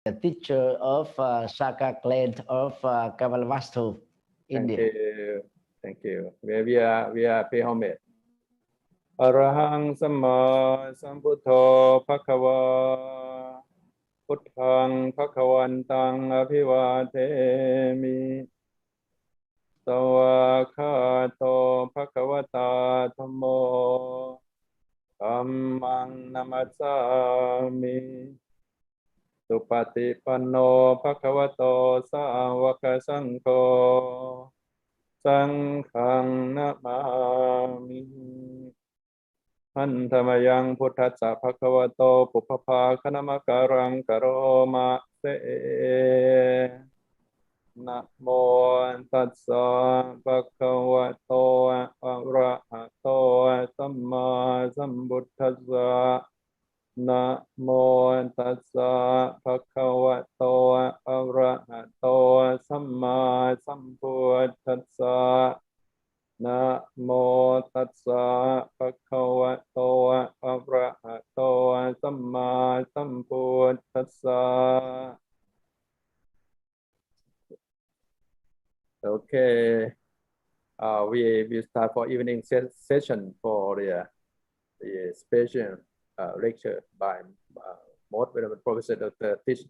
the teacher of Sangha clan of Kavalavastu, India. Thank you. We are pay homage. Arahang Samma Sambuddho Bhagava Putthaṃ Bhagavantaṃ Abhivādemi Sawakhato Bhagavata Dhammo Dhammang Namasami Supatipanno Bhagavato Sāvaka Saṅgho Saṅghang Namami Antamayang Putthassā Bhagavato Puppapā Kanamakarang Karoma Se Namo Tassā Bhagavato Arahato Samma Sambuddhassā Namo Tassā Bhagavato Arahato Samma Sambuddhassā Namo Tassā Bhagavato Arahato Samma Sambuddhassā. Okay, we start for evening session for the special lecture by Most Venerable Professor Dr. Thich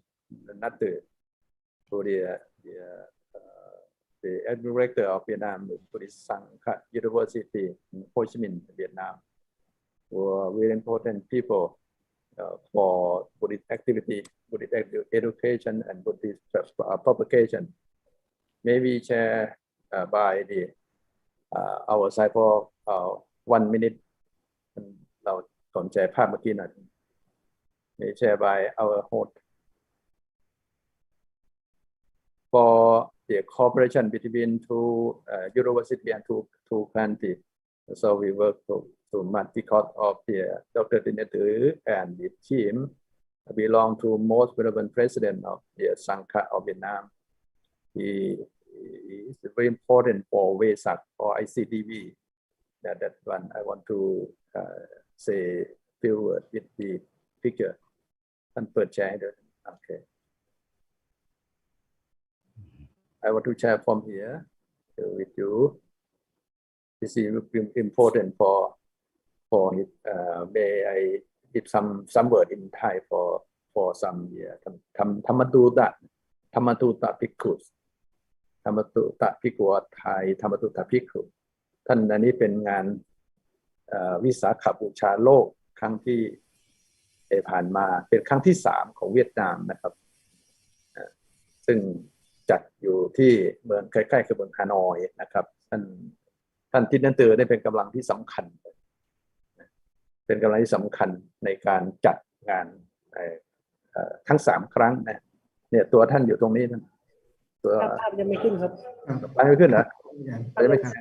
Nhat to the Rector of Vietnam Buddhist Sangha University in Ho Chi Minh, Vietnam, who are very important people for Buddhist activity, Buddhist education, and Buddhist propagation. Maybe share by the our side for 1 minute. เราสนใจภาพเมื่อกี้หน่อย May share by our host for the cooperation between two university and two countries. So we work to much because of the Dr. Thich and the team belong to most venerable president of the Sangha of Vietnam. He is very important for Vesak or ICDV. That one I want to say few words with the picture. ท่านเปิดแชร์ด้วย Okay. I want to share from here with you. This is important for it. May I give some word in Thai for some Thamatuta Bhikkhus. Thamatuta Bhikkhuไทย Thamatuta Bhikkhhu ท่านอันนี้เป็นงานวิสาขบูชาโลกครั้งที่ผ่านมาเป็นครั้งที่3ของเวียดนามนะครับซึ่งจัดอยู่ที่เมืองใกล้ๆกับเมืองฮานอยนะครับท่านทิศนันเตอร์ได้เป็นกำลังที่สำคัญในการจัดงานทั้ง3ครั้งนะเนี่ยตัวท่านอยู่ตรงนี้ท่านตัวภาพยังไม่ขึ้นครับไม่ขึ้นเหรอไม่ขึ้น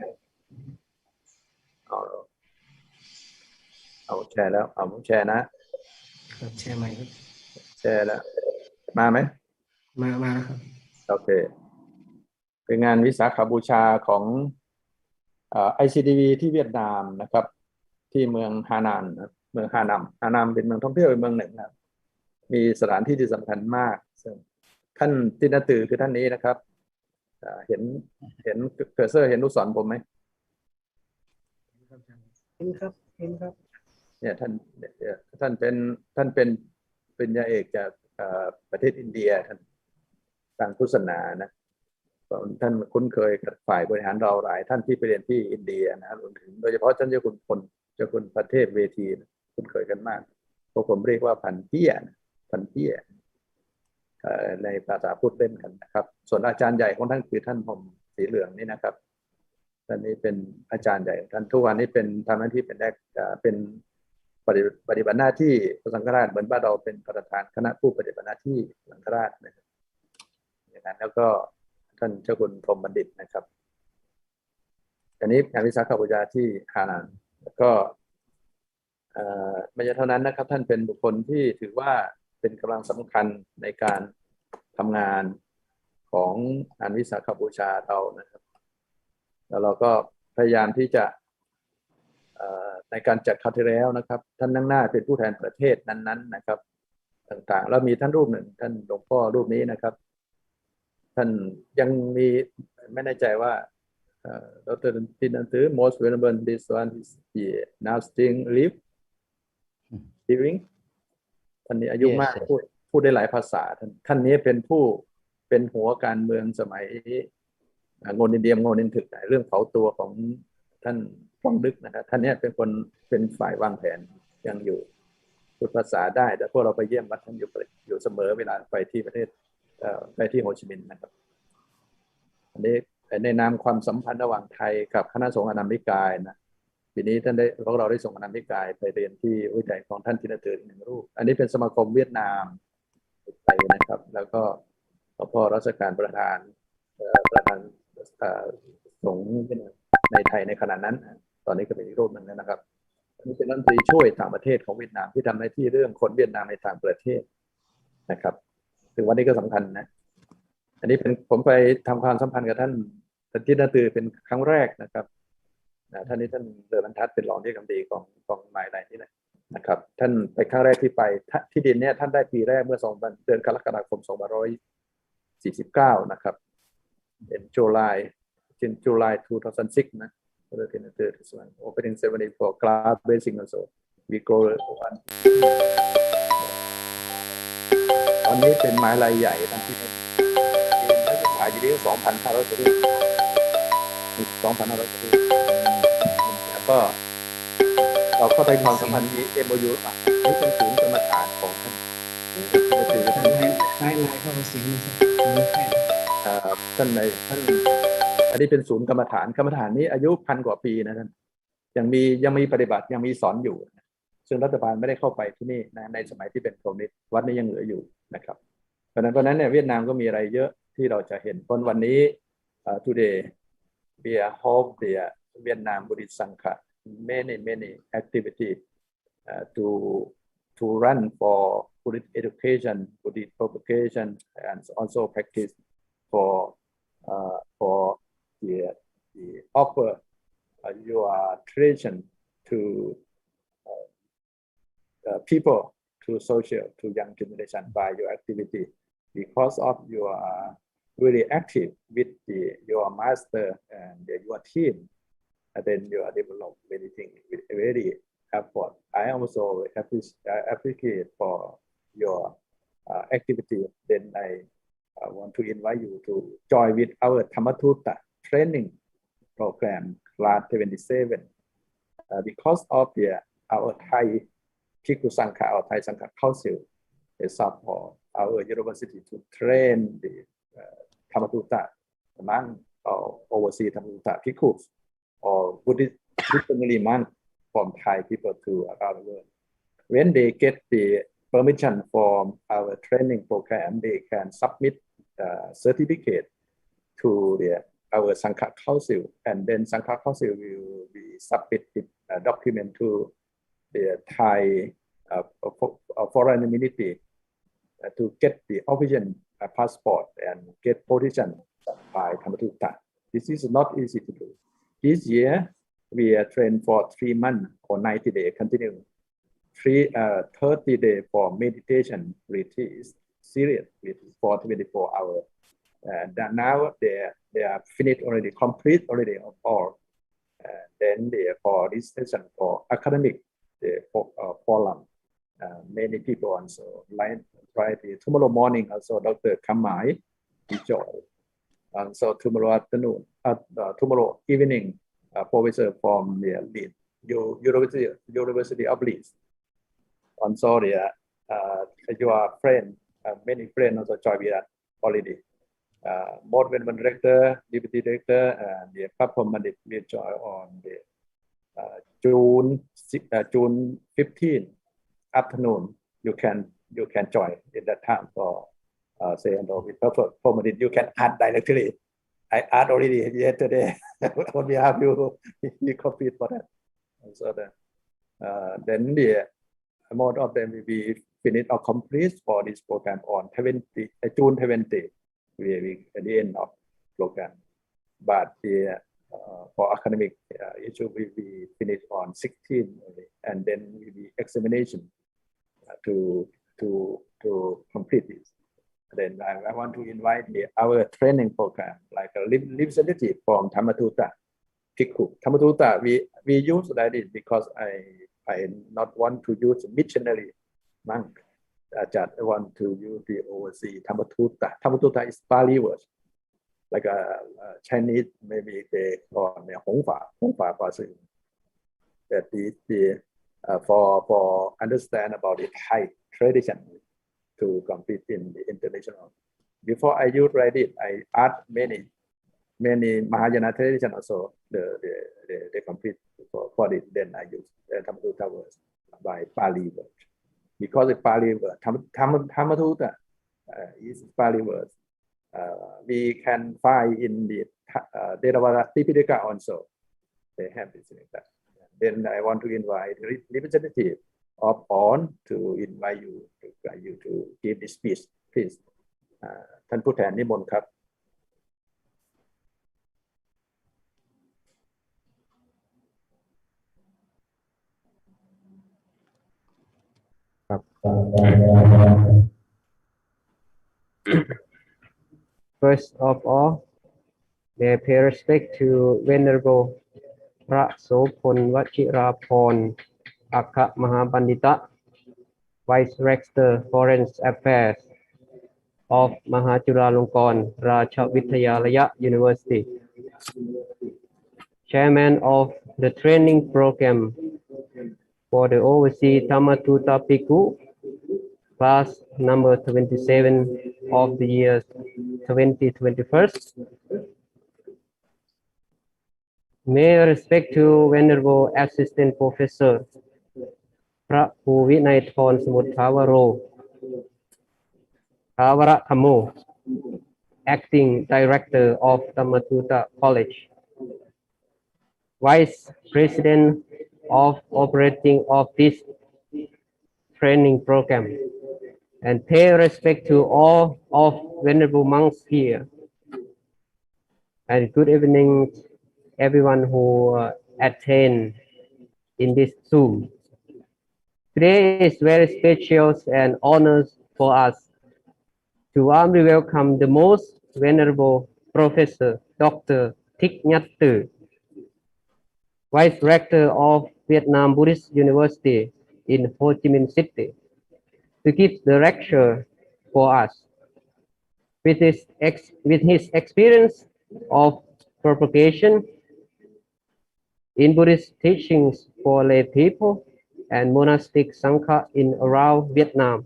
เอาแชร์แล้วเอาแชร์นะครับแชร์ไหมครับแชร์แล้วมาไหมมาครับโอเคเป็นงานวิสาขบูชาของICDV ที่เวียดนามนะครับที่เมืองฮานานเมืองฮานามเป็นเมืองท่องเที่ยวเมืองหนึ่งครับมีสถานที่ที่สำคัญมากซึ่งท่านตินตือคือท่านนี้นะครับเห็นเคอร์เซอร์เห็นลูกศรผมไหมเห็นครับเนี่ยท่านเป็นปริญญาเอกจากประเทศอินเดียท่านทางพุทธศาสนานะท่านคุ้นเคยกับฝ่ายบริหารเราหลายท่านที่ไปเรียนที่อินเดียนะรวมถึงโดยเฉพาะท่านเจ้าคุณประเทศเวทีคุ้นเคยกันมากพวกผมเรียกว่าพันเตี้ยในภาษาพุทธเล่นกันนะครับส่วนอาจารย์ใหญ่ของท่านคือท่านผมสีเหลืองนี่นะครับท่านนี้เป็นอาจารย์ใหญ่ท่านทุกวันนี้เป็นทำหน้าที่เป็นปฏิบัติหน้าที่พระสังฆราชเหมือนบ้านเราเป็นประธานคณะผู้ปฏิบัติหน้าที่สังฆราชนะครับอย่างนั้นแล้วก็ท่านเจ้าคุณพรหมบัณฑิตนะครับอันนี้งานวิสาขบูชาที่ฮานานแล้วก็ไม่ใช่เท่านั้นนะครับท่านเป็นบุคคลที่ถือว่าเป็นกำลังสำคัญในการทำงานของงานวิสาขบูชาเรานะครับแล้วเราก็พยายามที่จะในการจัดคราวที่แล้วนะครับท่านนั่งหน้าเป็นผู้แทนประเทศนั้นๆนะครับ ต่างๆแล้วมีท่านรูปหนึ่งท่านหลวงพ่อรูปนี้นะครับท่านยังมีไม่แน่ใจว่าDr. Thich most venerable this one is the now still living ท่านนี้อายุมากพูดได้หลายภาษาท่านนี้เป็นผู้เป็นหัวการเมืองสมัยโงนอินเดียโงนอินถึกเรื่องเผาตัวของท่านป้องดึกนะครับท่านนี้เป็นคนเป็นฝ่ายวางแผนยังอยู่พูดภาษาได้แต่พวกเราไปเยี่ยมวัดท่านอยู่เสมอเวลาไปที่ประเทศไปที่โฮจิมินห์นะครับอันนี้ในนามความสัมพันธ์ระหว่างไทยกับคณะสงฆ์อนันตนิกายนะปีนี้ท่านได้พวกเราได้ส่งอนันตนิกายไปเรียนที่วิทยาลัยของท่านธินเตือนหนึ่งรูปอันนี้เป็นสมาคมเวียดนามไทยนะครับแล้วก็พ่อรัชกาลประธานสงฆ์ในไทยในขณะนั้นตอนนี้ก็เป็นอีกรูปหนึ่งนะครับอันนี้เป็นรัฐมนตรีช่วยต่างประเทศของเวียดนามที่ทำหน้าที่เรื่องคนเวียดนามในต่างประเทศนะครับถึงวันนี้ก็สำคัญนะอันนี้เป็นผมไปทำความสัมพันธ์กับท่านธินตือเป็นครั้งแรกนะครับท่านนี้ท่านเดินบรรทัดเป็นรองที่กำดีของหมายใดนี่แหละนะครับท่านไปครั้งแรกที่ไปที่ดินเนี่ยท่านได้ปีแรกเมื่อเดือนกรกฎาคม2549นะครับเป็นJuly 2006นะopening ceremony for class basing also we go one ตอนนี้เป็นหมายรายใหญ่ท่านที่นักศึกษาอยู่ที่2,500 กว่ารูป2,500 กว่ารูปแล้วก็เราเข้าไปความสัมพันธ์ที่ MOU นี่เป็นศูนย์กรรมฐานของท่านถือท่านให้เข้ามาสิงท่านอันนี้เป็นศูนย์กรรมฐานนี้อายุ1,000 กว่าปีนะท่านยังมีปฏิบัติยังมีสอนอยู่ซึ่งรัฐบาลไม่ได้เข้าไปที่นี่นะในสมัยที่เป็นคอมมิวนิสต์วัดนี้ยังเหลืออยู่นะครับเพราะนั้นเนี่ยเวียดนามก็มีอะไรเยอะที่เราจะเห็นวันนี้today we hope the Vietnam Buddhist Sangha many activity to run for Buddhist education, Buddhist propagation, and also practice for the offer your tradition to people, to social, to young generation by your activity because of your really active with your master and your team, and then you are develop many things with very effort. I also appreciate for your activity. Then I want to invite you to join with our Dhamma training program class 27 because of our Thai Bhikkhu Sangha or Thai Sangha Council is support our university to train the Dhamma among overseas Dhamma Bhikkhus or Buddhist family monks from Thai people to around the world. When they get the permission from our training program, they can submit certificate to our Sangha Council, and then Sangha Council will be submit the document to the Thai foreign community to get the official passport and get position by Dhamma. This is not easy to do. This year we are trained for 3 months or 90 days continuing. 30 days for meditation retreat, serious for 24 hours. And now they are finished already, complete already of all. Then for this session for academic forum, many people also like tomorrow morning also Dr. Kamai will join. So tomorrow afternoon, tomorrow evening, professor from the University of Leeds. Also your friend, many friends also join with us already. Most venerable Rector, Deputy Rector, and the Papa Mandit will join on the June 15 afternoon. You can join in that time for say and with Papa Mandit. You can add directly. I add already yesterday. On behalf of you, we complete for that. So then the amount of them will be finished or complete for this program on June 20. At the end of program, but for academic issue will be finished on 16 only, and then will be examination to to complete this. Then I want to invite our training program, like a representative from Dhammatutta Bhikkhu. Dhammatutta, we use that is because I not want to use missionary monk. I just want to use the overseas Dhammatutta. Dhammatutta is Pali word, like a Chinese, maybe they call Hongfa person. That is for understand about the Thai tradition to compete in the international. Before I use Reddit, I add many Mahayana tradition also. They compete for it. Then I use Dhammatutta words by Pali word. Because the Pali word, Dhammatutta is Pali words. We can find in the Theravada Tipitaka also. They have this like that. Then I want to invite representative of all to invite you to give this speech, please. ท่านผู้แทนนิมนต์ครับ First of all, may I pay respect to Venerable พระโสพลวชิราภรณ์ อัครมหาบัณฑิต Vice Rector Foreign Affairs of Mahajuralongkorn Rachavidyalaya University, Chairman of the training program for the overseas Dhammatutta Bhikkhu, class number 27 of the year 2021. May I respect to Venerable Assistant Professor พระครูวินัยธรสมุทรถาวโร Thawara Thamo, Acting Director of Dhammatutta College, Vice President of Operating of this training program, and pay respect to all of Venerable monks here. And good evening, everyone who attend in this Zoom. Today is very special and honors for us to warmly welcome the most venerable Professor Dr. Thich Nhat, Vice Rector of Vietnam Buddhist University in Ho Chi Minh City, to give the lecture for us. With his experience of propagation in Buddhist teachings for lay people and monastic Sangha in around Vietnam.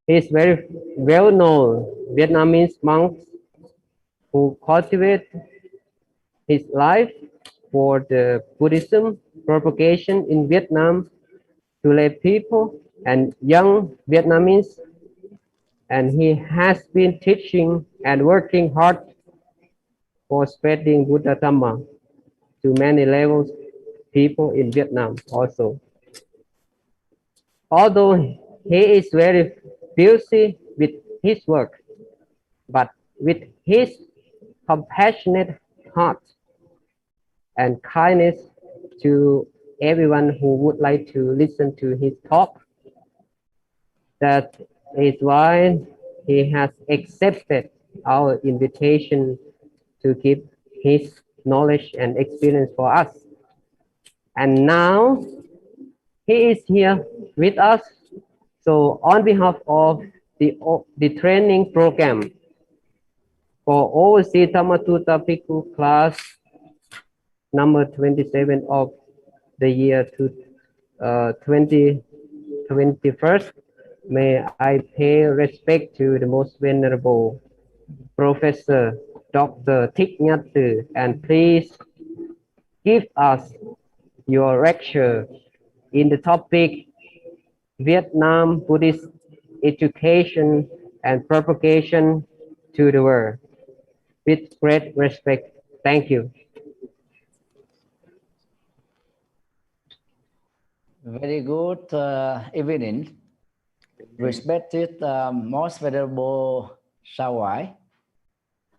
He is very well-known Vietnamese monk who cultivate his life for the Buddhism propagation in Vietnam to lay people and young Vietnamese, and he has been teaching and working hard for spreading Buddha Dhamma to many levels people in Vietnam also. Although he is very busy with his work, but with his compassionate heart and kindness to everyone who would like to listen to his talk, that is why he has accepted our invitation to give his knowledge and experience for us. And now he is here with us. So on behalf of the training program for overseas Dhammatutta Bhikkhu class number 27 of the year 2021, may I pay respect to the most venerable Professor Dr. Thich Nhat, and please give us your lecture in the topic Vietnam Buddhist education and propagation to the world. With great respect, thank you. Very good evening, respected most venerable Sawai,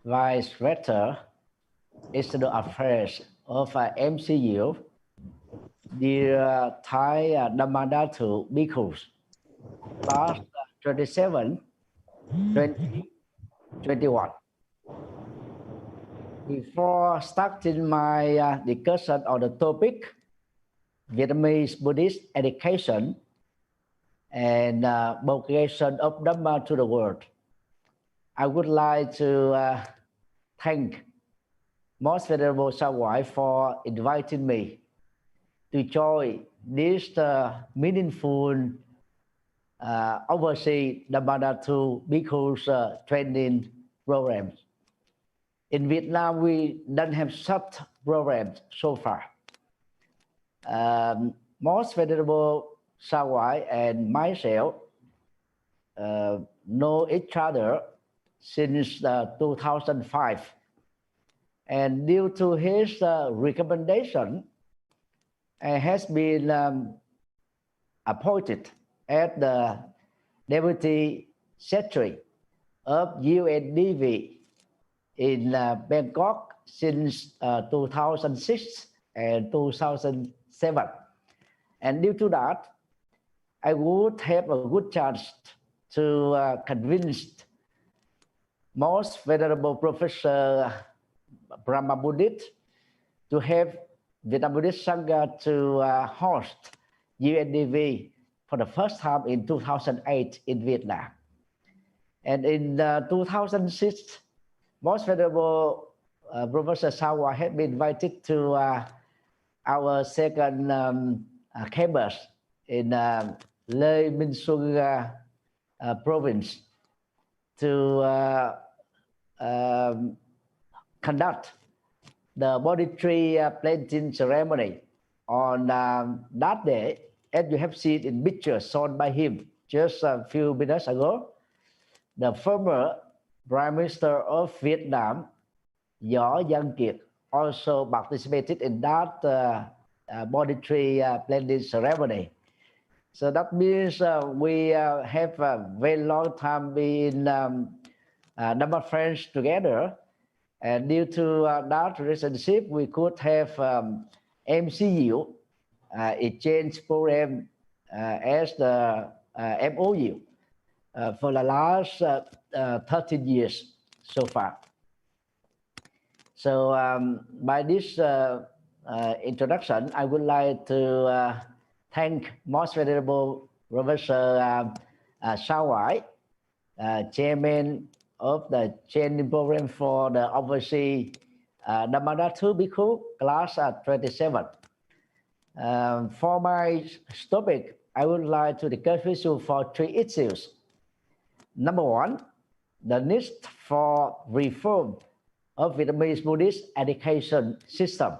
Vice Rector, External Affairs of MCU, dear Thai Dhammadhatu Bhikkhus, class 27, 2021. Before starting my discussion on the topic Vietnamese Buddhist education and propagation of Dhamma to the world, I would like to thank Most Venerable Sangha for inviting me to join this meaningful overseas Dhammadhatu Bhikkhus training programs. In Vietnam, we don't have such programs so far. Most Venerable Sangha and myself know each other since 2005. And due to his recommendation, I has been appointed as the Deputy Secretary of UNDV in Bangkok since 2006 and 2007. And due to that, I would have a good chance to convince Most Venerable Professor Brahma Buddhist to have Vietnam Buddhist Sangha to host UNDV for the first time in 2008 in Vietnam. And in 2006, Most Venerable Professor Sangha had been invited to our second campus in Lê Minh Xuân province to conduct the Bodhi tree planting ceremony on that day, as you have seen in pictures shown by him just a few minutes ago. The former Prime Minister of Vietnam, Võ Văn Kiệt, also participated in that Bodhi tree planting ceremony. So that means we have a very long time been Dhamma friends together. And due to that relationship, we could have MCU, exchange program, as the MOU for the last 13 years so far. So by this introduction, I would like to thank Most Venerable Professor Sangha, Chairman of the training program for the overseas Dhammadhatu Bhikkhu class 27. For my topic, I would like to discuss with you for 3 issues. Number 1, the need for reform of Vietnamese Buddhist education system.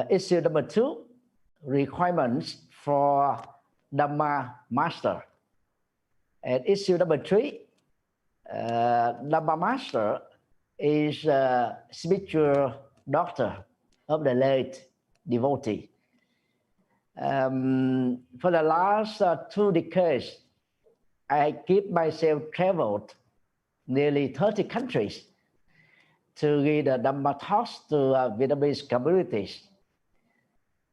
Issue number 2, requirements for Dhamma master. And issue number 3, Dhamma master is a spiritual doctor of the late devotee. For the last 2 decades, I keep myself traveled nearly 30 countries to give the Dhamma talks to Vietnamese communities.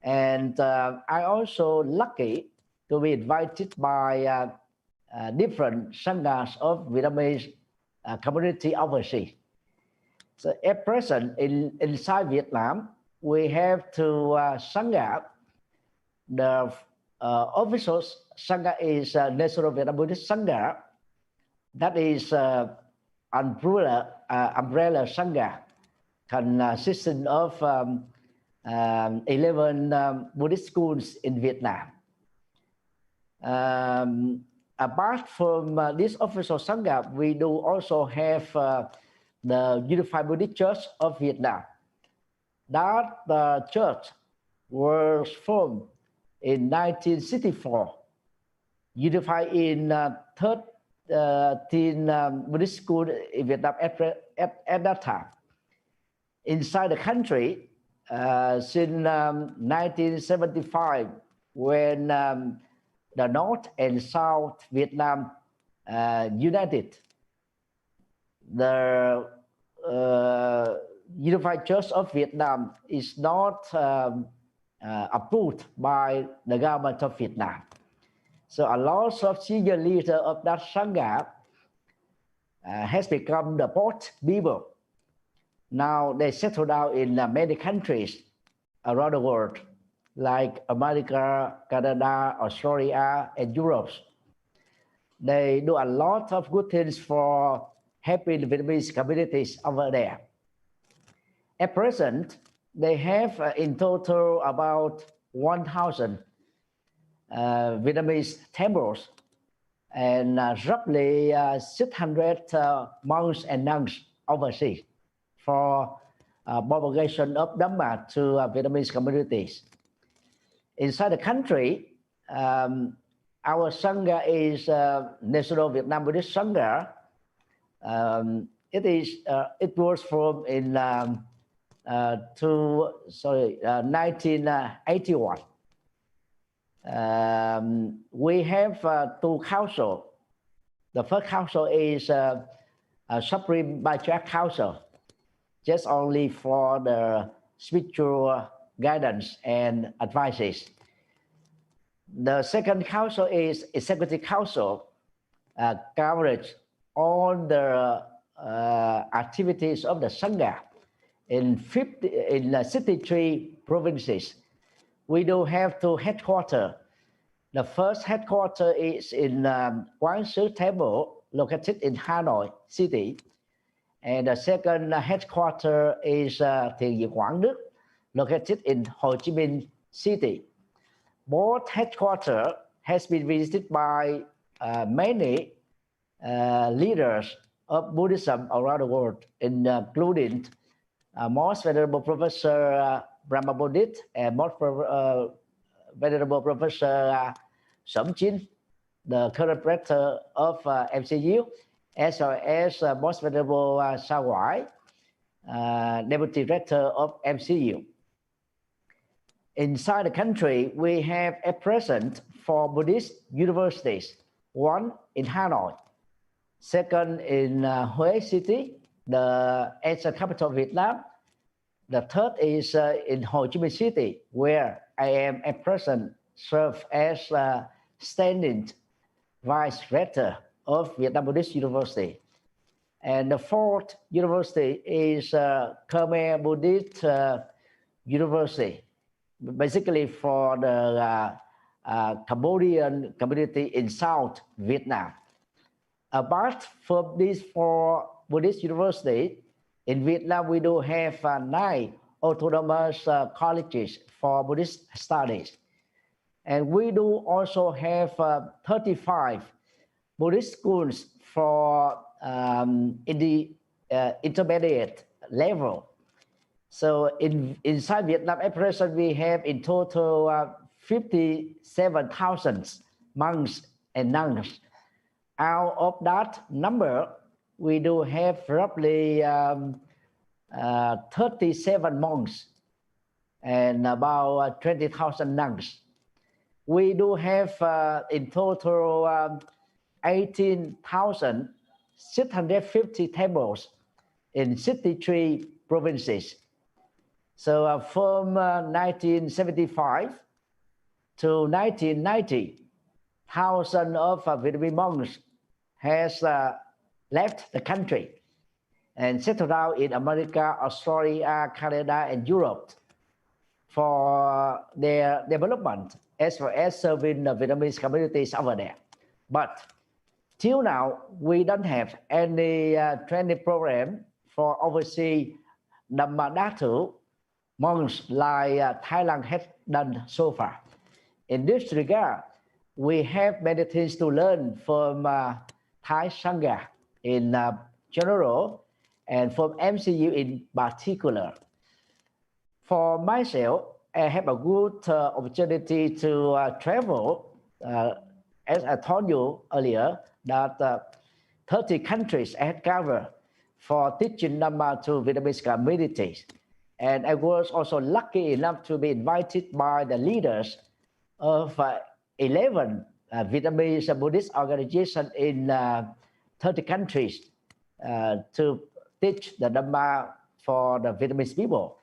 And I also lucky to be invited by different Sanghas of Vietnamese community overseas. So at present, inside Vietnam, we have 2 Sangha. The official Sangha is National Vietnam Buddhist Sangha. That is umbrella Sangha, consisting of 11 Buddhist schools in Vietnam. Apart from this official Sangha, we do also have the Unified Buddhist Church of Vietnam. That church was formed in 1964, unified in 13 Buddhist schools in Vietnam at that time. Inside the country, since 1975, when the North and South Vietnam united, the Unified Church of Vietnam is not approved by the government of Vietnam. So a lot of senior leader of that Sangha has become the port people. Now they settle down in many countries around the world, like America, Canada, Australia, and Europe. They do a lot of good things for helping the Vietnamese communities over there. At present, they have in total about 1,000 Vietnamese temples and roughly 600 monks and nuns overseas for propagation of Dhamma to Vietnamese communities. Inside the country, our Sangha is National Vietnam Buddhist Sangha. It was formed in 1981. We have two councils. The first council is Supreme Patriarch Council, just only for the spiritual guidance and advices. The second council is Executive Council, covers all the activities of the Sangha in 63 provinces. We do have two headquarters. The first headquarters is in Quán Sứ Temple, located in Hanoi City. And the second headquarters is Thiền Viện Quảng Đức, located in Ho Chi Minh City. Both headquarters has been visited by many leaders of Buddhism around the world, including Most Venerable Professor Brahma Bodhit and Most Venerable Professor Sẩm Chin, the current rector of MCU, as well as Most Venerable Sa Huai, Deputy Rector of MCU. Inside the country, we have at present 4 Buddhist universities, one in Hanoi, second in Hue City, the ancient capital of Vietnam. The third is in Ho Chi Minh City, where I am at present serve as standing Vice Rector of Vietnam Buddhist University. And the fourth university is Khmer Buddhist University, basically for the Cambodian community in South Vietnam. Apart from these 4 Buddhist universities, in Vietnam we do have 9 autonomous colleges for Buddhist studies. And we do also have 35 Buddhist schools for in the intermediate level. So inside Vietnam at present we have in total 57,000 monks and nuns. Out of that number, we do have roughly 37 monks and about 20,000 nuns. We do have in total 18,650 temples in 63 provinces. So from 1975 to 1990, thousands of Vietnamese monks has left the country and settled down in America, Australia, Canada, and Europe for their development as well as serving the Vietnamese communities over there. But till now, we don't have any training program for overseas Dhamma monks like Thailand has done so far. In this regard, we have many things to learn from Thai Sangha in general and from MCU in particular. For myself, I have a good opportunity to travel, as I told you earlier, that 30 countries I had covered for teaching Dhamma to Vietnamese communities. And I was also lucky enough to be invited by the leaders of 11 Vietnamese Buddhist organizations in 30 countries to teach the Dhamma for the Vietnamese people.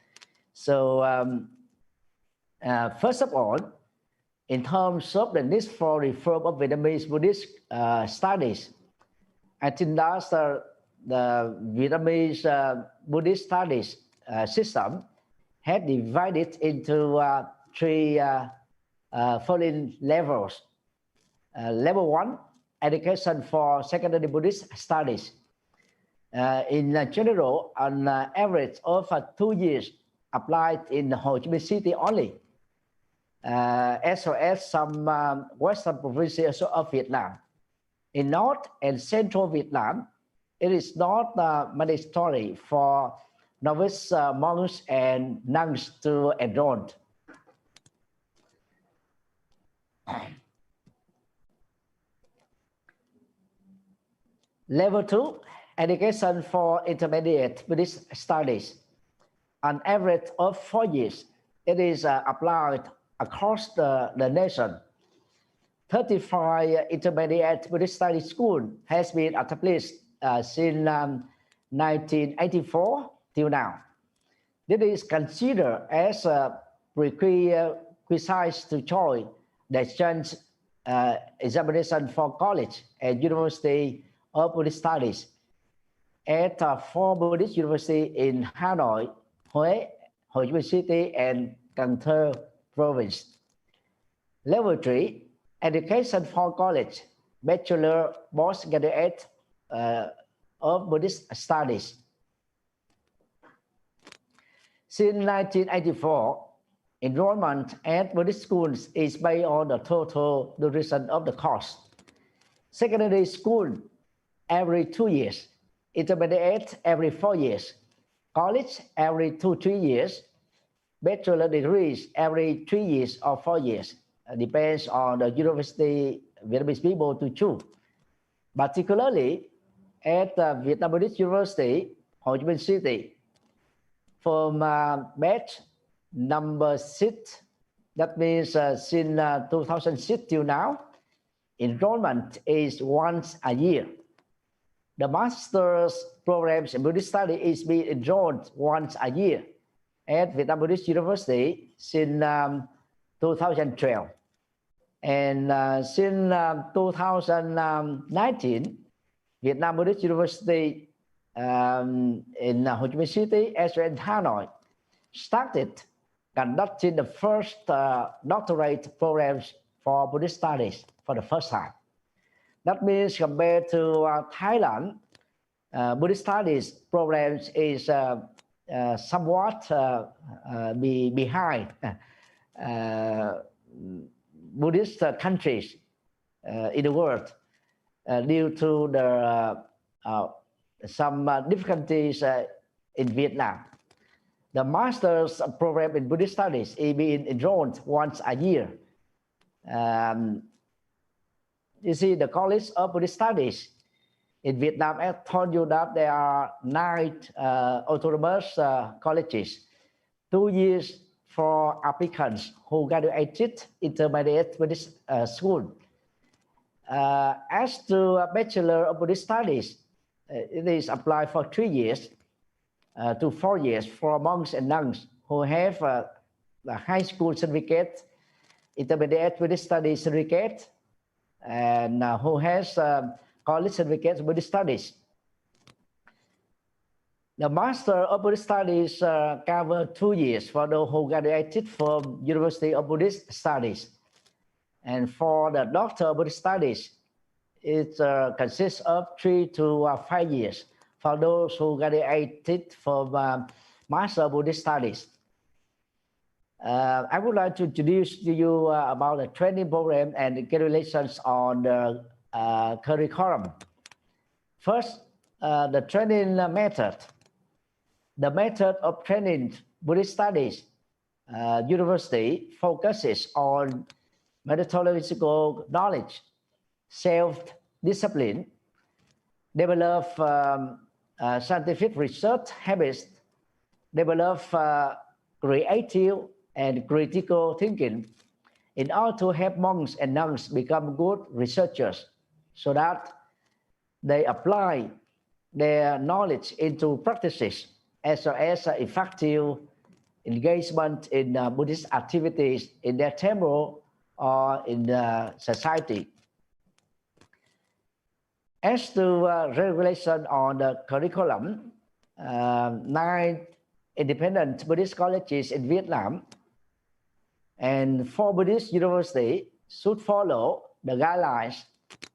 So first of all, in terms of the need for reform of Vietnamese Buddhist studies. I think that the Vietnamese Buddhist studies system had divided into three following levels. Level 1, education for secondary Buddhist studies. In general, an average of 2 years applied in Ho Chi Minh City only, as well as some western provinces of Vietnam. In North and Central Vietnam, it is not mandatory for novice monks and nuns to enroll. Level 2, education for intermediate Buddhist studies. An average of 4 years. It is applied across the nation. 35 intermediate Buddhist study schools has been established since 1984 till now. This is considered as a prerequisite to join the exchange examination for college and university of Buddhist studies at 4 Buddhist universities in Hanoi, Huế, Ho Chi Minh City, and Cần Thơ province. Level 3, education for college, bachelor, postgraduate of Buddhist studies. Since 1984, enrollment at Buddhist schools is based on the total duration of the course. Secondary school every 2 years, intermediate every 4 years, college every 2-3 years, bachelor degrees every 3 years or 4 years. Depends on the university Vietnamese people to choose. Particularly at Vietnam Buddhist University, Ho Chi Minh City, from batch number 6, that means since 2006 till now, enrollment is once a year. The master's programs in Buddhist study is being enrolled once a year at Vietnam Buddhist University since 2012. And since 2019, Vietnam Buddhist University in Ho Chi Minh City, as well as Hanoi, started conducting the first doctorate programs for Buddhist studies for the first time. That means compared to Thailand, Buddhist studies programs is somewhat behind Buddhist countries in the world due to the some difficulties in Vietnam. The master's program in Buddhist studies is being enrolled once a year. You see, the College of Buddhist Studies in Vietnam, I told you that there are 9 autonomous colleges, 2 years for applicants who graduated intermediate Buddhist school. As to a Bachelor of Buddhist Studies, it is applied for 3 years to 4 years for monks and nuns who have the high school certificate, intermediate Buddhist studies certificate, and who has college certificate of Buddhist studies. The Master of Buddhist Studies cover 2 years for those who graduated from University of Buddhist Studies. And for the Doctor of Buddhist Studies, it consists of 3 to 5 years for those who graduated from Master of Buddhist Studies. I would like to introduce to you about the training program and the regulations on the curriculum. First, the training method. The method of training Buddhist studies university focuses on methodological knowledge, self-discipline, develop scientific research habits, develop creative and critical thinking in order to help monks and nuns become good researchers so that they apply their knowledge into practices as well as effective engagement in Buddhist activities in their temple or in the society. As to regulation on the curriculum, 9 independent Buddhist colleges in Vietnam and 4 Buddhist universities should follow the guidelines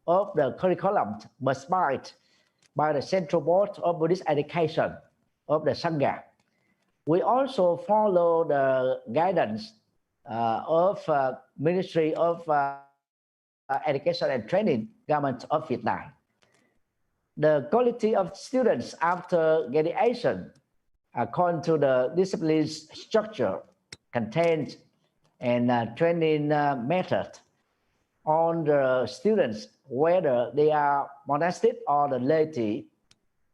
of the curriculum prescribed by the Central Board of Buddhist Education of the Sangha. We also follow the guidance of Ministry of Education and Training, Government of Vietnam. The quality of students after graduation, according to the discipline structure, content, and training method on the students, whether they are monastic or the laity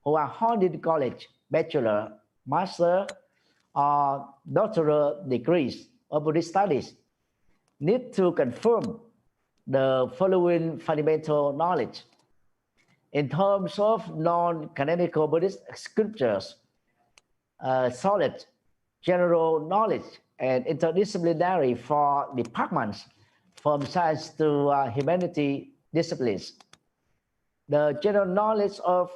who are holding college, bachelor, master, or doctoral degrees of Buddhist studies, need to confirm the following fundamental knowledge. In terms of non-canonical Buddhist scriptures, solid general knowledge and interdisciplinary for departments from science to humanity disciplines. The general knowledge of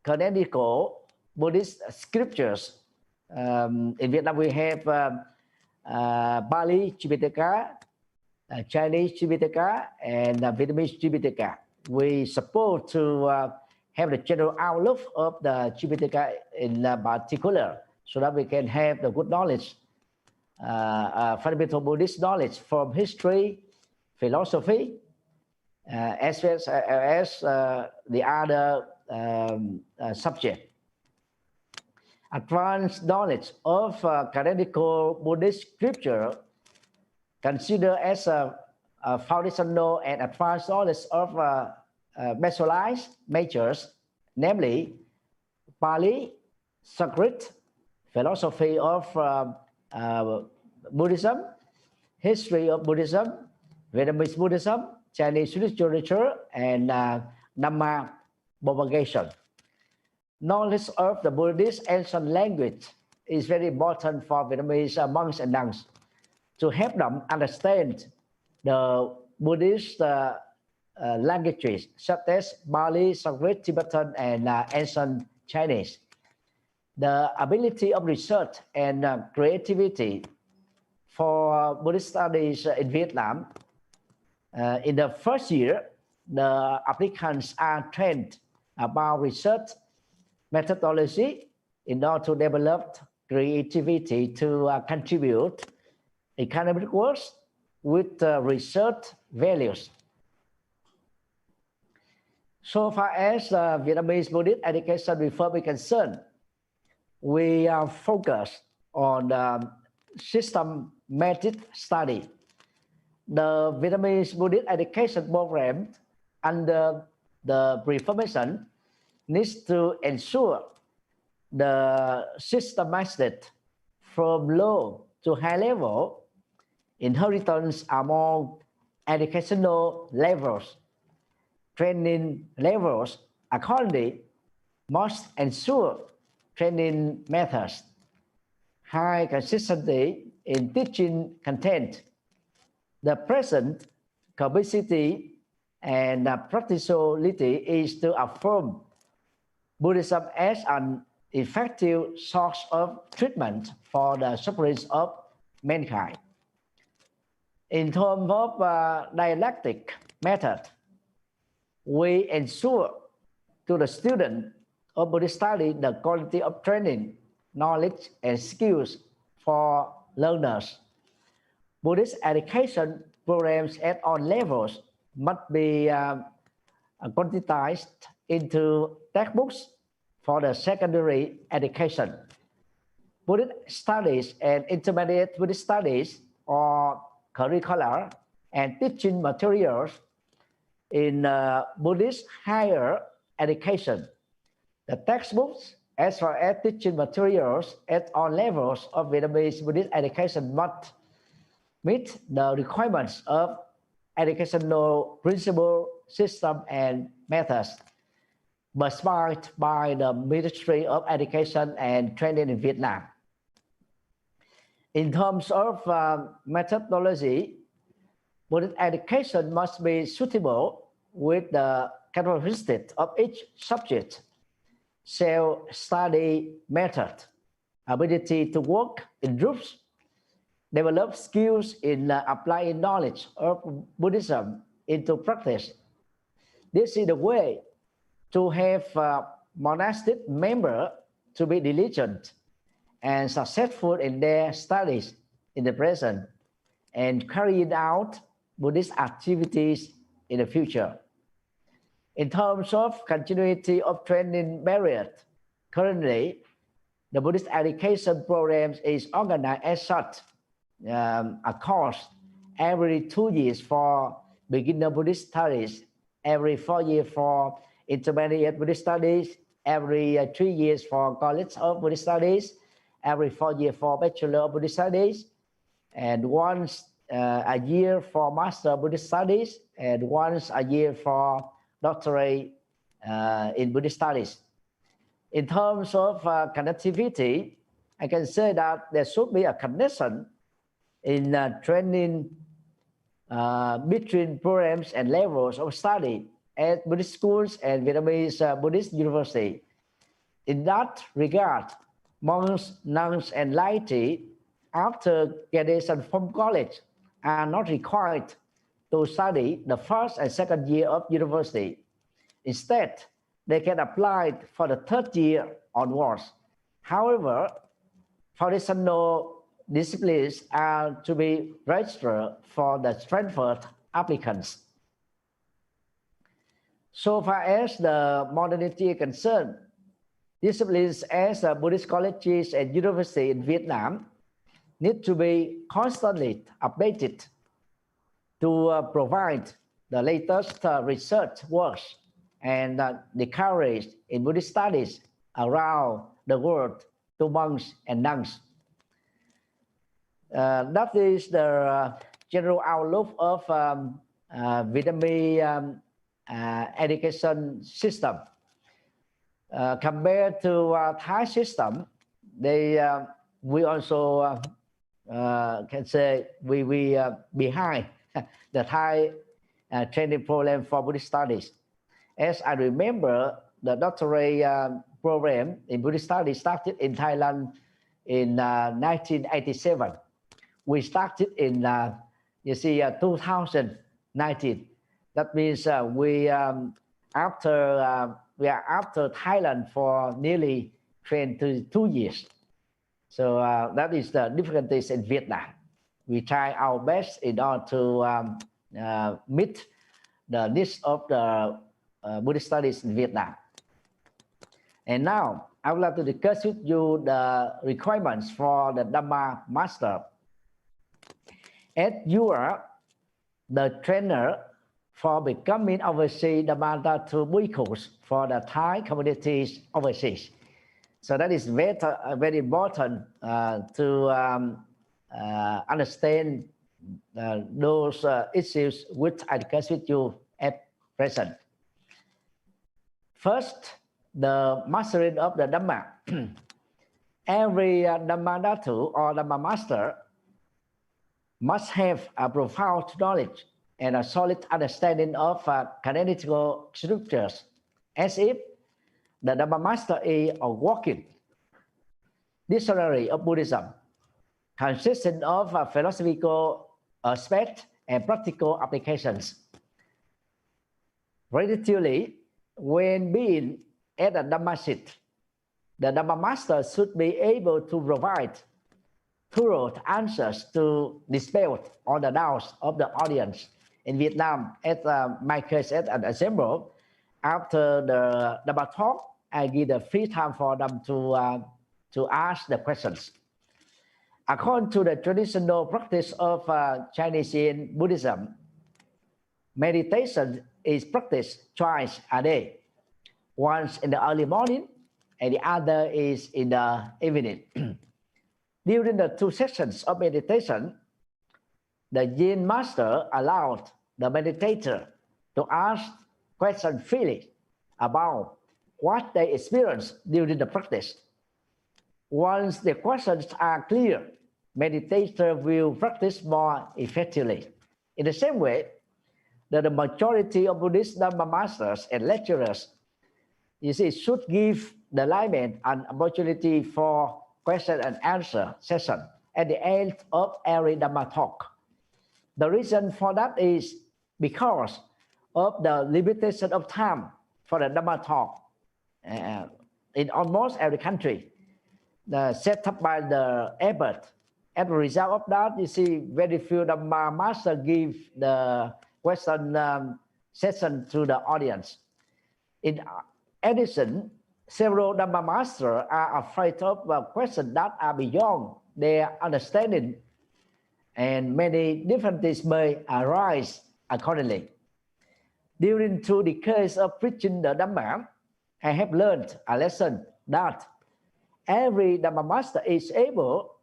canonical Buddhist scriptures. In Vietnam, we have Bali Tripitaka, Chinese Tripitaka, and Vietnamese Tripitaka. We suppose to have the general outlook of the Tripitaka in particular, so that we can have the good knowledge, fundamental Buddhist knowledge from history, philosophy, as well as the other subject. Advanced knowledge of canonical Buddhist scripture considered as a foundational and advanced knowledge of specialized majors, namely Pali, Sanskrit, philosophy of Buddhism, history of Buddhism, Vietnamese Buddhism, Chinese literature, and Dhamma propagation. Knowledge of the Buddhist ancient language is very important for Vietnamese monks and nuns to help them understand the Buddhist languages such as Bali, Sanskrit, Tibetan, and ancient Chinese. The ability of research and creativity for Buddhist studies in Vietnam. In the first year, the applicants are trained about research methodology in order to develop creativity to contribute economic works with research values. So far as Vietnamese Buddhist education reform is concerned, we are focused on systematic study. The Vietnamese Buddhist education program under the Reformation needs to ensure the systematic from low to high level inheritance among educational levels. Training levels accordingly must ensure training methods, high consistency in teaching content, the present capacity and practicality is to affirm Buddhism as an effective source of treatment for the sufferings of mankind. In terms of dialectic method, we ensure to the student of Buddhist study the quality of training, knowledge, and skills for learners. Buddhist education programs at all levels must be quantized into textbooks for the secondary education. Buddhist studies and intermediate Buddhist studies are curricular and teaching materials in Buddhist higher education. The textbooks as well as teaching materials at all levels of Vietnamese Buddhist education must meet the requirements of educational principle, system, and methods prescribed by the Ministry of Education and Training in Vietnam. In terms of methodology, Buddhist education must be suitable with the characteristics of each subject, self-study method, ability to work in groups, develop skills in applying knowledge of Buddhism into practice. This is the way to have monastic members to be diligent and successful in their studies in the present and carrying out Buddhist activities in the future. In terms of continuity of training period, currently the Buddhist education program is organized as such, a course every 2 years for beginner Buddhist studies, every 4 years for intermediate Buddhist studies, every 3 years for college of Buddhist studies, every 4 years for bachelor of Buddhist studies, and once a year for master Buddhist studies, and once a year for doctorate in Buddhist studies. In terms of connectivity, I can say that there should be a connection in training between programs and levels of study at Buddhist schools and Vietnamese Buddhist University. In that regard, monks, nuns, and laity, after graduation from college, are not required to study the first and second year of university. Instead, they can apply for the third year onwards. However, foundational disciplines are to be registered for the transferred applicants. So far as the modernity is concerned, disciplines as Buddhist colleges and universities in Vietnam need to be constantly updated to provide the latest research works and discoveries in Buddhist studies around the world to monks and nuns. That is the general outlook of Vietnamese education system. Compared to Thai system, we also can say we behind the Thai training program for Buddhist studies. As I remember, the doctorate program in Buddhist studies started in Thailand in 1987. We started in 2019. That means we are after Thailand for nearly 22 years. So that is the difficulties in Vietnam. We try our best in order to meet the needs of the Buddhist studies in Vietnam. And now I would like to discuss with you the requirements for the Dhamma Master. As you are the trainer for becoming overseas Dhamma Bhikkhus for the Thai communities overseas. So that is very important to understand those issues which I discuss with you at present. First, the mastering of the Dhamma. Every Dhammadhatu or Dhamma master must have a profound knowledge and a solid understanding of canonical scriptures, as if the Dhamma master is a walking dictionary of Buddhism, consisting of philosophical aspects and practical applications. Relatively, when being at a Dhamma seat, the Dhamma master should be able to provide thorough answers to dispel all the doubts of the audience. In Vietnam, at my case, as an example, after the Dhamma talk, I give the free time for them to ask the questions. According to the traditional practice of Chinese in Buddhism, meditation is practiced twice a day. Once in the early morning and the other is in the evening. During the 2 sessions of meditation, the Yin master allowed the meditator to ask questions freely about what they experienced during the practice. Once the questions are clear, meditator will practice more effectively. In the same way, that the majority of Buddhist Dhamma masters and lecturers, you see, should give the layman an opportunity for question and answer session at the end of every Dhamma talk. The reason for that is because of the limitation of time for the Dhamma talk in almost every country set up by the abbot. As a result of that, you see, very few Dhamma master give the question session to the audience. In addition, several Dhamma masters are afraid of questions that are beyond their understanding, and many difficulties may arise accordingly. During 2 decades of preaching the Dhamma, I have learned a lesson that every Dhamma master is able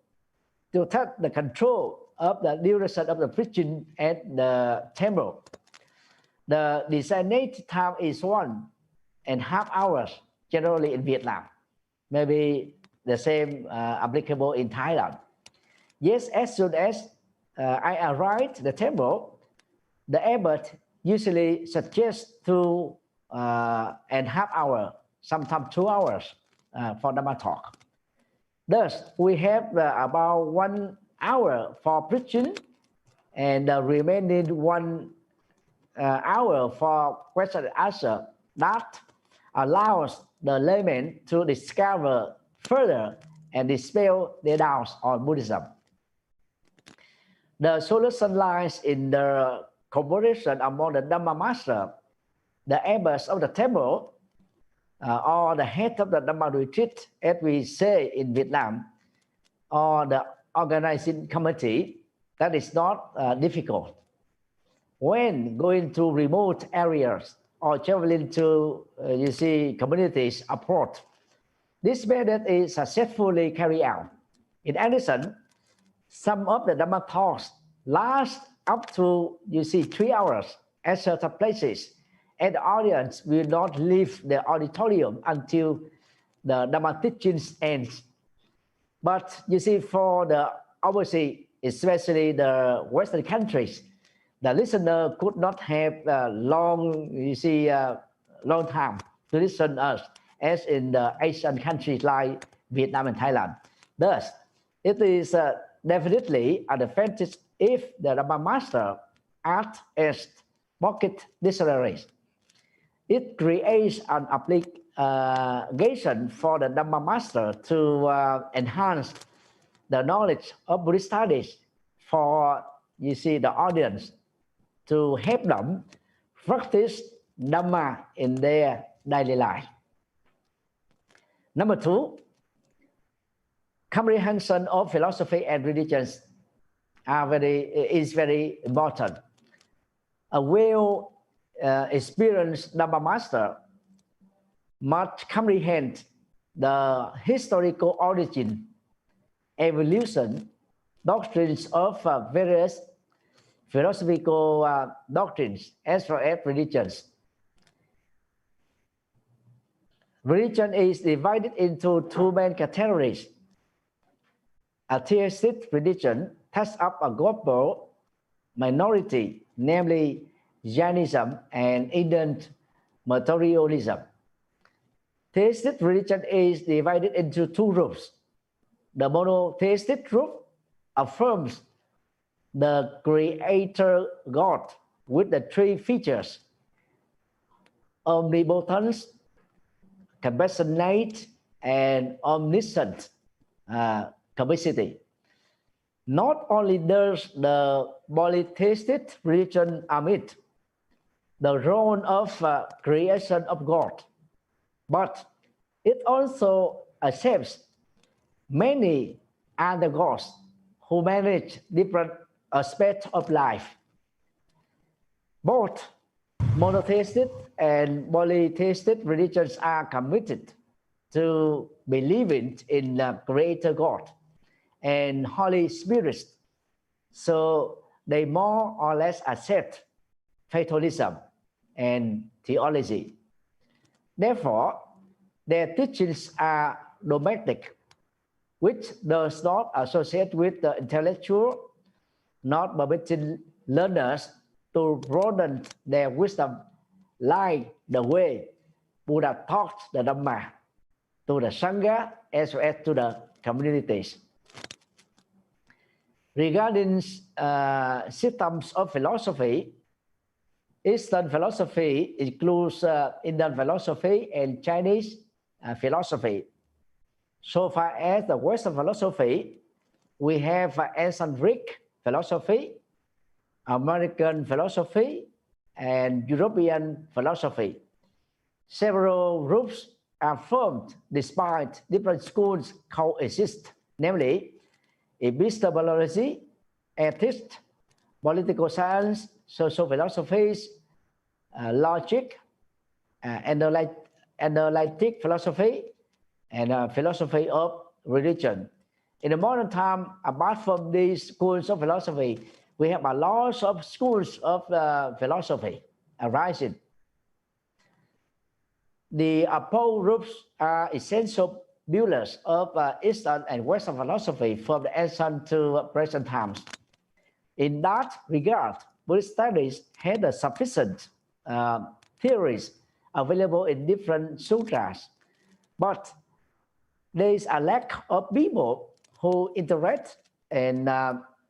to take the control of the duration of the preaching at the temple. The designated time is 1.5 hours, generally in Vietnam. Maybe the same applicable in Thailand. Yes, as soon as I arrive at the temple, the abbot usually suggests 2.5 hours, sometimes 2 hours for Dhamma talk. Thus, we have about 1 hour for preaching, and the remaining 1 hour for question and answer. That allows the layman to discover further and dispel their doubts on Buddhism. The solution lies in the cooperation among the Dhamma master, the abbots of the temple, or the head of the Dhamma retreat, as we say in Vietnam, or the organizing committee. That is not difficult. When going to remote areas or traveling to, you see, communities abroad, this method is successfully carried out. In addition, some of the Dhamma talks last up to, you see, 3 hours at certain places, and the audience will not leave the auditorium until the Dhamma teachings ends. But you see, for the overseas, especially the Western countries, the listener could not have long time to listen us as in the Asian countries like Vietnam and Thailand. Thus, it is definitely an advantage if the Dhamma master acts as pocket dictionaries. It creates an obligation for the Dhamma master to enhance the knowledge of Buddhist studies for, you see, the audience, to help them practice Dhamma in their daily life. Number 2, comprehension of philosophy and religions is very important. A well-experienced Dhamma master must comprehend the historical origin, evolution, doctrines of various philosophical doctrines as well as religions. Religion is divided into 2 main categories. A theistic religion takes up a global minority, namely Jainism and Indian materialism. Theistic religion is divided into 2 groups. The monotheistic group affirms the Creator God with the 3 features: omnipotence, compassionate, and omniscient capacity. Not only does the polytheistic religion admit the role of creation of God, but it also accepts many other gods who manage different aspects of life. Both monotheistic and polytheistic religions are committed to believing in the Creator God and Holy Spirit, so they more or less accept fatalism and theology. Therefore, their teachings are dogmatic, which does not associate with the intellectual, not permitting learners to broaden their wisdom like the way Buddha taught the Dhamma to the Sangha as well as to the communities. Regarding systems of philosophy, Eastern philosophy includes Indian philosophy and Chinese philosophy. So far as the Western philosophy, we have ancient Greek philosophy, American philosophy, and European philosophy. Several groups are formed despite different schools coexist, namely epistemology, ethics, political science, social philosophies, logic, analytic philosophy, and philosophy of religion. In the modern time, apart from these schools of philosophy, we have a lot of schools of philosophy arising. The opposed groups are essential builders of Eastern and Western philosophy from the ancient to present times. In that regard, Buddhist studies had a sufficient theories available in different sutras, but there is a lack of people who interact and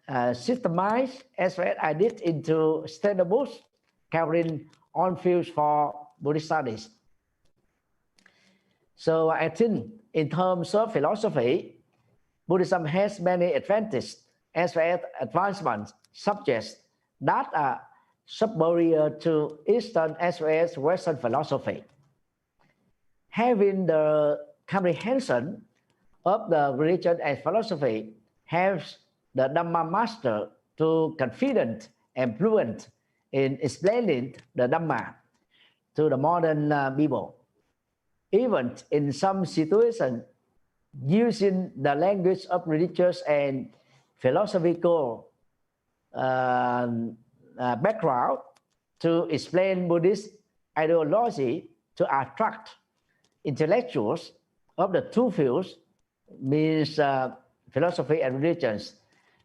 systemize as well as edit into standard books covering all fields for Buddhist studies. So I think in terms of philosophy, Buddhism has many advantages as well as advancements subjects that are superior to Eastern as well as Western philosophy. Having the comprehension of the religion and philosophy helps the Dhamma master to confident and fluent in explaining the Dhamma to the modern people. Even in some situations, using the language of religious and philosophical background to explain Buddhist ideology to attract intellectuals of the two fields, means philosophy and religions,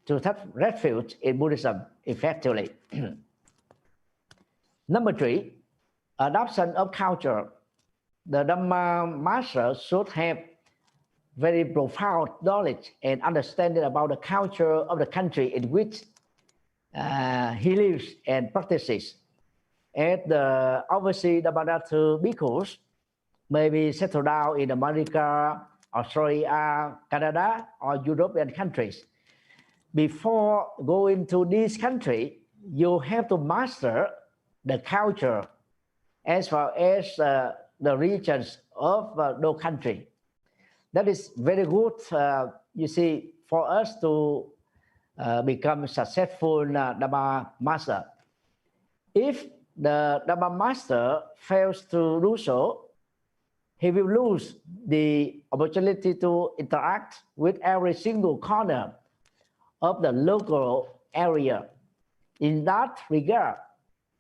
to take refuge in Buddhism effectively. Number 3, adoption of culture. The Dhamma master should have very profound knowledge and understanding about the culture of the country in which he lives and practices. As the overseas Dhammadhatu bhikkhus may be settled down in America, Australia, Canada, or European countries. Before going to this country, you have to master the culture as well as the regions of the country. That is very good, you see, for us to become successful Dhamma master. If the Dhamma master fails to do so, he will lose the opportunity to interact with every single corner of the local area. In that regard,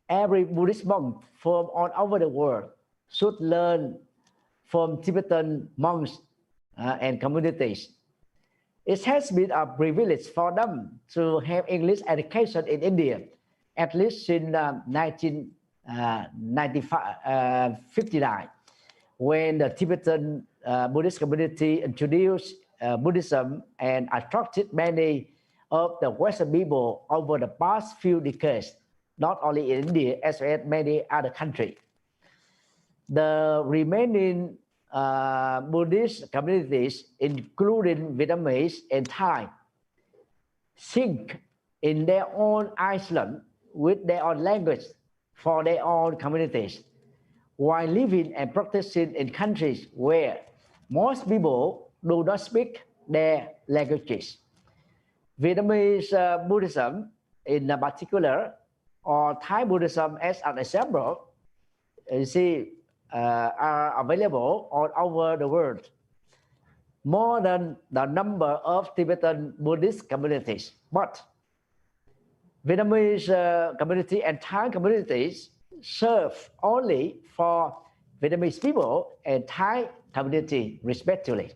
every Buddhist monk from all over the world should learn from Tibetan monks and communities. It has been a privilege for them to have English education in India, at least since 1959, when the Tibetan Buddhist community introduced Buddhism and attracted many of the Western people over the past few decades, not only in India, as well as many other countries. The remaining Buddhist communities, including Vietnamese and Thai, think in their own island with their own language for their own communities, while living and practicing in countries where most people do not speak their languages. Vietnamese Buddhism in particular, or Thai Buddhism as an example, you see, are available all over the world, more than the number of Tibetan Buddhist communities. But Vietnamese community and Thai communities serve only for Vietnamese people and Thai community respectively.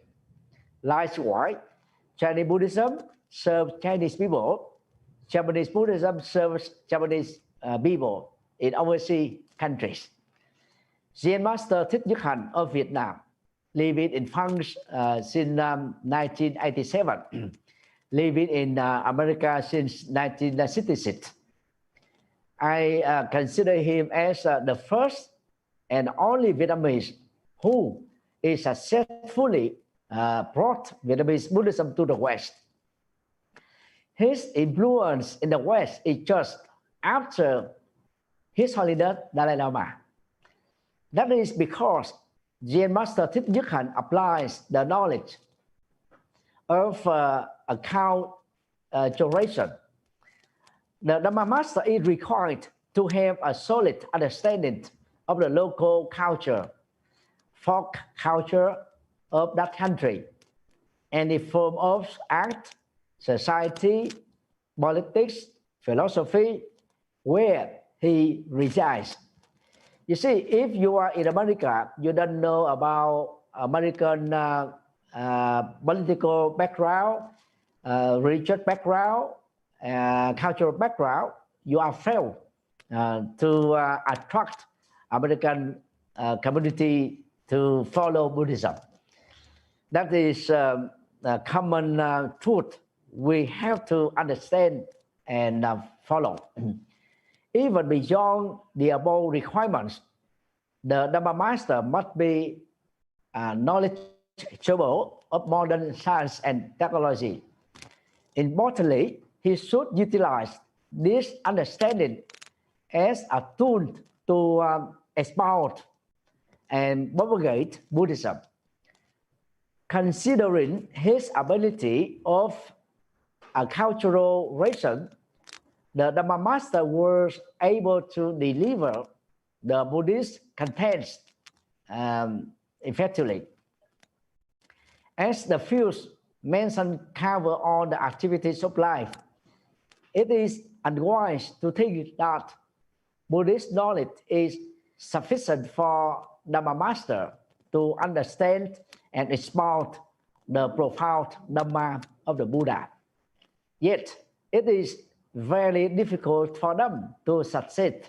Likewise, Chinese Buddhism serves Chinese people, Japanese Buddhism serves Japanese people in overseas countries. Zen Master Thích Nhất Hạnh of Vietnam, living in France since 1987, living in America since 1966. I consider him as the first and only Vietnamese who is successfully brought Vietnamese Buddhism to the West. His influence in the West is just after His Holiness Dalai Lama. That is because Zen Master Thích Nhất Hạnh applies the knowledge of acculturation. The Dhamma Master is required to have a solid understanding of the local culture, folk culture of that country, and the form of art, society, politics, philosophy, where he resides. You see, if you are in America, you don't know about American political background, religious background, cultural background, you are failed to attract American community to follow Buddhism. That is a common truth we have to understand and follow. Even beyond the above requirements, the Dhamma Master must be knowledgeable of modern science and technology. Importantly, he should utilize this understanding as a tool to expound and propagate Buddhism. Considering his ability of acculturation, the Dhamma Master was able to deliver the Buddhist contents effectively. As the fields mentioned cover all the activities of life, it is unwise to think that Buddhist knowledge is sufficient for Dhamma Master to understand and expound the profound Dhamma of the Buddha. Yet, it is very difficult for them to succeed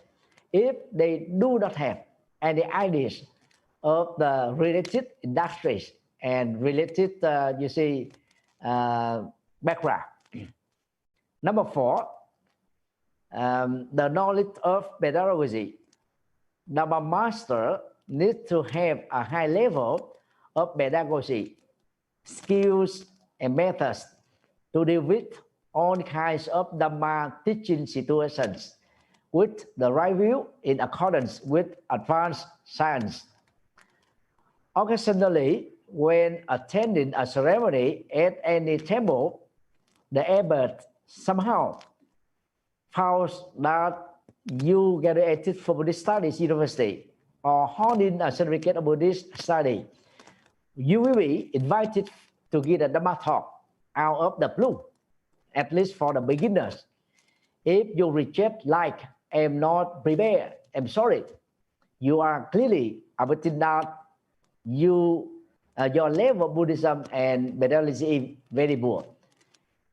if they do not have any ideas of the related industries and related, background. Number 4, the knowledge of pedagogy. Dhamma Master needs to have a high level of pedagogy, skills and methods to deal with all kinds of Dhamma teaching situations with the right view in accordance with advanced science. Occasionally, when attending a ceremony at any temple, the abbot somehow found that you graduated from Buddhist Studies University or holding a certificate of Buddhist study, you will be invited to give a Dhamma talk out of the blue, at least for the beginners. If you reject like, I'm not prepared, I'm sorry, you are clearly admitting that your level of Buddhism and pedagogy is very poor.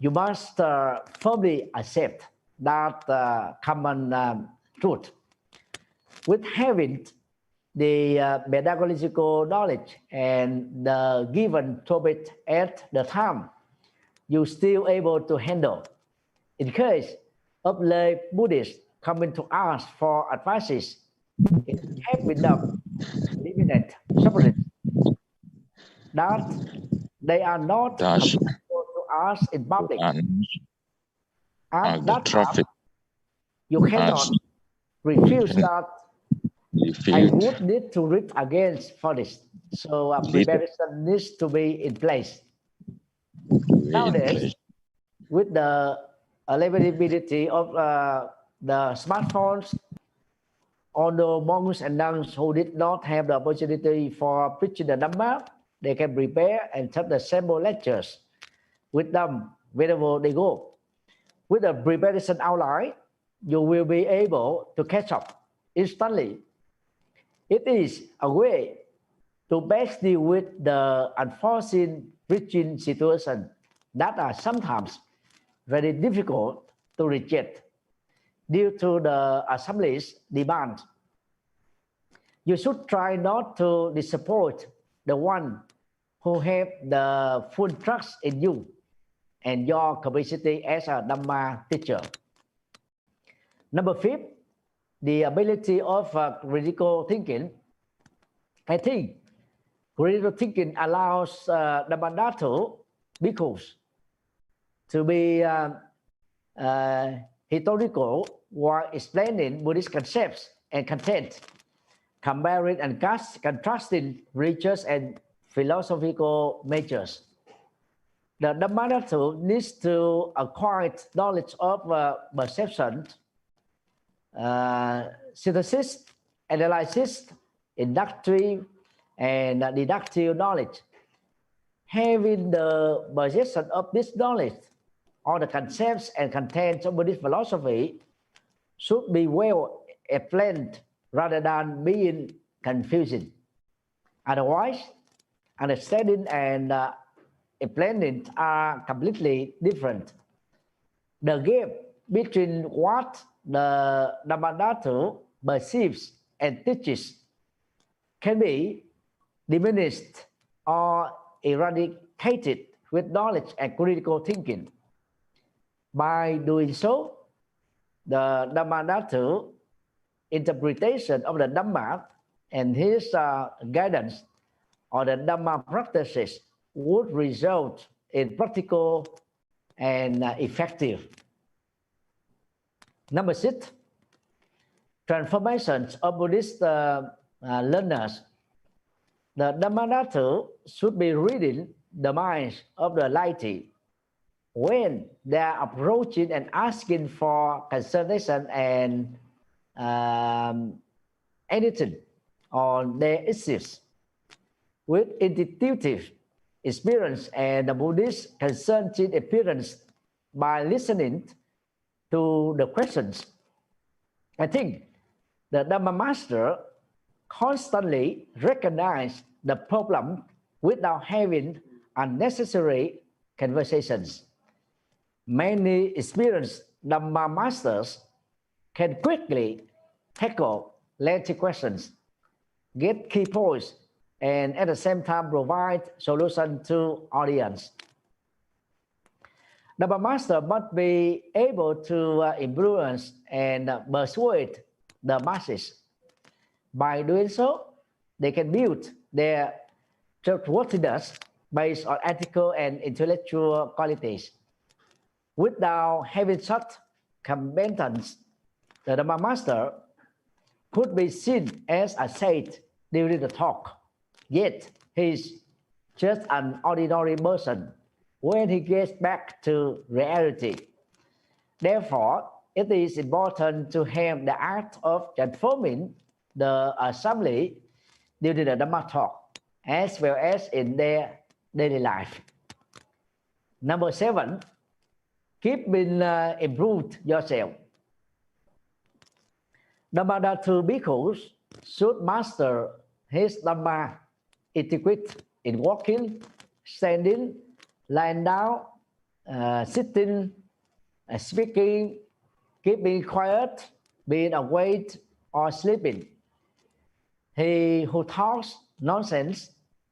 You must firmly accept that common truth. With having the pedagogical knowledge and the given topic at the time, you still able to handle. In case of lay Buddhists coming to ask for advices, it has with them limited separate that they are not able to ask in public. At that time, you cannot refuse that I would need to read against for this. So preparation needs to be in place. Nowadays, with the availability of the smartphones, although monks and nuns who did not have the opportunity for preaching the Dhamma, they can prepare and take the sample lectures with them wherever they go. With the preparation outline, you will be able to catch up instantly. It is a way to best deal with the unforeseen preaching situation that are sometimes very difficult to reject due to the assembly's demand. You should try not to disappoint the one who have the full trust in you and your capacity as a Dhamma teacher. Number 5, the ability of critical thinking. I think critical thinking allows Dhamma bhikkhus to be historical while explaining Buddhist concepts and content, comparing and contrasting religious and philosophical measures. The Dhamma needs to acquire knowledge of perception, synthesis, analysis, inductive, and deductive knowledge. Having the possession of this knowledge on the concepts and contents of Buddhist philosophy should be well explained rather than being confusing. Otherwise, understanding and explaining are completely different. The gap between what the Dhamma perceives and teaches can be diminished or eradicated with knowledge and critical thinking. By doing so, the Dhamma interpretation of the Dhamma and his guidance or the Dhamma practices would result in practical and effective. Number 6, transformations of Buddhist learners. The Dhamma should be reading the minds of the laity when they are approaching and asking for consultation and anything on their issues. With intuitive experience and the Buddhist consenting appearance by listening to the questions, I think the Dhamma master constantly recognizes the problem without having unnecessary conversations. Many experienced Dhamma masters can quickly tackle lengthy questions, get key points, and at the same time provide solutions to audience. Dhamma master must be able to influence and persuade the masses. By doing so, they can build their trustworthiness based on ethical and intellectual qualities. Without having such competence, the Dhamma master could be seen as a sage during the talk, yet he is just an ordinary person when he gets back to reality. Therefore, it is important to have the art of transforming the assembly during the Dhamma talk, as well as in their daily life. Number 7, keep being improved yourself. Dhamma bhikkhus should master his Dhamma etiquette in walking, standing, lying down, sitting, speaking, keeping quiet, being awake, or sleeping. He who talks nonsense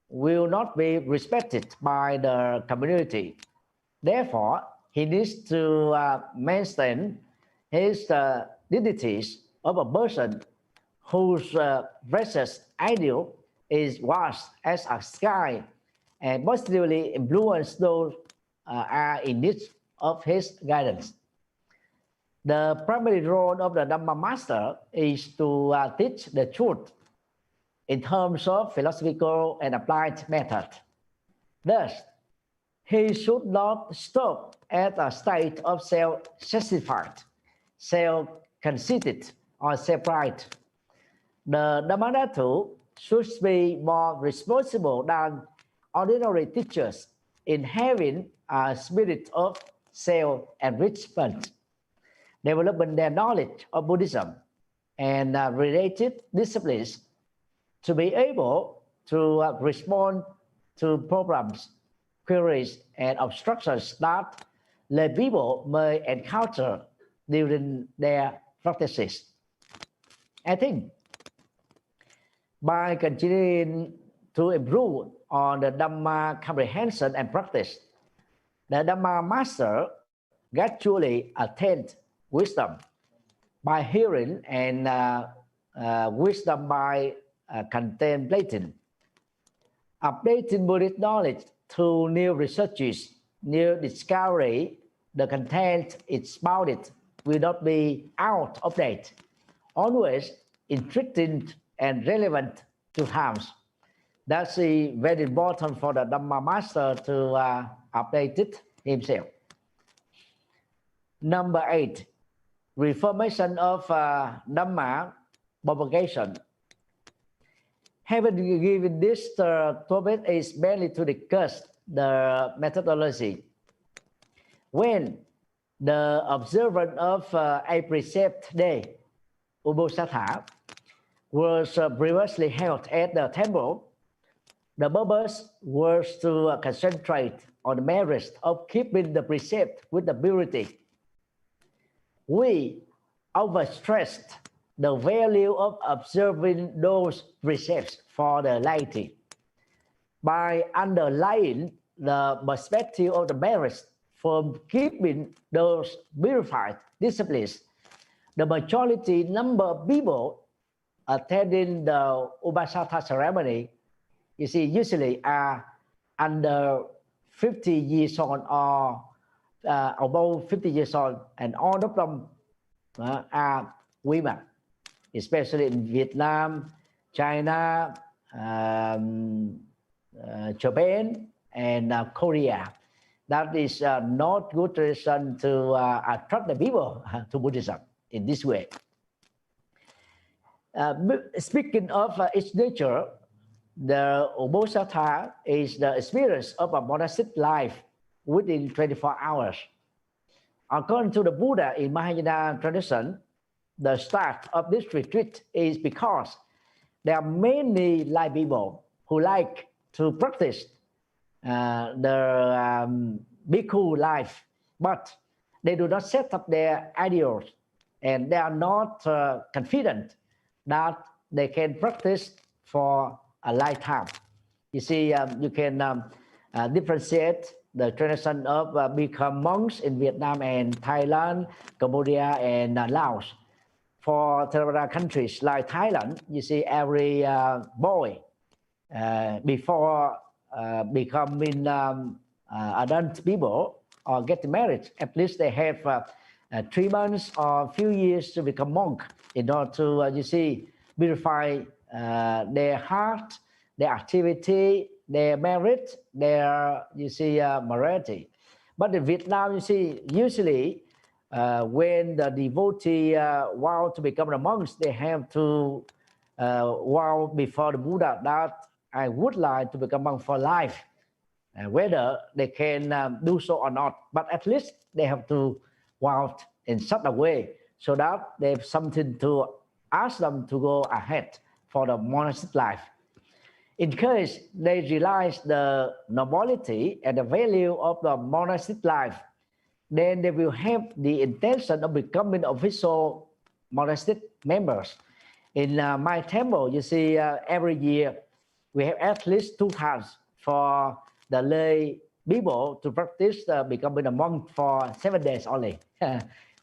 will not be respected by the community. Therefore, he needs to maintain his dignities of a person whose precious ideal is vast as a sky and positively influence those are in need of his guidance. The primary role of the Dhamma master is to teach the truth in terms of philosophical and applied method. Thus, he should not stop at a state of self-satisfied, self-conceited, or self-pride. The Dhamma should be more responsible than ordinary teachers in having a spirit of self-enrichment, developing their knowledge of Buddhism and related disciplines to be able to respond to problems, queries, and obstructions that lay people may encounter during their practices. I think by continuing to improve on the Dhamma comprehension and practice, the Dhamma master gradually attained wisdom by hearing and wisdom by contemplating. Updating Buddhist knowledge through new researches, new discovery, the content expounded will not be out of date, always interesting and relevant to times. That's very important for the Dhamma master to update it himself. Number 8, reformation of Dhamma propagation. Having given this topic is mainly to discuss the methodology. When the observance of a precept day, Ubosatha, was previously held at the temple, the purpose was to concentrate on the merits of keeping the precept with the purity. We overstressed the value of observing those precepts for the laity by underlying the perspective of the merits from keeping those purified disciplines. The majority number of people attending the Ubasatha ceremony, you see, usually are under 50 years old or above 50 years old, and all of them are women, especially in Vietnam, China, Japan, and Korea. That is not good reason to attract the people to Buddhism in this way. Speaking of its nature, the Ubosatha is the experience of a monastic life within 24 hours. According to the Buddha in Mahayana tradition, the start of this retreat is because there are many lay people who like to practice the bhikkhu life, but they do not set up their ideals and they are not confident that they can practice for a lifetime. You see, you can differentiate the tradition of become monks in Vietnam and Thailand, Cambodia, and Laos. For Theravada countries like Thailand, you see every boy before becoming adult people or get married, at least they have 3 months or a few years to become monk in order to, you see, purify their heart, their activity, their merit, their, you see, morality. But in Vietnam, you see, usually when the devotee vow to become a monk, they have to vow before the Buddha that I would like to become monk for life. Whether they can do so or not, but at least they have to vow in such a way so that they have something to ask them to go ahead for the monastic life. In case they realize the nobility and the value of the monastic life, then they will have the intention of becoming official monastic members. In my temple, you see, every year we have at least 2 times for the lay people to practice becoming a monk for 7 days only.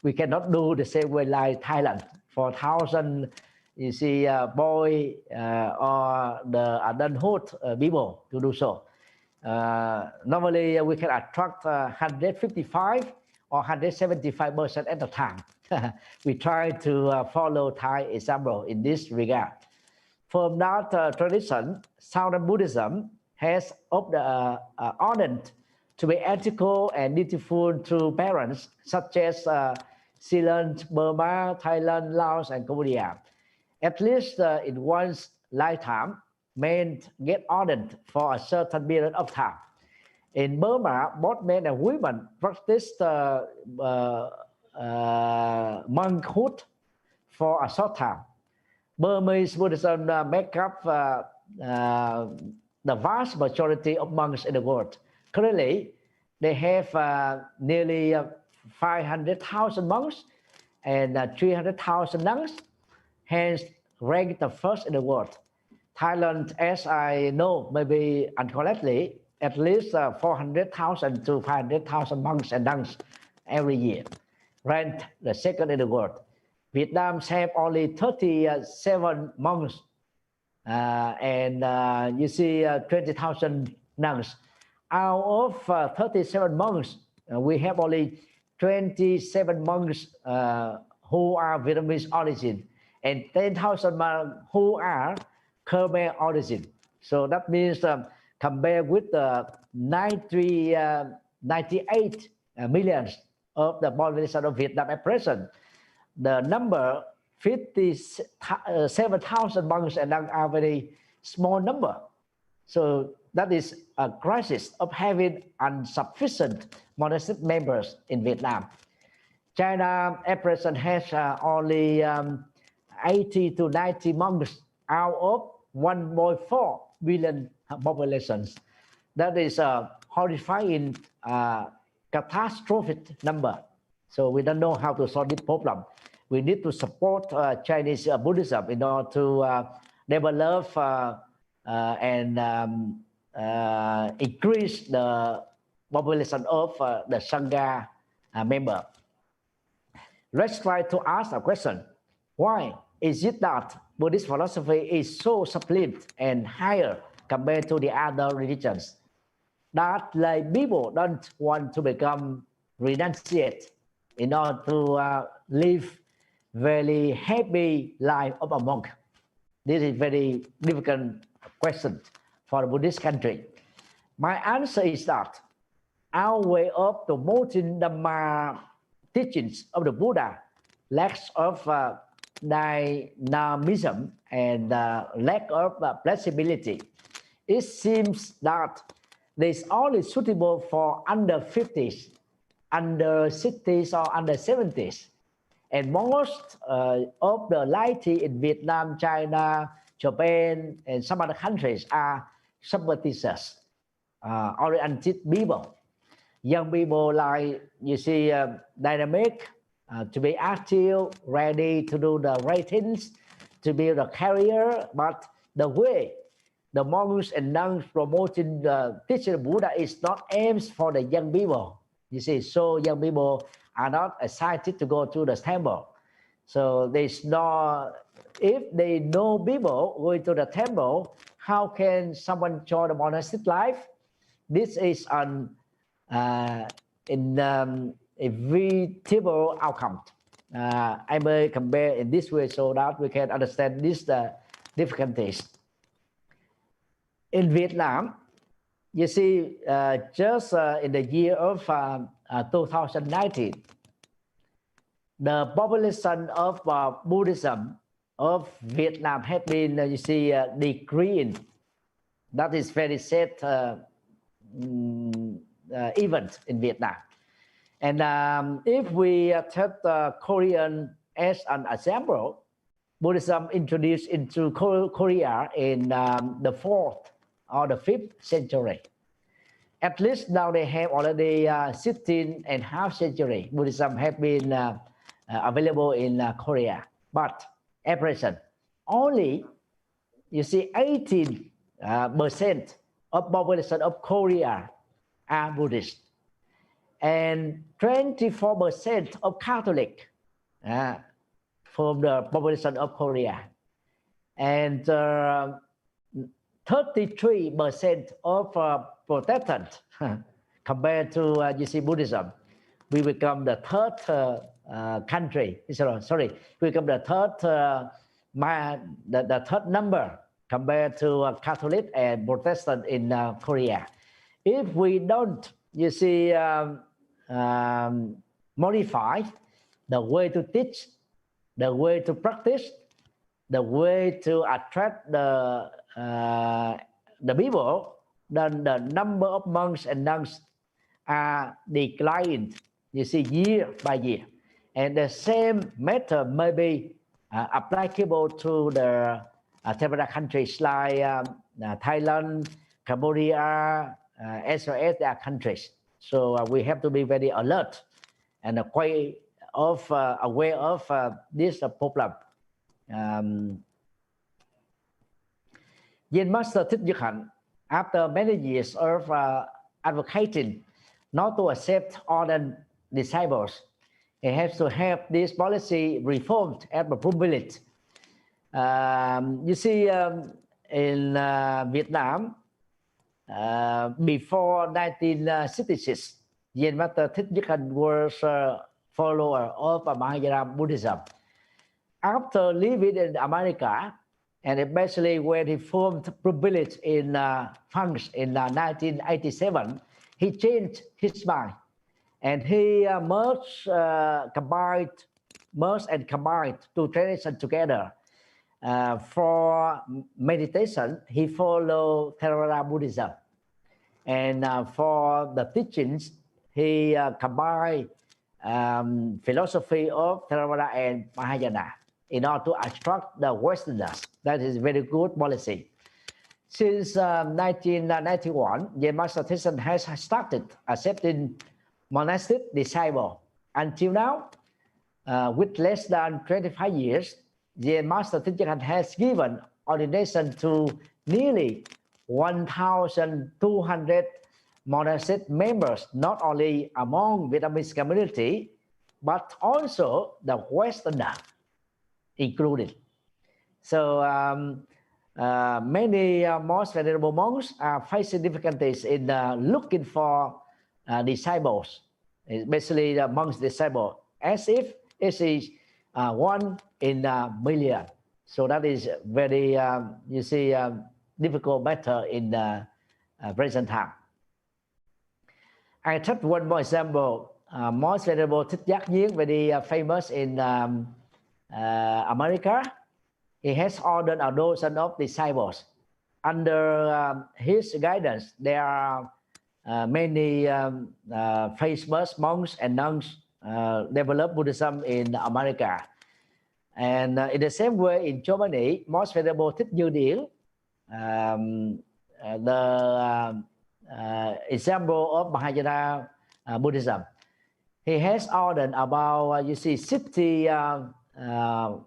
We cannot do the same way like Thailand for 1,000, you see, boy or the adulthood people to do so. Normally we can attract 155 or 175% at a time. We try to follow Thai example in this regard. From that tradition, Southern Buddhism has ordained to be ethical and dutiful to parents such as Sri Lanka, Burma, Thailand, Laos, and Cambodia. At least in one's lifetime, men get ordained for a certain period of time. In Burma, both men and women practice monkhood for a short time. Burmese Buddhism make up the vast majority of monks in the world. Currently, they have nearly 500,000 monks and 300,000 nuns, hence ranked the first in the world. Thailand, as I know, maybe incorrectly, at least 400,000 to 500,000 monks and nuns every year, ranked the second in the world. Vietnam have only 37 monks and you see 20,000 nuns. Out of 37 monks, we have only 27 monks who are Vietnamese origin and 10,000 monks who are Khmer origin. So that means compared with the 98 millions of the population of Vietnam at present, the number 57,000 monks and nuns are very small number. So that is a crisis of having insufficient monastic members in Vietnam. China at present has only 80 to 90 monks out of 1.4 billion populations. That is a horrifying, catastrophic number. So we don't know how to solve this problem. We need to support Chinese Buddhism in order to develop and increase the population of the Sangha member. Let's try to ask a question. Why is it that Buddhist philosophy is so sublime and higher compared to the other religions? That lay people don't want to become renunciate in order to live very happy life of a monk? This is very difficult question for a Buddhist country. My answer is that our way of promoting Dhamma teachings of the Buddha lacks of dynamism and lack of flexibility. It seems that this is only suitable for under 50s, under 60s, or under 70s. And most of the laity in Vietnam, China, Japan, and some other countries are superstitious, oriented people. Young people like, you see, dynamic, to be active, ready to do the right things, to build a career. But the way the monks and nuns promoting the teaching of Buddha is not aimed for the young people. You see, so young people are not excited to go to the temple. So there's no, if they know people going to the temple, how can someone join the monastic life? This is an inevitable outcome. I may compare in this way so that we can understand these difficulties. In Vietnam, you see, just in the year of 2019, the population of Buddhism of Vietnam has been, you see, decreasing. That is very sad event in Vietnam. And if we take Korean as an example, Buddhism introduced into Korea in the 4th or the 5th century. At least now they have already 16.5 century. Buddhism has been available in Korea. But at present, only, you see, 18% of population of Korea are Buddhist. And 24% of Catholic from the population of Korea. And 33% of Protestant compared to, you see, Buddhism. We become the third country. Sorry, we become the third number compared to Catholic and Protestant in Korea. If we don't, you see, modify the way to teach, the way to practice, the way to attract the people, then the number of monks and nuns are declining, you see, year by year. And the same method may be applicable to the several countries like Thailand, Cambodia, as well as their countries. So we have to be very alert and quite aware of this problem. Ven.Dr.Thich, after many years of advocating not to accept all the disciples, he has to have this policy reformed at the village. You see, in Vietnam, before 1966, Ven.Dr.Thich was a follower of Mahayana Buddhism. After living in America, and especially when he formed village in France in 1987, he changed his mind, and he merged and combined two traditions together. For meditation, he followed Theravada Buddhism, and for the teachings, he combined philosophy of Theravada and Mahayana in order to attract the Westerners. That is very good policy. Since 1991, Ven.Dr.Thich has started accepting monastic disciples. Until now, with less than 25 years, Ven.Dr.Thich has given ordination to nearly 1,200 monastic members, not only among Vietnamese community, but also the Westerner included. So many most venerable monks are facing difficulties in looking for disciples, especially the monks' disciples, as if it is one in a million. So that is very, you see, difficult matter in present time. I take one more example. Most venerable Thích Giác Giếng, very famous in America. He has ordered a dozen of disciples. Under his guidance, there are many famous monks and nuns develop Buddhism in America. And in the same way, in Germany, most venerable Thích Như Điển, the example of Mahayana Buddhism, he has ordered about, 60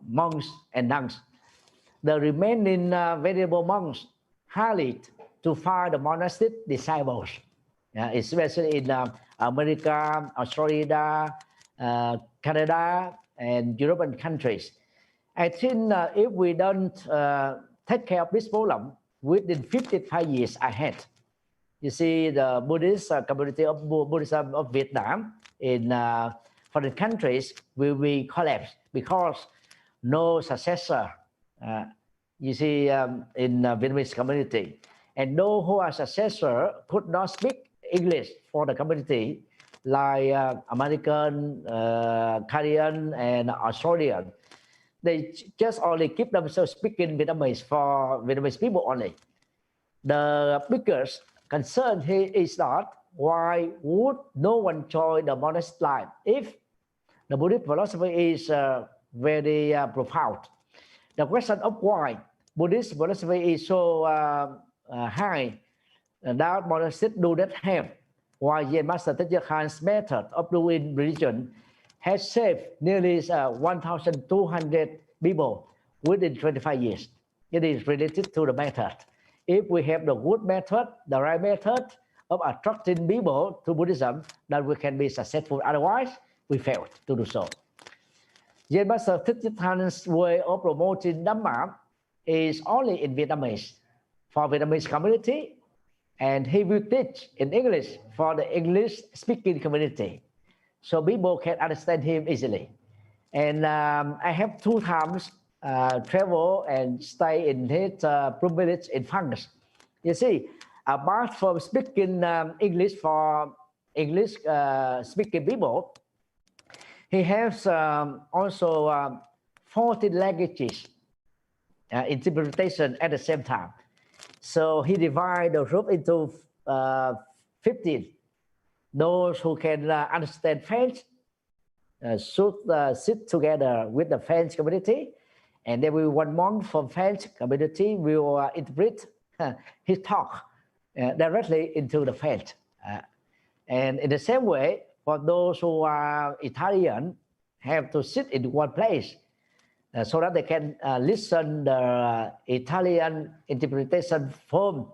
monks and nuns. The remaining venerable monks hurried to find the monastic disciples, especially in America, Australia, Canada, and European countries. I think if we don't take care of this problem, within 55 years ahead, you see the Buddhist community of Buddhism of Vietnam in foreign countries will be collapsed because no successor, you see, in Vietnamese community. And those who are successor could not speak English for the community, like American, Canadian, and Australian. They just only keep themselves speaking Vietnamese for Vietnamese people only. The biggest concern here is that why would no one join the monastic life if the Buddhist philosophy is very profound? The question of why Buddhist philosophy is so high that monastics do not have, why Ven.Dr.Thich's method of doing religion has saved nearly 1,200 people within 25 years. It is related to the method. If we have the good method, the right method of attracting people to Buddhism, then we can be successful. Otherwise, we failed to do so. Ven.Dr.Thich's way of promoting Dhamma is only in Vietnamese for Vietnamese community, and he will teach in English for the English-speaking community, so people can understand him easily. And I have 2 times travel and stay in his village in France. You see, apart from speaking English for English-speaking people, he has also 14 languages interpretation at the same time. So he divided the group into 15. Those who can understand French should sit together with the French community, and then one monk from French community will interpret his talk directly into the French. And in the same way, for those who are Italian have to sit in one place so that they can listen the Italian interpretation from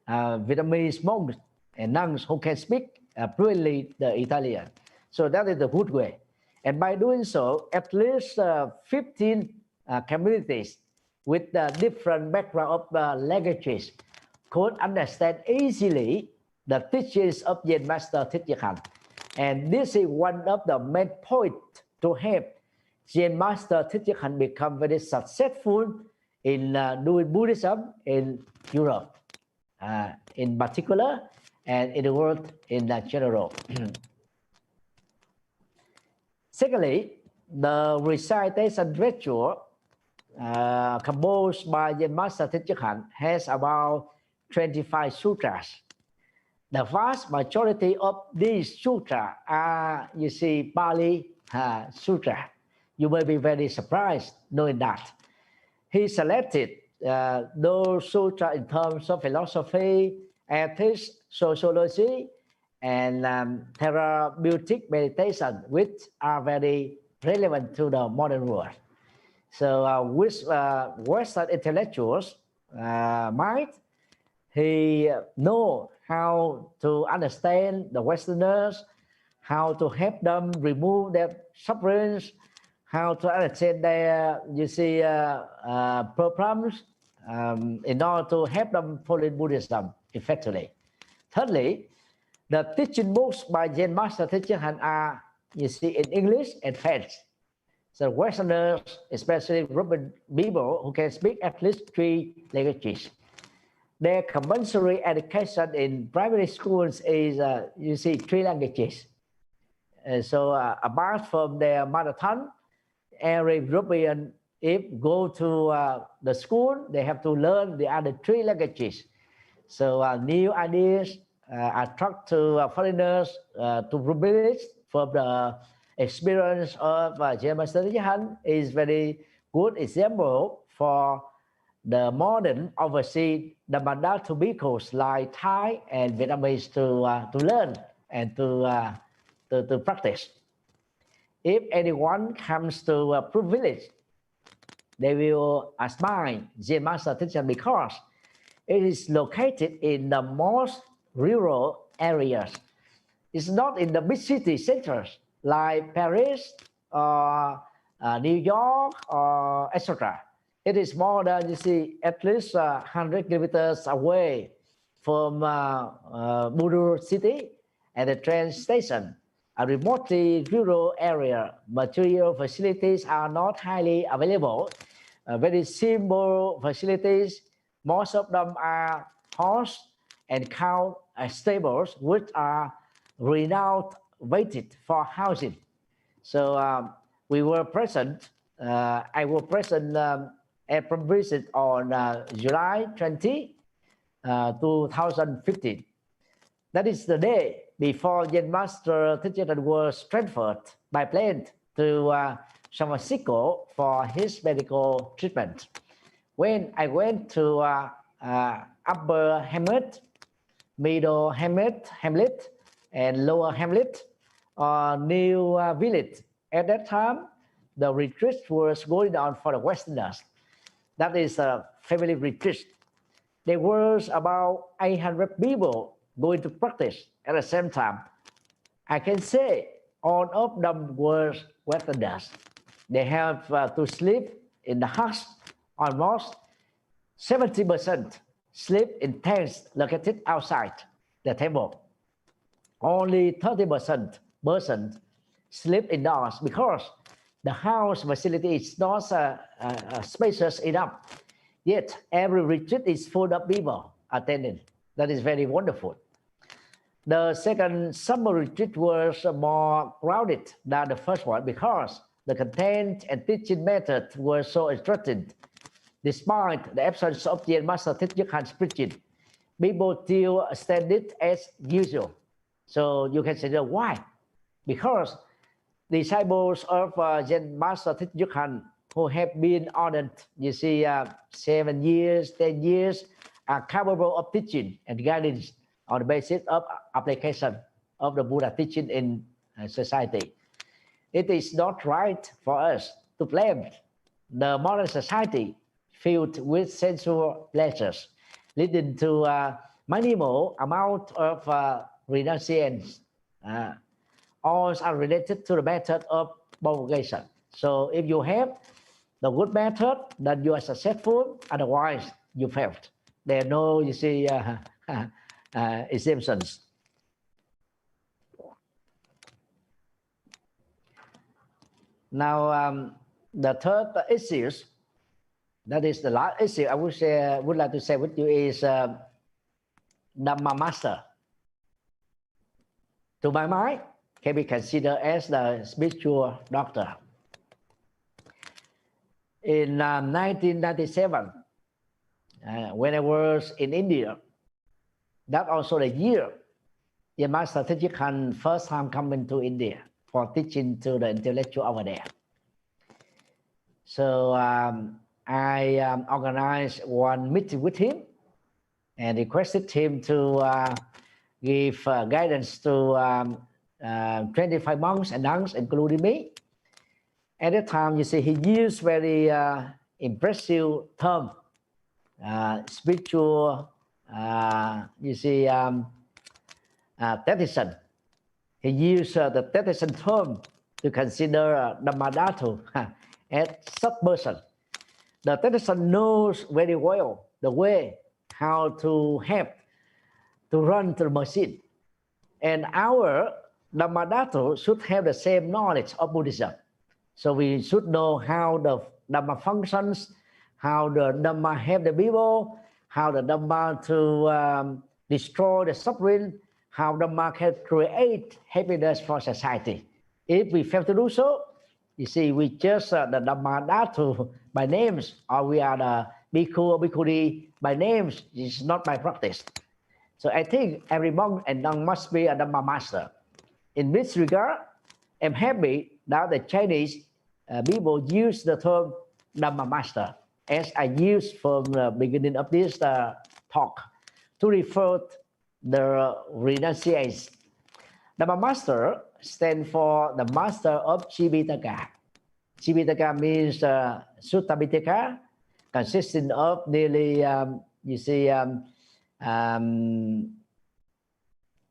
Vietnamese monks and nuns who can speak fluently the Italian. So that is the good way. And by doing so, at least 15 communities with different background of languages could understand easily the teachings of Zen Master Thich. And this is one of the main points to help Zen Master Thich become very successful in doing Buddhism in Europe, in particular, and in the world in general. Secondly, the recitation ritual composed by Zen Master Thich has about 25 sutras. The vast majority of these sutras are, you see, Pali Sutra. You may be very surprised knowing that. He selected those sutras in terms of philosophy, ethics, sociology, and therapeutic meditation, which are very relevant to the modern world. So with Western intellectuals' mind, he know how to understand the Westerners, how to help them remove their sufferings, how to understand their, you see, problems in order to help them follow Buddhism effectively. Thirdly, the teaching books by Zen Master Thich are, you see, in English and French. So Westerners, especially European people who can speak at least 3 languages. Their compulsory education in primary schools is, you see, 3 languages. So apart from their mother tongue, every European, if go to the school, they have to learn the other 3 languages. So new ideas attract to foreigners to privilege from the experience of Zen Master Thich is very good example for the modern overseas Dhammadhatu bhikkhus like Thai and Vietnamese to learn and to practice. If anyone comes to a privilege, they will admire Zen Master Thich because it is located in the most rural areas. It's not in the big city centers like Paris or New York or etc. It is more than, you see, at least 100 kilometers away from Budur city and the train station. A remotely rural area, material facilities are not highly available. Very simple facilities. Most of them are horse and cow stables, which are renowned waited for housing. So we were present. I was present at a visit on July 20, 2015. That is the day before Zen Master Thich was transferred by plane to San Francisco for his medical treatment. When I went to Upper Hamlet, Middle Hamlet, and Lower Hamlet, New Village, at that time, the retreat was going on for the Westerners. That is a family retreat. There was about 800 people going to practice at the same time. I can say all of them were Westerners. They have to sleep in the house. Almost 70% sleep in tents located outside the temple. Only 30% sleep indoors because the house facility is not spacious enough. Yet every retreat is full of people attending. That is very wonderful. The second summer retreat was more crowded than the first one because the content and teaching method were so interesting. Despite the absence of Zen Master Thich preaching, people still studied as usual. So you can say why? Because disciples of Zen Master Thich who have been ordained, you see, 7 years, 10 years, are capable of teaching and guidance on the basis of application of the Buddha teaching in society. it is not right for us to blame the modern society filled with sensual pleasures, leading to minimal amount of renunciation. All are related to the method of propagation. So if you have the good method, then you are successful. Otherwise, you failed. There are no, you see, exemptions. Now, the third issue, that is the last issue I would like to say with you is Dhamma Master. To my mind, can be considered as the spiritual doctor. In 1997, when I was in India, that also the year Master Thich first time coming to India for teaching to the intellectual over there. So I organized one meeting with him and requested him to give guidance to 25 monks and nuns, including me. At that time, you see, he used very impressive term, spiritual, you see, Thethism. He used the Thethism term to consider Dhammadhatu as such person. The Thethism knows very well the way how to help to run the machine. And our Dhammadhatu should have the same knowledge of Buddhism. So we should know how the Dhamma functions, how the Dhamma help the people, how the Dhamma to destroy the suffering, how Dhamma can create happiness for society. If we fail to do so, you see, we just the Dhammadhatu by names, or we are the Bhikkhu or Bhikkhuni by names. It's not by practice. So I think every monk and nun must be a Dhamma master. In this regard, I'm happy that the Chinese people use the term Dhamma master, as I used from the beginning of this talk, to refer to the renunciation. Dhamma master stands for the master of Chivitaka. Chivitaka means Sutta Pitaka, consisting of nearly,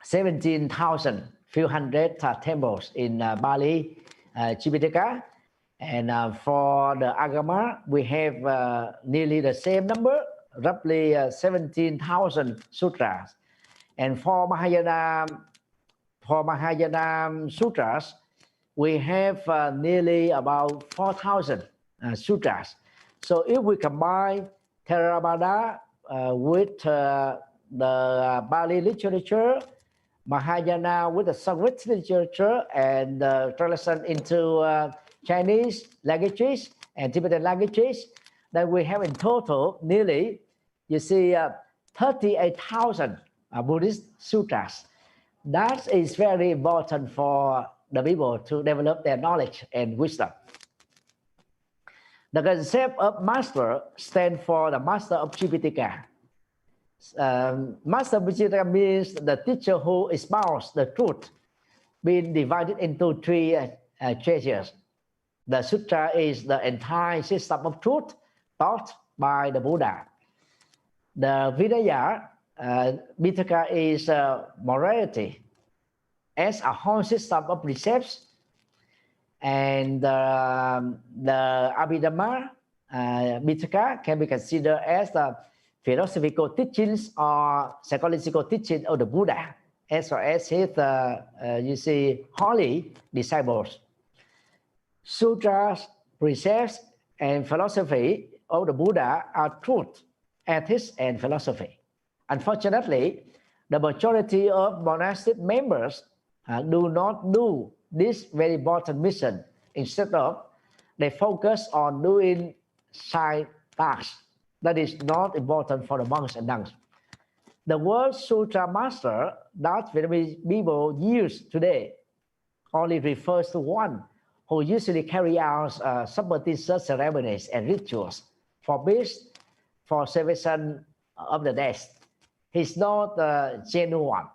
17,000 few hundred temples in Bali, Chivitaka. And for the Agama, we have nearly the same number, roughly 17,000 sutras. And for Mahayana sutras, we have nearly about 4,000 sutras. So if we combine Theravada with the Bali literature, Mahayana with the Sanskrit literature, and translation into Chinese languages and Tibetan languages, then we have in total nearly, 38,000 Buddhist sutras. That is very important for the people to develop their knowledge and wisdom. The concept of master stands for the master of Chivitaka. Master of Chivitaka means the teacher who espoused the truth, being divided into three treasures. The sutra is the entire system of truth taught by the Buddha. The Vinaya, Pitaka is morality as a whole system of precepts, and the Abhidhamma, Pitaka, can be considered as the philosophical teachings or psychological teaching of the Buddha, as well as his, holy disciples. Sutras, precepts, and philosophy of the Buddha are truth, ethics, and philosophy. Unfortunately, the majority of monastic members do not do this very important mission. Instead of, they focus on doing side tasks that is not important for the monks and nuns. The word Sutra Master that Vietnamese people use today only refers to one who usually carry out superstitious ceremonies and rituals for peace, for salvation of the dead. He's not genuine.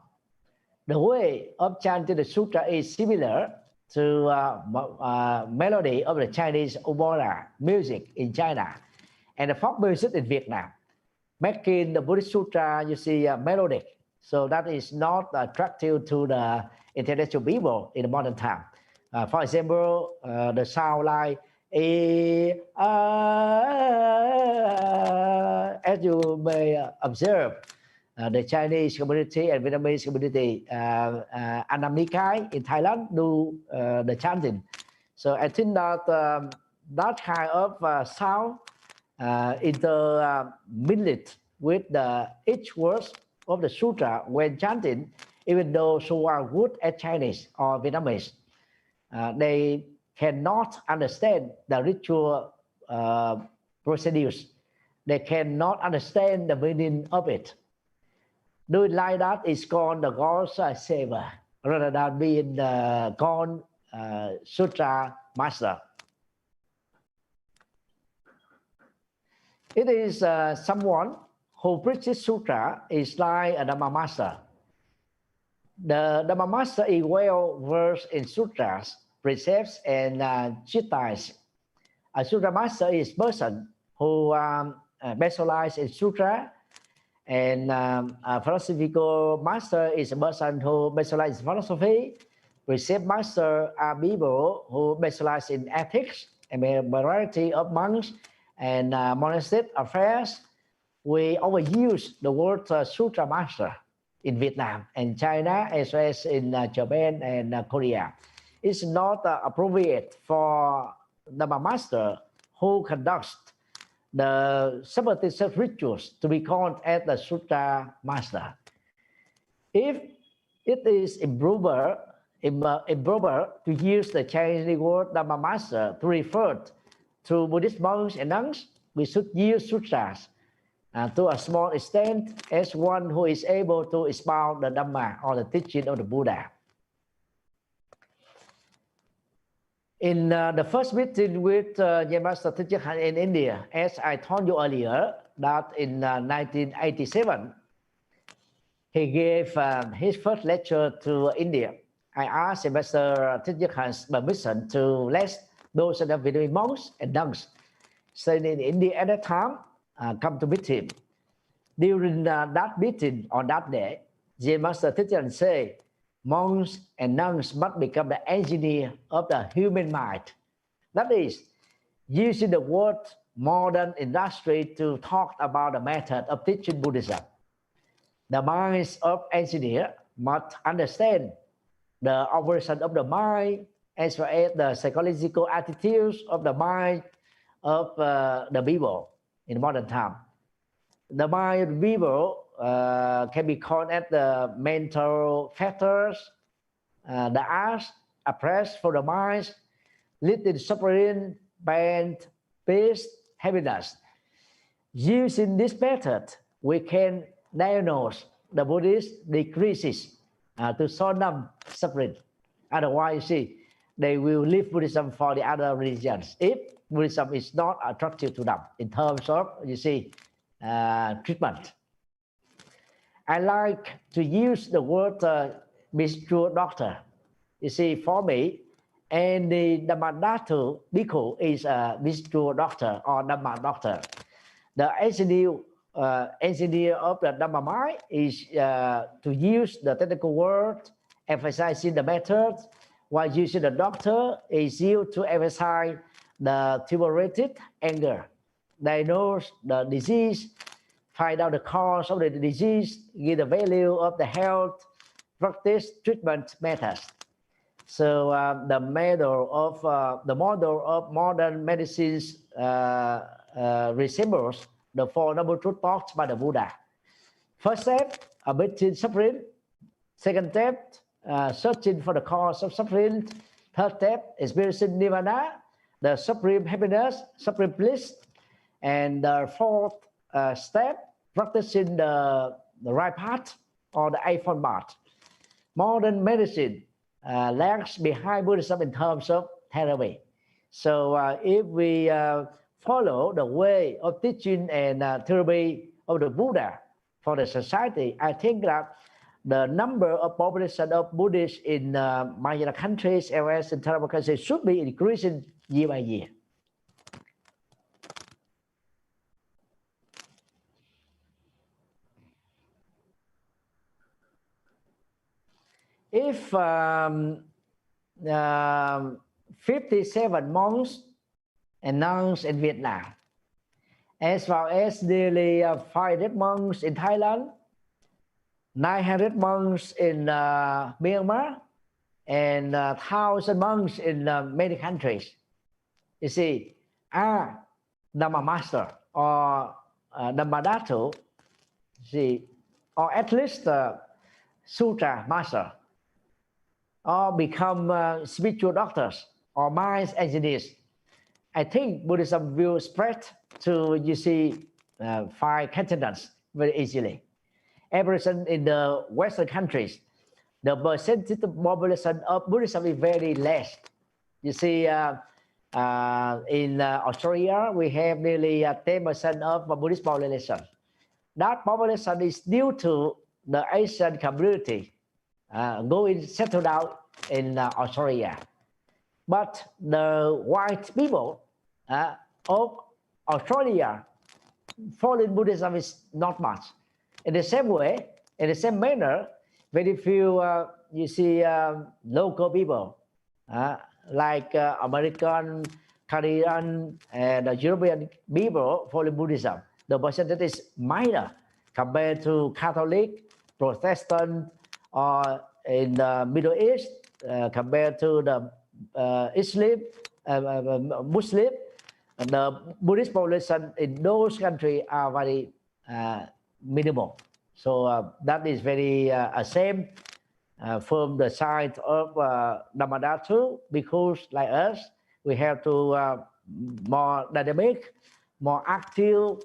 The way of chanting the sutra is similar to melody of the Chinese opera music in China and the folk music in Vietnam, making the Buddhist Sutra, you see, melodic. So that is not attractive to the intellectual people in the modern time. For example, the sound like as you may observe, the Chinese community and Vietnamese community, Annam Nikai in Thailand do the chanting. So I think that that kind of sound intermingled with each word of the sutra when chanting, even those who are good at Chinese or Vietnamese, they cannot understand the ritual procedures. They cannot understand the meaning of it. Doing like that is called the God's saver, rather than being called Sutra Master. It is someone who preaches Sutra is like a Dhamma Master. The Dhamma Master is well versed in sutras, precepts, and chittas. A Sutra Master is a person who specializes in Sutra, and a philosophical master is a person who specializes in philosophy. Precept master are people who specialize in ethics, and a variety of monks and monastic affairs. We overuse the word Sutra Master in Vietnam and China, as well as in Japan and Korea. It's not appropriate for the Master who conducts the superstitious rituals to be called as the Sutra Master. If it is improper to use the Chinese word Dhamma Master to refer to Buddhist monks and nuns, we should use sutras to a small extent as one who is able to expound the Dhamma or the teaching of the Buddha. In the first meeting with Ven.Dr.Thich in India, as I told you earlier, that in 1987, he gave his first lecture to India. I asked Ven.Dr.Thich's permission to let those of the Vietnamese monks and nuns staying in India at that time come to meet him. During that meeting on that day, Ven.Dr.Thich said, monks and nuns must become the engineer of the human mind. That is, using the word modern industry to talk about the method of teaching Buddhism. The minds of engineer must understand the operation of the mind, as well as the psychological attitudes of the mind of the people in modern time. The mind of the people can be called as the mental factors, the acts oppressed for the minds, leading suffering, pain, peace, happiness. Using this method, we can diagnose the Buddhist decreases to solve them suffering. Otherwise, you see, they will leave Buddhism for the other religions if Buddhism is not attractive to them in terms of, you see, treatment. I like to use the word spiritual doctor. You see, for me, and the Ven.Dr.Thich is a spiritual doctor or Dhamma doctor. The engineer of the Dhamma mind is to use the technical word, emphasizing the method, while using the doctor is used to emphasize the therapeutic anger, diagnose the disease, find out the cause of the disease, give the value of the health, practice treatment methods. So the model of modern medicines resembles the Four Noble Truths taught by the Buddha. First step, abating suffering. Second step, searching for the cause of suffering. Third step, experiencing nirvana, the supreme happiness, supreme bliss. And the fourth step, practicing the right path or the eightfold path. Modern medicine lags behind Buddhism in terms of therapy. So if we follow the way of teaching and therapy of the Buddha for the society, I think that the number of population of Buddhists in minor countries as well as in third world countries should be increasing year by year. If 57 monks and nuns in Vietnam, as well as nearly 500 monks in Thailand, 900 monks in Myanmar, and 1,000 monks in many countries, you see, are Dhamma master or Dhamma-Dhattu, see, or at least Sutra master, or become spiritual doctors or mind engineers. I think Buddhism will spread to, you see, 5 continents very easily. Everything in the Western countries, the percentage of population of Buddhism is very less. You see, in Australia, we have nearly 10% of Buddhist population. That population is due to the Asian community going settle down in Australia. But the white people of Australia following Buddhism is not much. In the same way, in the same manner, very few, you see, local people like American, Canadian, and European people following Buddhism. The percentage is minor compared to Catholic, Protestant, or in the Middle East, compared to the Islam, Muslim. The Buddhist population in those countries are very minimal. So that is very same from the side of Dhamma-Dhattu, because like us, we have to more dynamic, more active,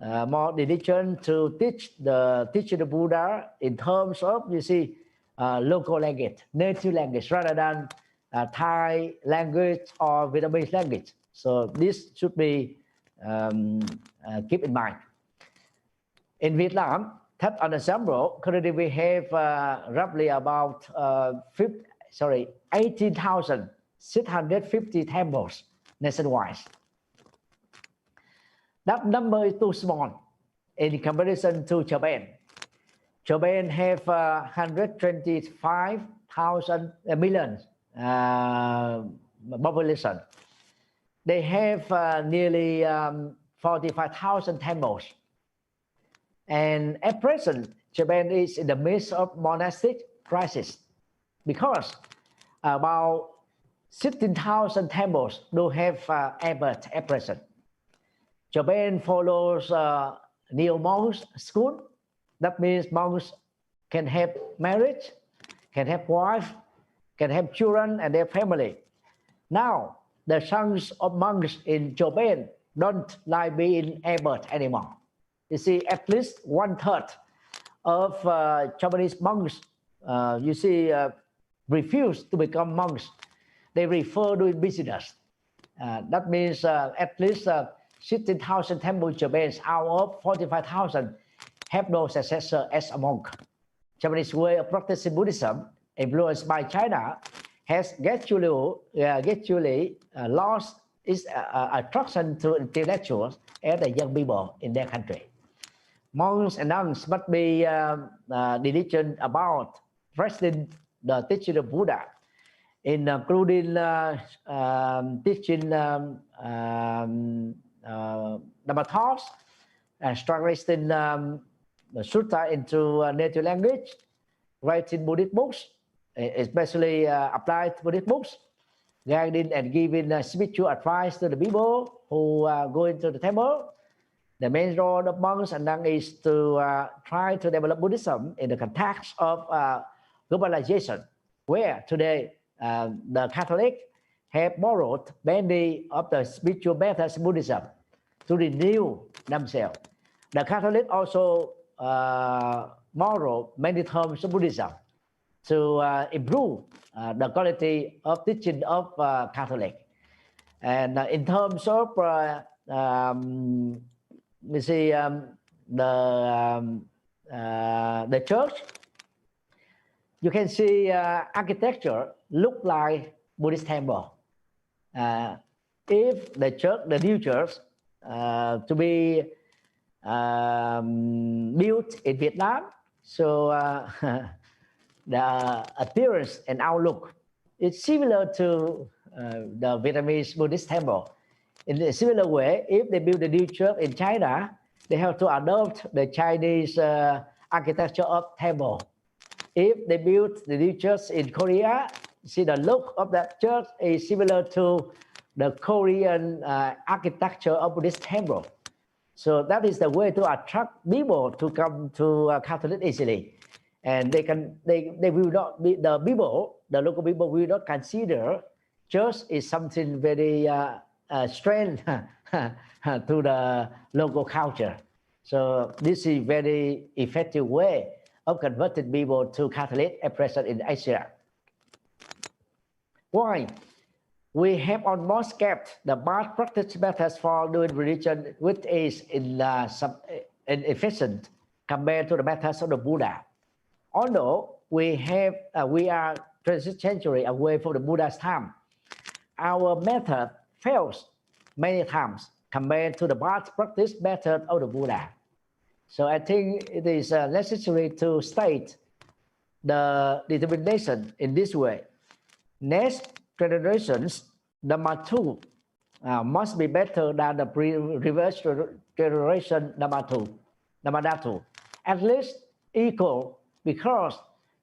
more diligent to teach the teaching of Buddha in terms of, you see, local language, native language, rather than Thai language or Vietnamese language. So this should be keep in mind. In Vietnam, take an example, currently we have roughly about 18,650 temples nationwide. That number is too small in comparison to Japan. Japan have 125,000 million population. They have nearly 45,000 temples. And at present, Japan is in the midst of monastic crisis because about 16,000 temples do have abbot at present. Japan follows neo-monks school. That means monks can have marriage, can have wife, can have children and their family. Now, the sons of monks in Japan don't like being abbot anymore. You see, at least 1/3 of Japanese monks, you see, refuse to become monks. They prefer doing business. That means at least 16,000 temples in Japan out of 45,000 have no successor as a monk. Japanese way of practicing Buddhism, influenced by China, has gradually lost its attraction to intellectuals and the young people in their country. Monks and nuns must be diligent about spreading the teaching of Buddha, including teaching Dhamma talks, translating the sutta into native language, writing Buddhist books, especially applied Buddhist books, guiding and giving spiritual advice to the people who go into the temple. The main role of monks and nuns is to try to develop Buddhism in the context of globalization, where today the Catholic have borrowed many of the spiritual methods of Buddhism to renew themselves. The Catholic also borrow many terms of Buddhism to improve the quality of teaching of Catholic. And in terms of we see the church you can see architecture look like Buddhist temple. If the church, the new church, to be built in Vietnam, so the appearance and outlook is similar to the Vietnamese Buddhist temple. In a similar way, if they build a new church in China, they have to adopt the Chinese architecture of temple. If they build the new church in Korea, see the look of that church is similar to the Korean architecture of Buddhist temple. So that is the way to attract people to come to Catholic easily. And they will not be, the local people will not consider church is something very strange to the local culture. So this is very effective way of converting people to Catholic at present in Asia. Why? We have almost kept the bad practice methods for doing religion, which is inefficient compared to the methods of the Buddha. Although we are 20th century away from the Buddha's time, our method fails many times compared to the bad practice method of the Buddha. So I think it is necessary to state the determination in this way. Next generations, Dhamma 2 must be better than the previous generation Dhamma 2, at least equal, because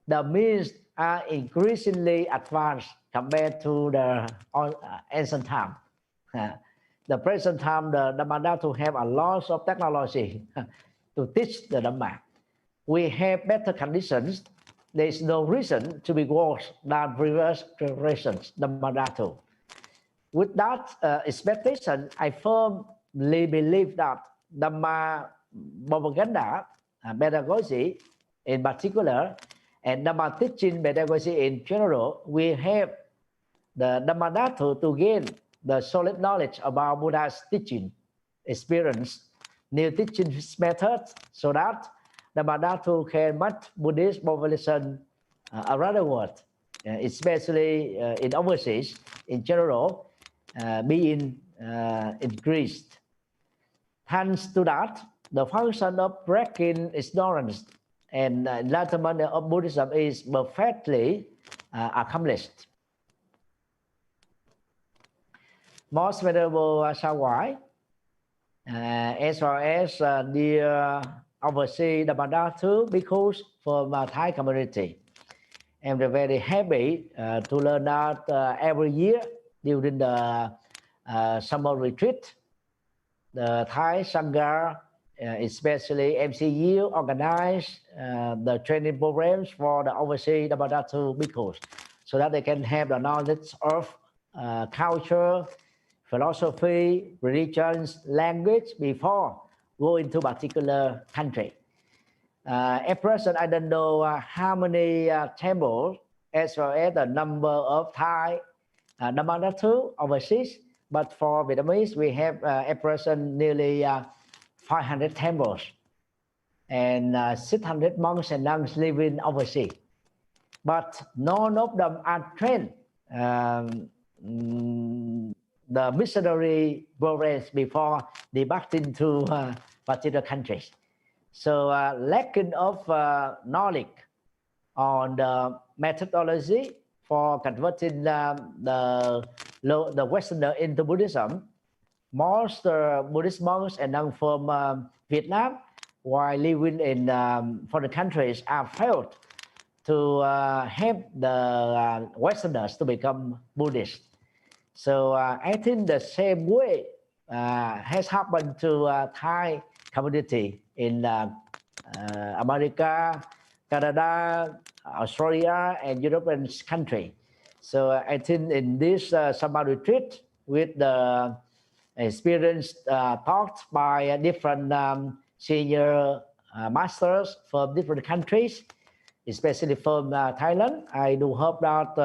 the means are increasingly advanced compared to the ancient time. The present time, the Dhamma 2 have a lot of technology to teach the Dhamma. We have better conditions. There is no reason to be worse than previous generations, Dhamma 2. With that expectation, I firmly believe that Dhamma propaganda, pedagogy in particular, and Dhamma teaching pedagogy in general, we have the Dhamma to gain the solid knowledge about Buddha's teaching, experience, new teaching methods, so that Dhamma can match Buddhist population around the world, especially in overseas in general, being increased. Thanks to that, the function of breaking ignorance and enlightenment of Buddhism is perfectly accomplished. Most Venerable Sangha, as well as the overseas Dhamma 2 bhikkhus from Thai community. I'm very happy to learn that every year during the summer retreat, the Thai Sangha, especially MCU, organize the training programs for the overseas Dhamma 2 bhikkhus, so that they can have the knowledge of culture, philosophy, religions, language before going to particular country. At present, I don't know how many temples as well as the number of Thai Dhamma 2 overseas, but for Vietnamese, we have at present nearly 500 temples and 600 monks and nuns living overseas. But none of them are trained the missionary programs before departing to particular countries. So lacking of knowledge on the methodology for converting the Westerner into Buddhism, most Buddhist monks and nuns from Vietnam, while living in foreign countries, are failed to help the Westerners to become Buddhist. So I think the same way has happened to Thai community in America, Canada, Australia, and European country. So I think in this summer retreat, with the experience taught by different senior masters from different countries, especially from Thailand, I do hope that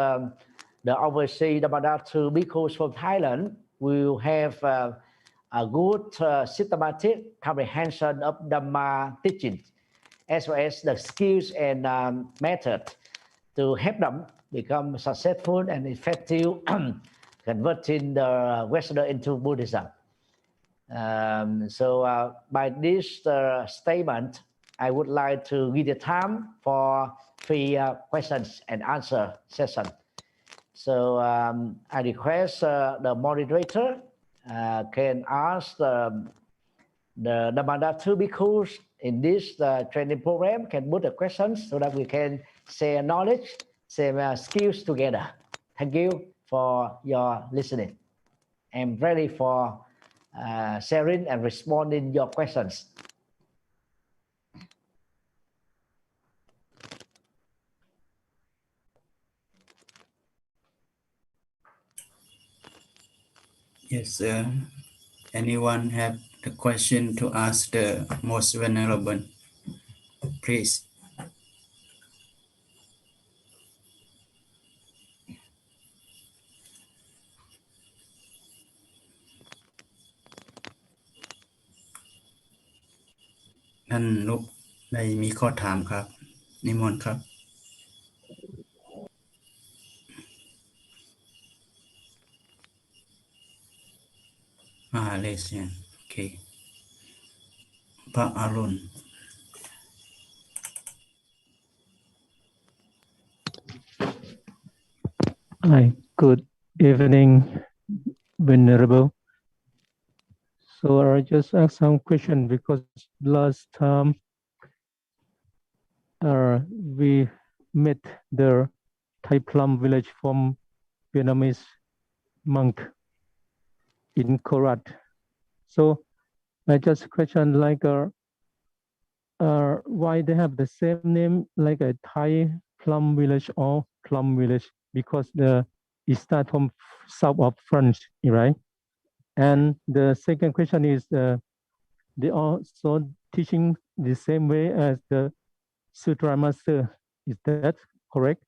the overseas Dhamma 2 bhikkhus from Thailand will have a good systematic comprehension of Dhamma teaching, as well as the skills and method to help them become successful and effective converting the Westerner into Buddhism. So by this statement, I would like to give the time for 3 questions and answer session. So I request the moderator can ask the Dhamma two bhikkhus in this training program can put the questions so that we can share knowledge, share skills together. Thank you for your listening. I'm ready for sharing and responding your questions. Yes, anyone have the question to ask the most venerable, please.ท่านนุกได้มีข้อถามครับนิมนต์ครับเลเซียนโอเคพระอรุณ Hi, good evening, Venerable. So I just ask some question because last time we met the Thai Plum village from Vietnamese monk in Korat. So I just question like why they have the same name like a Thai Plum village or Plum village, because it starts from south of France, right? And the second question is they also teaching the same way as the Sutra Master. Is that correct?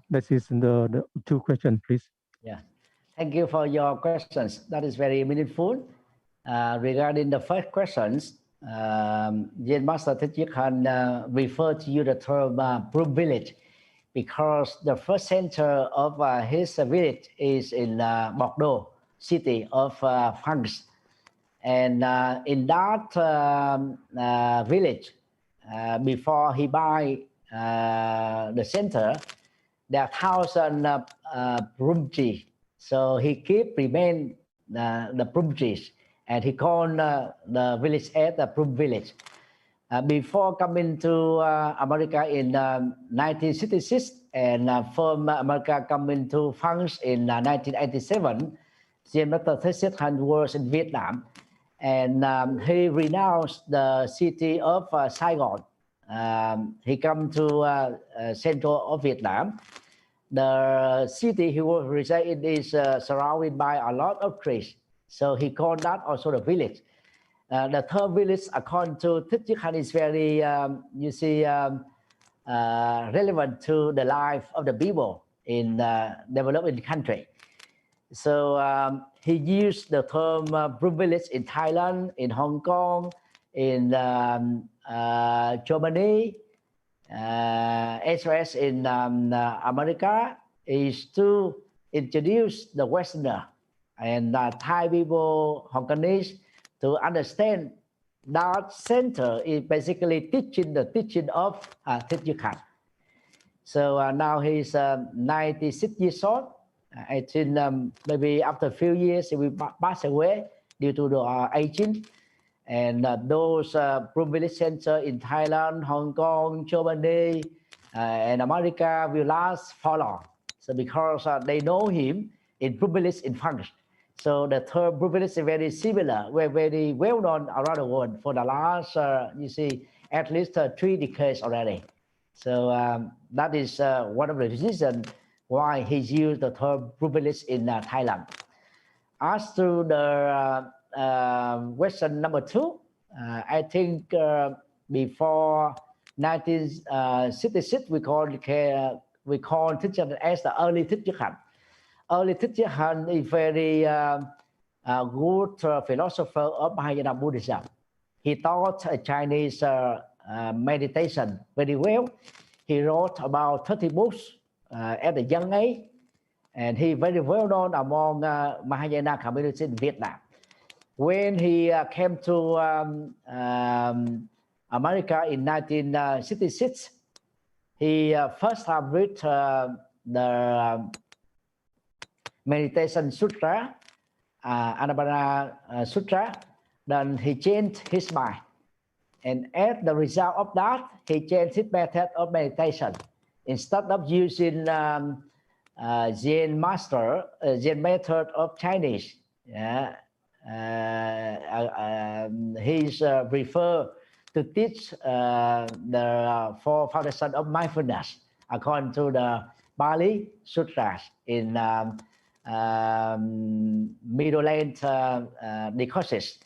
That is the 2 questions, please. Yeah, thank you for your questions. That is very meaningful. Regarding the first questions, Zen Master Thich referred to you the term Plum village because the first center of his village is in Bordeaux city of France. And in that village, before he buy the center, there are 1,000 plum trees. So he remain the plum trees, and he called the village as the Plum village. Before coming to America in 1966, and from America coming to France in 1987, Ven.Dr.Thich was in Vietnam, and he renounced the city of Saigon. He come to central of Vietnam. The city he was residing is surrounded by a lot of trees, so he called that also the village. The term village, according to Thich, is very, relevant to the life of the people in developing country. So he used the term Plum village in Thailand, in Hong Kong, in Germany, as well as in America, is to introduce the Westerner and Thai people, Hong Kongese, to understand that center is basically teaching the teaching of Thich. So now he's 96 years old. I think maybe after a few years he will pass away due to the aging. And those Plum village center in Thailand, Hong Kong, Germany, and America will last for long. So because they know him in Plum village in France. So the term Plum village is very similar, very well known around the world for the last, at least 3 decades already. So that is one of the reasons why he used the term Plum village in Thailand. As to the question number 2, I think before 1966 we call Thich as the early Thich. Early Thich is very good philosopher of Mahayana Buddhism. He taught Chinese meditation very well. He wrote about 30 books at a young age, and he very well known among Mahayana community in Vietnam. When he came to America in 1966, he first time read the meditation sutra, Anapanasati Sutra. Then he changed his mind, and as the result of that, he changed his method of meditation. Instead of using Zen method of Chinese, he's prefer to teach the four foundations of mindfulness according to the Bali Sutras in Middle Length discourses.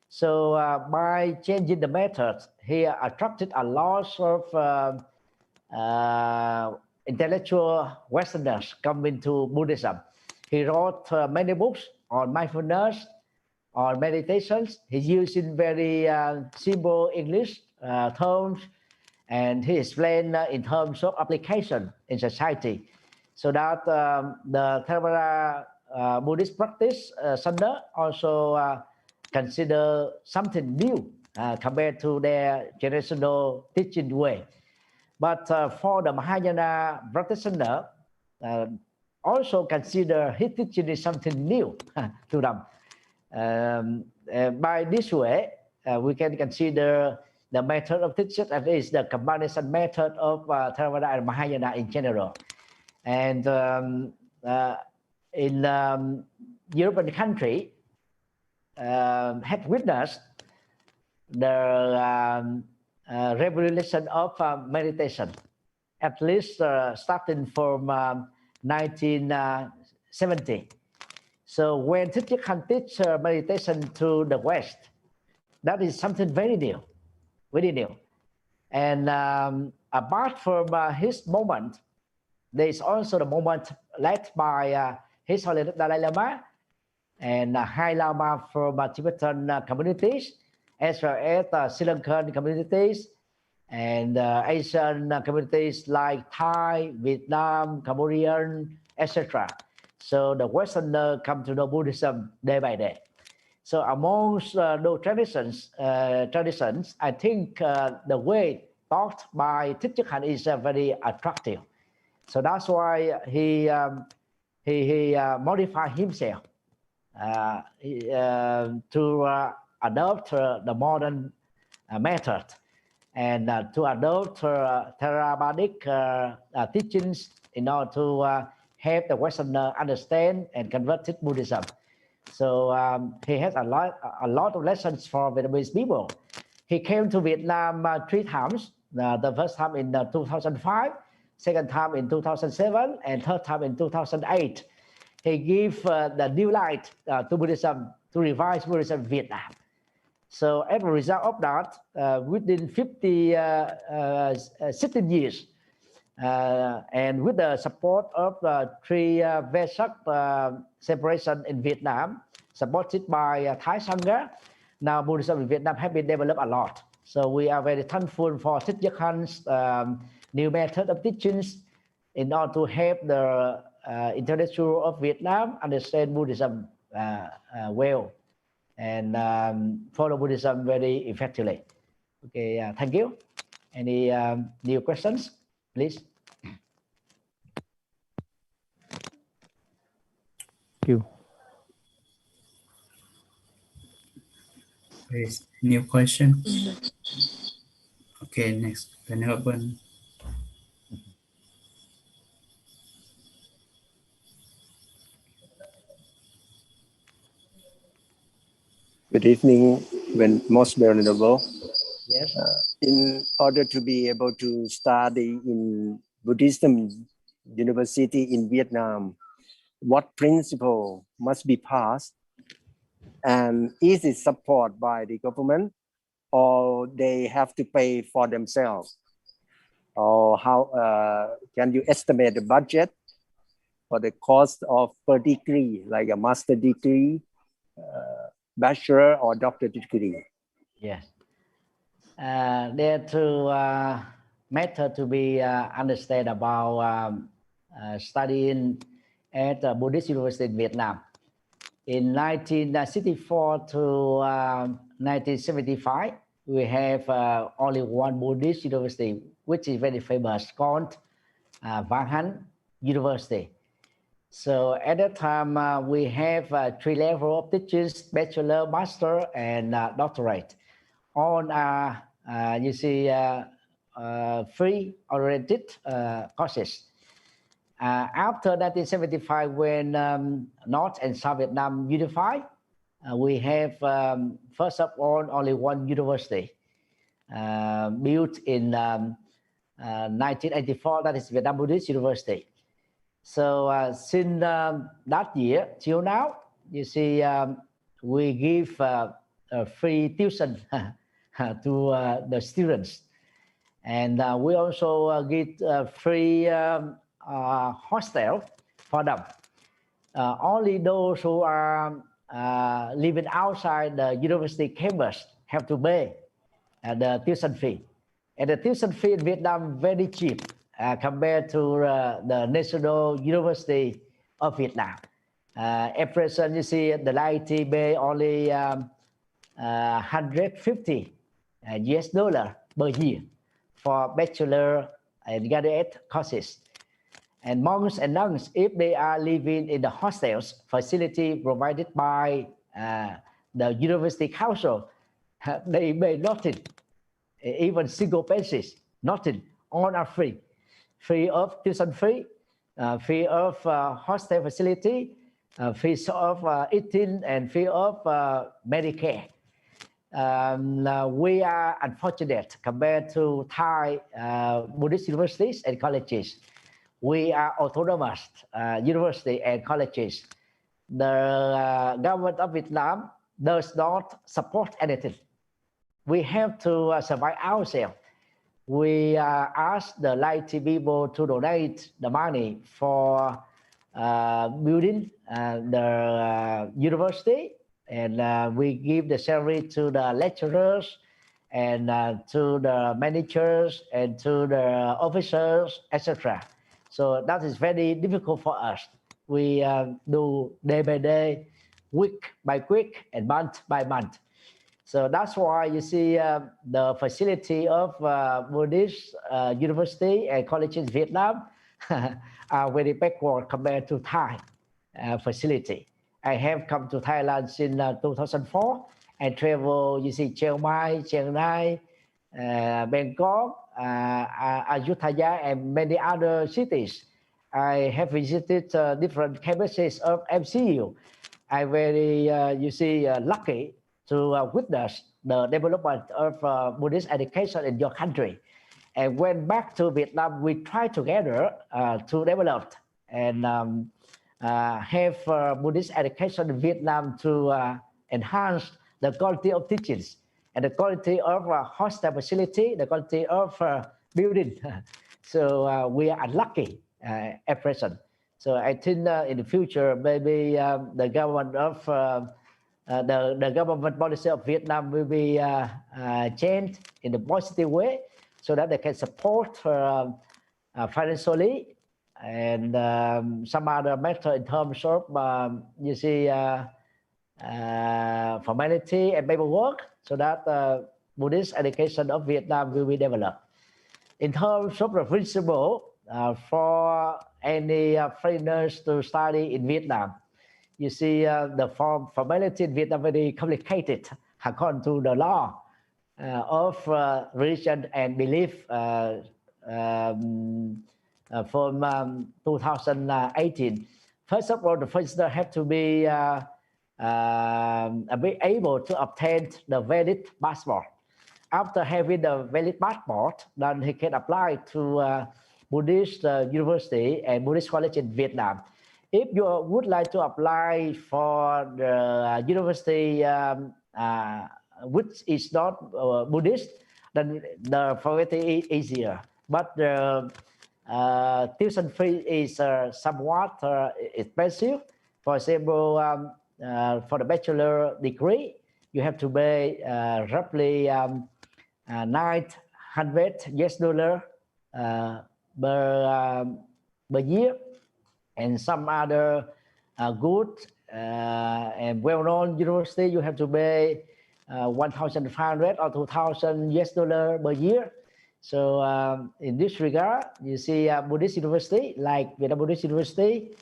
So by changing the method, he attracted a lot of intellectual Westerners coming to Buddhism. He wrote many books on mindfulness, on meditations. He used in very simple English terms, and he explained in terms of application in society. So that the Theravada Buddhist practice Sangha also consider something new compared to their traditional teaching way. But for the Mahayana practitioner, also consider his teaching is something new to them. By this way, we can consider the method of teaching as is the combination method of Theravada and Mahayana in general. And in European country, had witnessed the revolution of meditation, at least starting from 1970. So when Thich teach meditation to the West, that is something very new, very new. And apart from his moment, there is also the moment led by His Holiness Dalai Lama and High Lama from Tibetan communities, as well as Sri Lankan communities and Asian communities like Thai, Vietnam, Cambodian, etc. So the Westerners come to know Buddhism day by day. So amongst those traditions, I think the way taught by Thich is very attractive. So that's why he modified himself to adopt the modern method and to adopt Theravadic teachings in order to help the Westerner understand and convert to Buddhism. So he has a lot of lessons for Vietnamese people. He came to Vietnam 3 times. The first time in 2005, second time in 2007, and third time in 2008. He gave the new light to Buddhism, to revive Buddhism in Vietnam. So as a result of that, within 16 years, and with the support of the 3 Vesak separation in Vietnam, supported by Thai Sangha, now Buddhism in Vietnam has been developed a lot. So we are very thankful for Thich new method of teachings in order to help the intellectual of Vietnam understand Buddhism well and follow Buddhism very effectively. Okay, thank you. Any new questions, please? Thank you. Please, new question. Okay, next, Venerable. Good evening, most venerable. Yes. In order to be able to study in Buddhism University in Vietnam, what principle must be passed? And is it supported by the government, or they have to pay for themselves? Or how can you estimate the budget for the cost of per degree, like a master degree, bachelor or doctor degree? Yes. There are 2 matter to be understand about studying at Buddhist University in Vietnam. In 1964 to 1975, we have only one Buddhist university, which is very famous, called Van University. So at that time, we have 3 levels of teachings: bachelor, master, and doctorate. All are, you see, free-oriented courses. After 1975, when North and South Vietnam unified, we have, first of all, only one university built in 1984, that is Vietnam Buddhist University. So since that year till now, you see, we give free tuition to the students. And we also get free hostel for them. Only those who are living outside the university campus have to pay the tuition fee. And the tuition fee in Vietnam very cheap compared to the National University of Vietnam. At present, you see, the laity pay only $150 US per year for bachelor and graduate courses. And monks and nuns, if they are living in the hostels facility provided by the university council, they pay nothing, even single pences, nothing. All are free. Free of tuition fee, free of hostel facility, free of eating, and free of Medicare. We are unfortunate compared to Thai Buddhist universities and colleges. We are autonomous university and colleges. The government of Vietnam does not support anything. We have to survive ourselves. We ask the laity people to donate the money for building the university, and we give the salary to the lecturers and to the managers and to the officers, etc. So that is very difficult for us. We do day by day, week by week, and month by month. So that's why you see the facility of Buddhist university and colleges in Vietnam are very backward compared to Thai facility. I have come to Thailand since 2004 and travel, you see, Chiang Mai, Chiang Rai, Bangkok, Ayutthaya, and many other cities. I have visited different campuses of MCU. I'm very, you see, lucky to witness the development of Buddhist education in your country. And when back to Vietnam, we try together to develop and have Buddhist education in Vietnam to enhance the quality of teachings and the quality of hostel facility, the quality of building. So we are unlucky at present. So I think in the future, maybe the government of the government policy of Vietnam will be changed in a positive way, so that they can support financially and some other matter in terms of you see formality and paperwork, so that Buddhist education of Vietnam will be developed. In terms of the principle for any foreigners to study in Vietnam, you see the formality in Vietnam very complicated according to the law of religion and belief from 2018. First of all, the foreigner have to be able to obtain the valid passport. After having the valid passport, then he can apply to Buddhist university and Buddhist college in Vietnam. If you would like to apply for the university which is not Buddhist, then the formality is easier. But the tuition fee is somewhat expensive. For example, for the bachelor degree, you have to pay roughly $900 per year, and some other good and well-known university you have to pay 1,500 or 2,000 US dollar per year. So in this regard, you see Buddhist university like Vietnam Buddhist University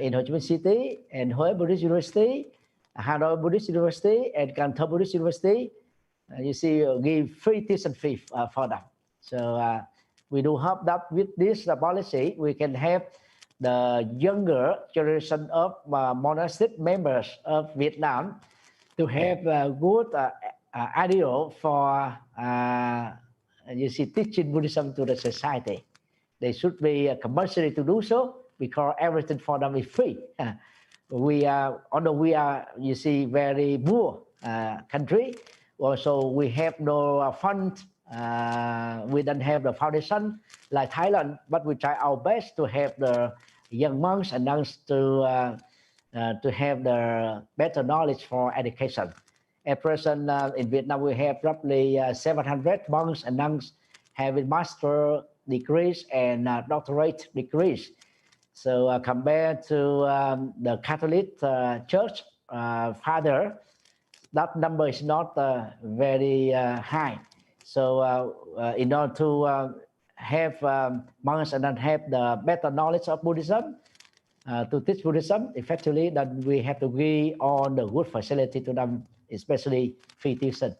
in Ho Chi Minh City, and Hue Buddhist University, Hanoi Buddhist University, and Can Tho Buddhist University. You see, give free tuition fee for them. So we do hope that with this policy, we can help the younger generation of monastic members of Vietnam to have a good ideal for you see, teaching Buddhism to the society. They should be compulsory to do so, because everything for them is free. We are, although we are, you see, very poor country, also we have no fund. We don't have the foundation like Thailand, but we try our best to have the young monks and nuns to have the better knowledge for education. At present, in Vietnam, we have roughly 700 monks and nuns having master degrees and doctorate degrees. So compared to the Catholic Church father, that number is not very high. So in order to have monks and then have the better knowledge of Buddhism, to teach Buddhism effectively, then we have to give all the good facility to them, especially free tuition,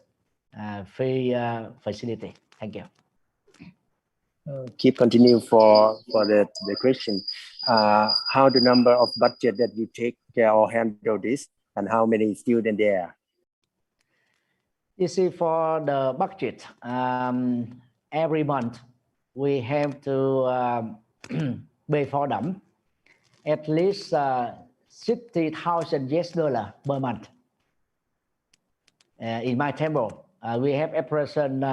free facility. Thank you. Keep continue for the question. How the number of budget that you take care or handle this, and how many students there? You see, for the budget, every month we have to pay for them at least 60,000 US dollar per month. In my temple, we have at present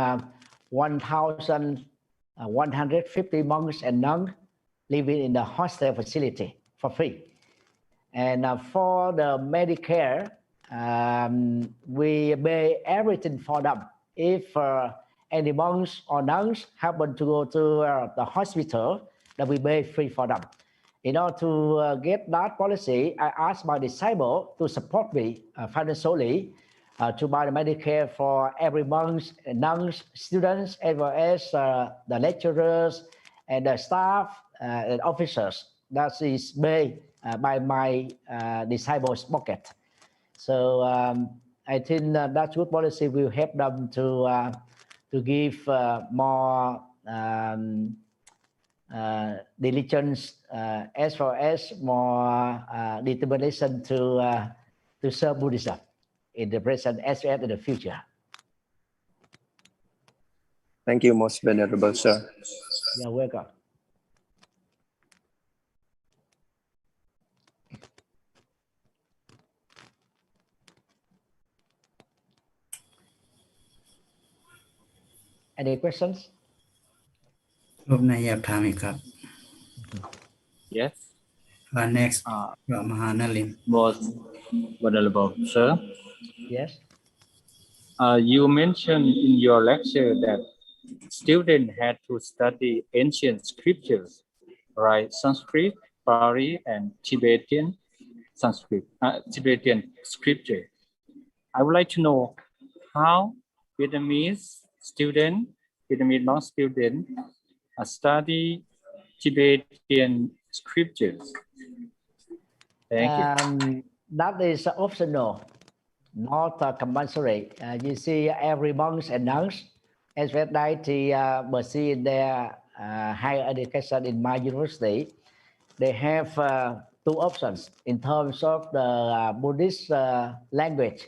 1,150 monks and nuns living in the hostel facility for free. And for the Medicare, we pay everything for them. If any monks or nuns happen to go to the hospital, then we pay free for them. In order to get that policy, I asked my disciple to support me financially to buy the Medicare for every monks, nuns, students, as well as the lecturers and the staff and officers. That is paid by my disciples' pocket. So I think that good policy will help them to give more diligence as well as more determination to serve Buddhism in the present as well as in the future. Thank you, Most Venerable Sir. You're welcome. Any questions? รูปนายอยากถามอีกครับ Yes. Next มหานลิน Most Venerable Sir. Yes. You mentioned in your lecture that students had to study ancient scriptures, right? Sanskrit, Pali, and Tibetan Sanskrit, Tibetan scripture. I would like to know how Vietnamese non-student study Tibetan scriptures. Thank you. That is optional, not compulsory. You see, every monks and nuns, as well as pursue their higher education in my university, they have two options in terms of the Buddhist language.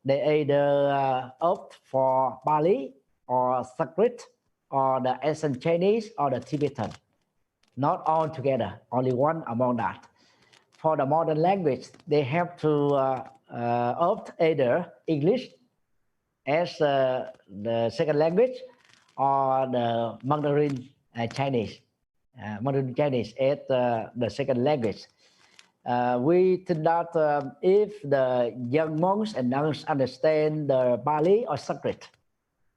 They either opt for Pali or Sanskrit or the ancient Chinese or the Tibetan. Not all together, only one among that. For the modern language, they have to opt either English as the second language or the Mandarin Chinese. Mandarin Chinese as the second language. We think that if the young monks and nuns understand the Pali or Sanskrit,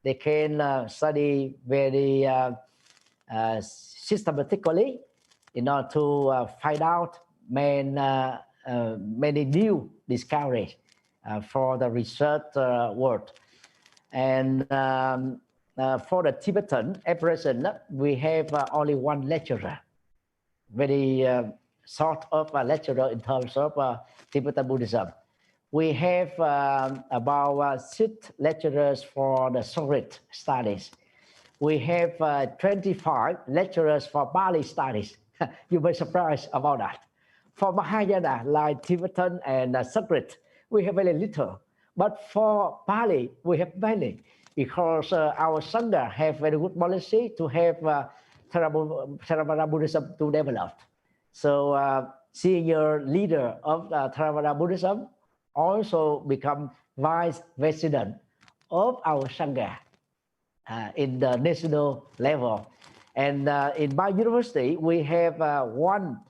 they can study very systematically in order to find out many new discoveries for the research world. And for the Tibetan, at present, we have only one lecturer, very sort of a lecturer in terms of Tibetan Buddhism. We have about 6 lecturers for the Sanskrit studies. We have 25 lecturers for Bali studies. You may be surprised about that. For Mahayana, like Tibetan and Sanskrit, we have very little. But for Bali, we have many, because our Sangha have very good policy to have Theravada Buddhism to develop. So senior leader of Theravada Buddhism also become vice president of our Sangha in the national level. And in my university, we have one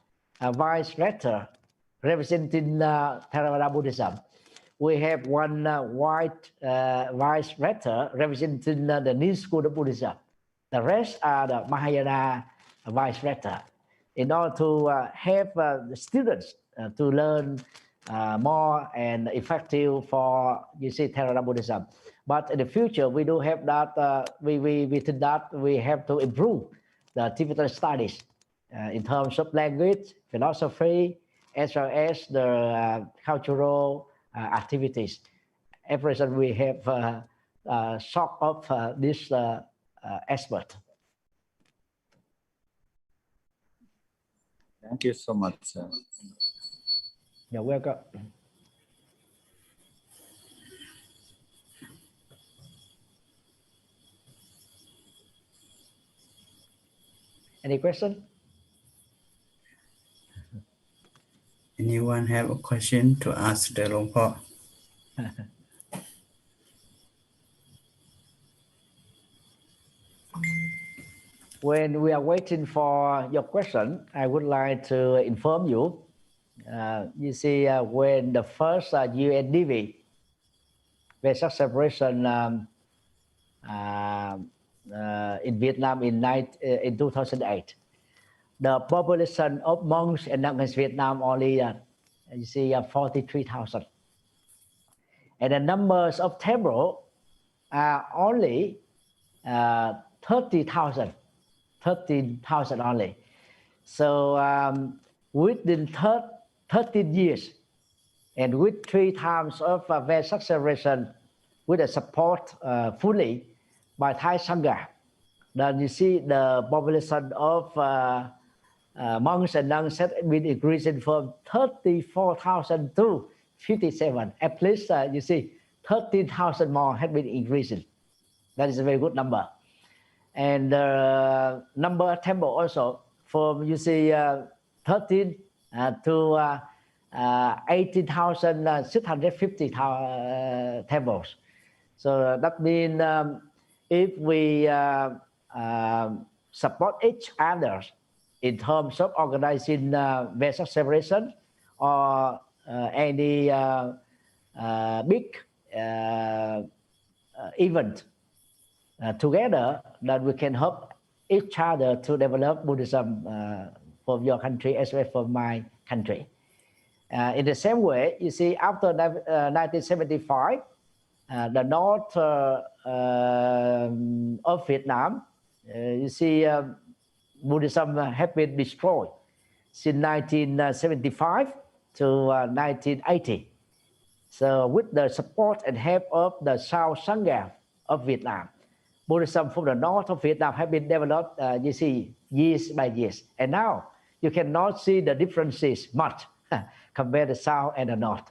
vice rector representing Theravada Buddhism. We have one vice rector representing the New School of Buddhism. The rest are the Mahayana vice rector, in order to have the students to learn more and effective for, Theravada Buddhism. But in the future, we do have that, we think that we have to improve the Tibetan studies in terms of language, philosophy, as well as the cultural activities. At present, we have sort of this aspect. Thank you so much, sir. You're welcome. Any question? Anyone have a question to ask the Long Po? When we are waiting for your question, I would like to inform you. When the first UNDP, Vesak separation in Vietnam in 2008, the population of monks and nuns in Vietnam only 43,000, and the numbers of temples are only 13,000 only. So within 13 years, and with 3 times of Vesak separation, with the support fully by Thai Sangha, then the population of monks and nuns has been increasing from 34,000 to 57. At least 13,000 more has been increasing. That is a very good number. And the number of temple also from 13 to 18,650 temples. So that means if we support each other in terms of organizing Vesak separation or any big event together, that we can help each other to develop Buddhism for your country as well as for my country. In the same way, after 1975, the north of Vietnam, Buddhism has been destroyed since 1975 to 1980. So with the support and help of the South Sangha of Vietnam, Buddhism from the north of Vietnam has been developed, years by years. And now you cannot see the differences much compared to the south and the north.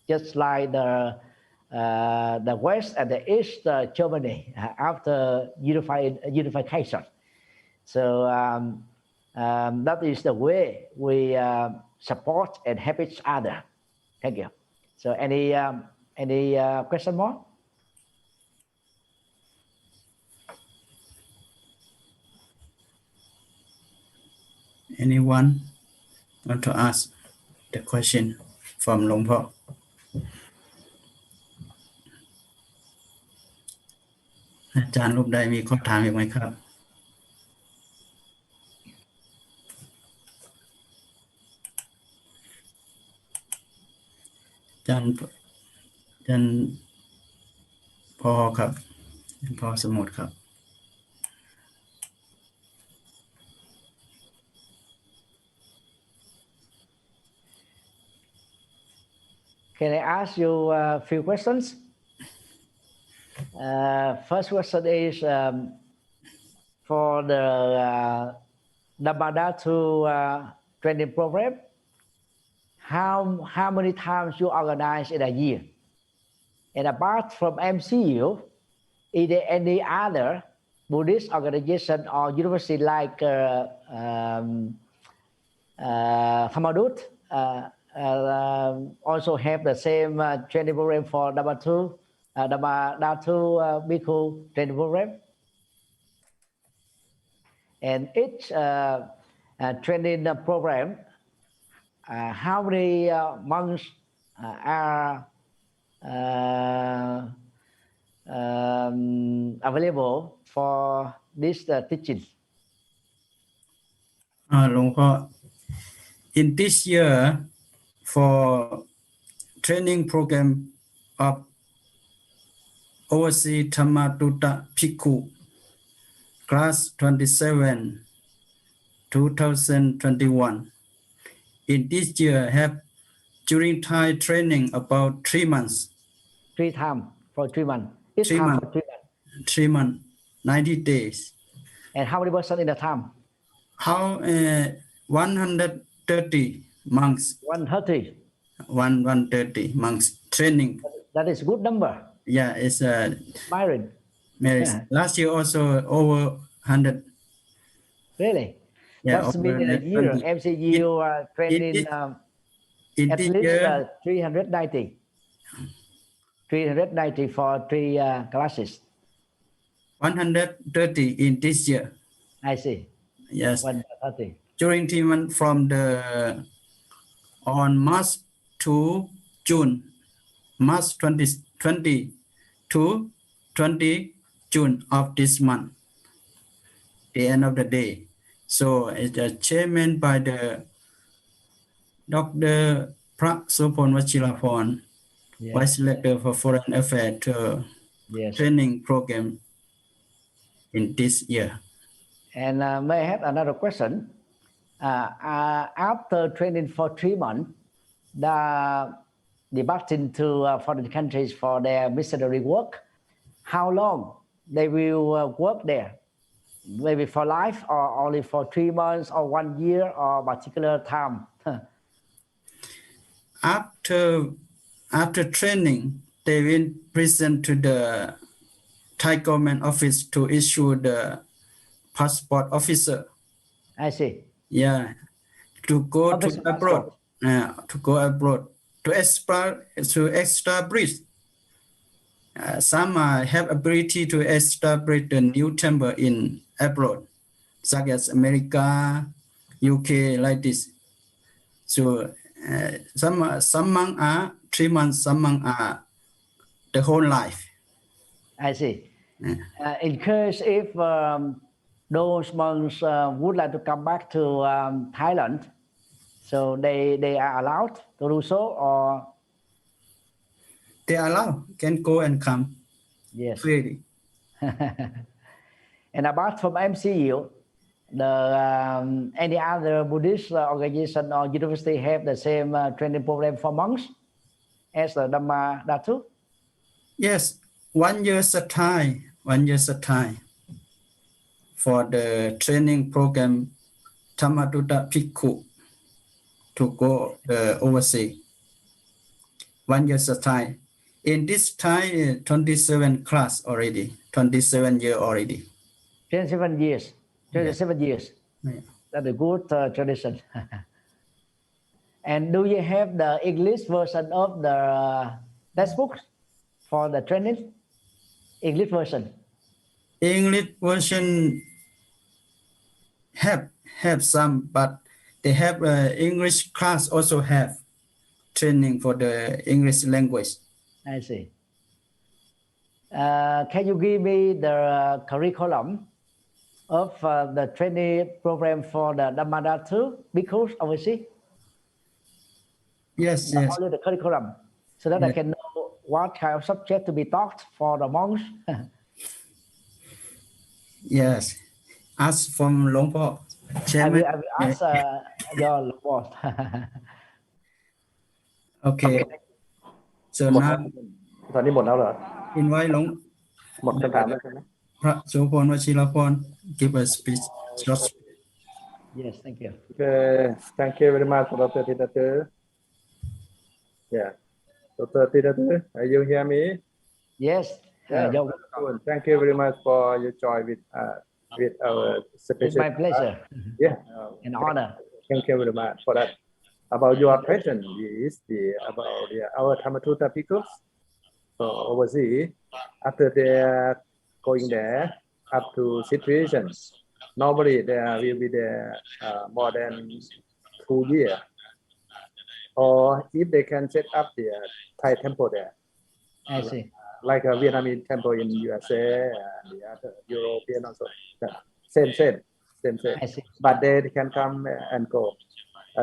Just like the west and the east Germany after unification. So that is the way we support and help each other. Thank you. So any question more? Anyone want to ask the question from Long Po? อาจารย์รูปใดมีข้อถามอีกไหมครับ จันพอครับพอสมุดครับ Can I ask you a few questions? First question is for the Dhamma training program. How many times you organize in a year? And apart from MCU, is there any other Buddhist organization or university like Thammadut also have the same training program for Dhammadatu Bhikkhu training program? And each training program, how many months are available for this teaching? หลวงพ่อ in this year for training program of overseas Dhamma Bhikkhu class 27 2021 in this year have during Thai training about 3 months 3 times for 3 months. Each 3 time months for 3 months. 3 months 90 days. And how many person in the time? How 130 monks 130. 130 monks training. That is good number. Yeah, it's Inspiring. marriage. Last year also over 100. Really? Yeah, That's mean in a year 120. MCU training In at this least year, 390. 390 for 3 classes. 130 in this year. I see. Yes. 130. During 3 months from the on March to June, March 2020 to 20 June of this month, the end of the day. So it's a chairman by the Dr. Prasopon Vachirapon, Yes. Vice Rector for Foreign Affairs Yes. training program in this year. And may I have another question? After training for 3 months, departing to foreign countries for their missionary work, how long they will work there? Maybe for life or only for 3 months or 1 year or particular time? After training, they will present to the Thai government office to issue the passport officer. I see. Yeah, to go to Officer abroad. passport. To go abroad to establish. Some have ability to establish the new temple in abroad, such as America, UK, like this. So some monks are 3 months, some monks are the whole life. I see. In case if those monks would like to come back to Thailand, so they are allowed to do so, or They allow, can go and come yes. freely. And apart from MCU, the any other Buddhist organization or university have the same training program for monks as the Dhammadatu? Yes, 1 year at time. 1 year at time for the training program Dhamma Bhikkhu to go overseas. 1 year at time. In this time, 27 class already, 27 year already. 27 years. 27 years. Yeah. That's a good tradition. And do you have the English version of the textbook for the training? English version. English version have some, but they have English class also have training for the English language. I see. Can you give me the curriculum of the training program for the Dhammadatu Bhikkhus overseas? Yes, yes. Only the curriculum. so that I can know what kind of subject to be taught for the monks. Yes. Ask from Long Po. I will ask your boss. Okay. So หมดแล้ว now ตอนนี้หมดแล้วเหรอ invite Long หมดคำถามแล้วใช่ไหม พระโสพลวชิรพร give a speech. Yes, thank you. Okay, thank you very much, Dr. Thich. Yeah, Dr. Thich, are you hear me? Yes, Yeah, you're good. Thank you very much for your join with our it's special. my pleasure Yeah, and honor. thank you very much for that. About your question is about our Dhamma peoples. So overseas, after they are going there up to situation, normally there will be there more than 2 years. Or if they can set up the Thai temple there, I see. like a Vietnamese temple in USA and the other European also, same. I see. But they can come and go.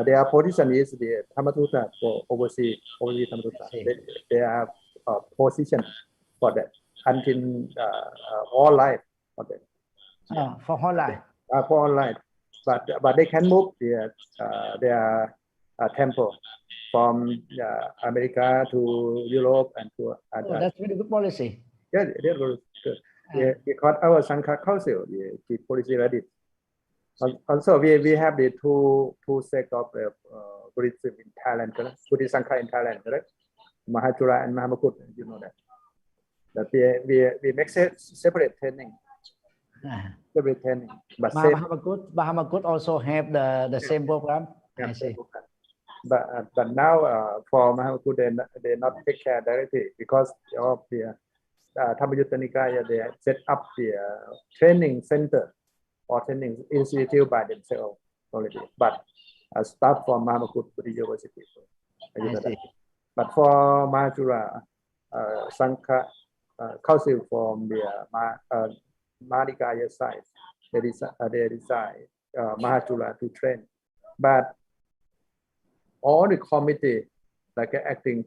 Their position is the Dhamma for overseas Dhamma. They have a position for that until all life for that. For whole life. For all life, but they can move their temple from America to Europe and to That's very good policy. yeah, they're good. Because our Sangha Council the policy ready. Also, we have the two sect of Buddhism in Thailand, correct? Buddhist Sangha in Thailand, correct? Mahajura and Mahamakut, you know that. That we make separate training. Separate training. But Mahamakut also have the same program. I see. But now for Mahamakut they not take care directly because of the Dhammayutta Nikaya they set up the training center or training institute by themselves already. But staff from Mahamakut Buddhist University. I see. But for Mahajura Sangha Council from the Mahadikaya side, they decide Mahajura to train. But all the committee, like acting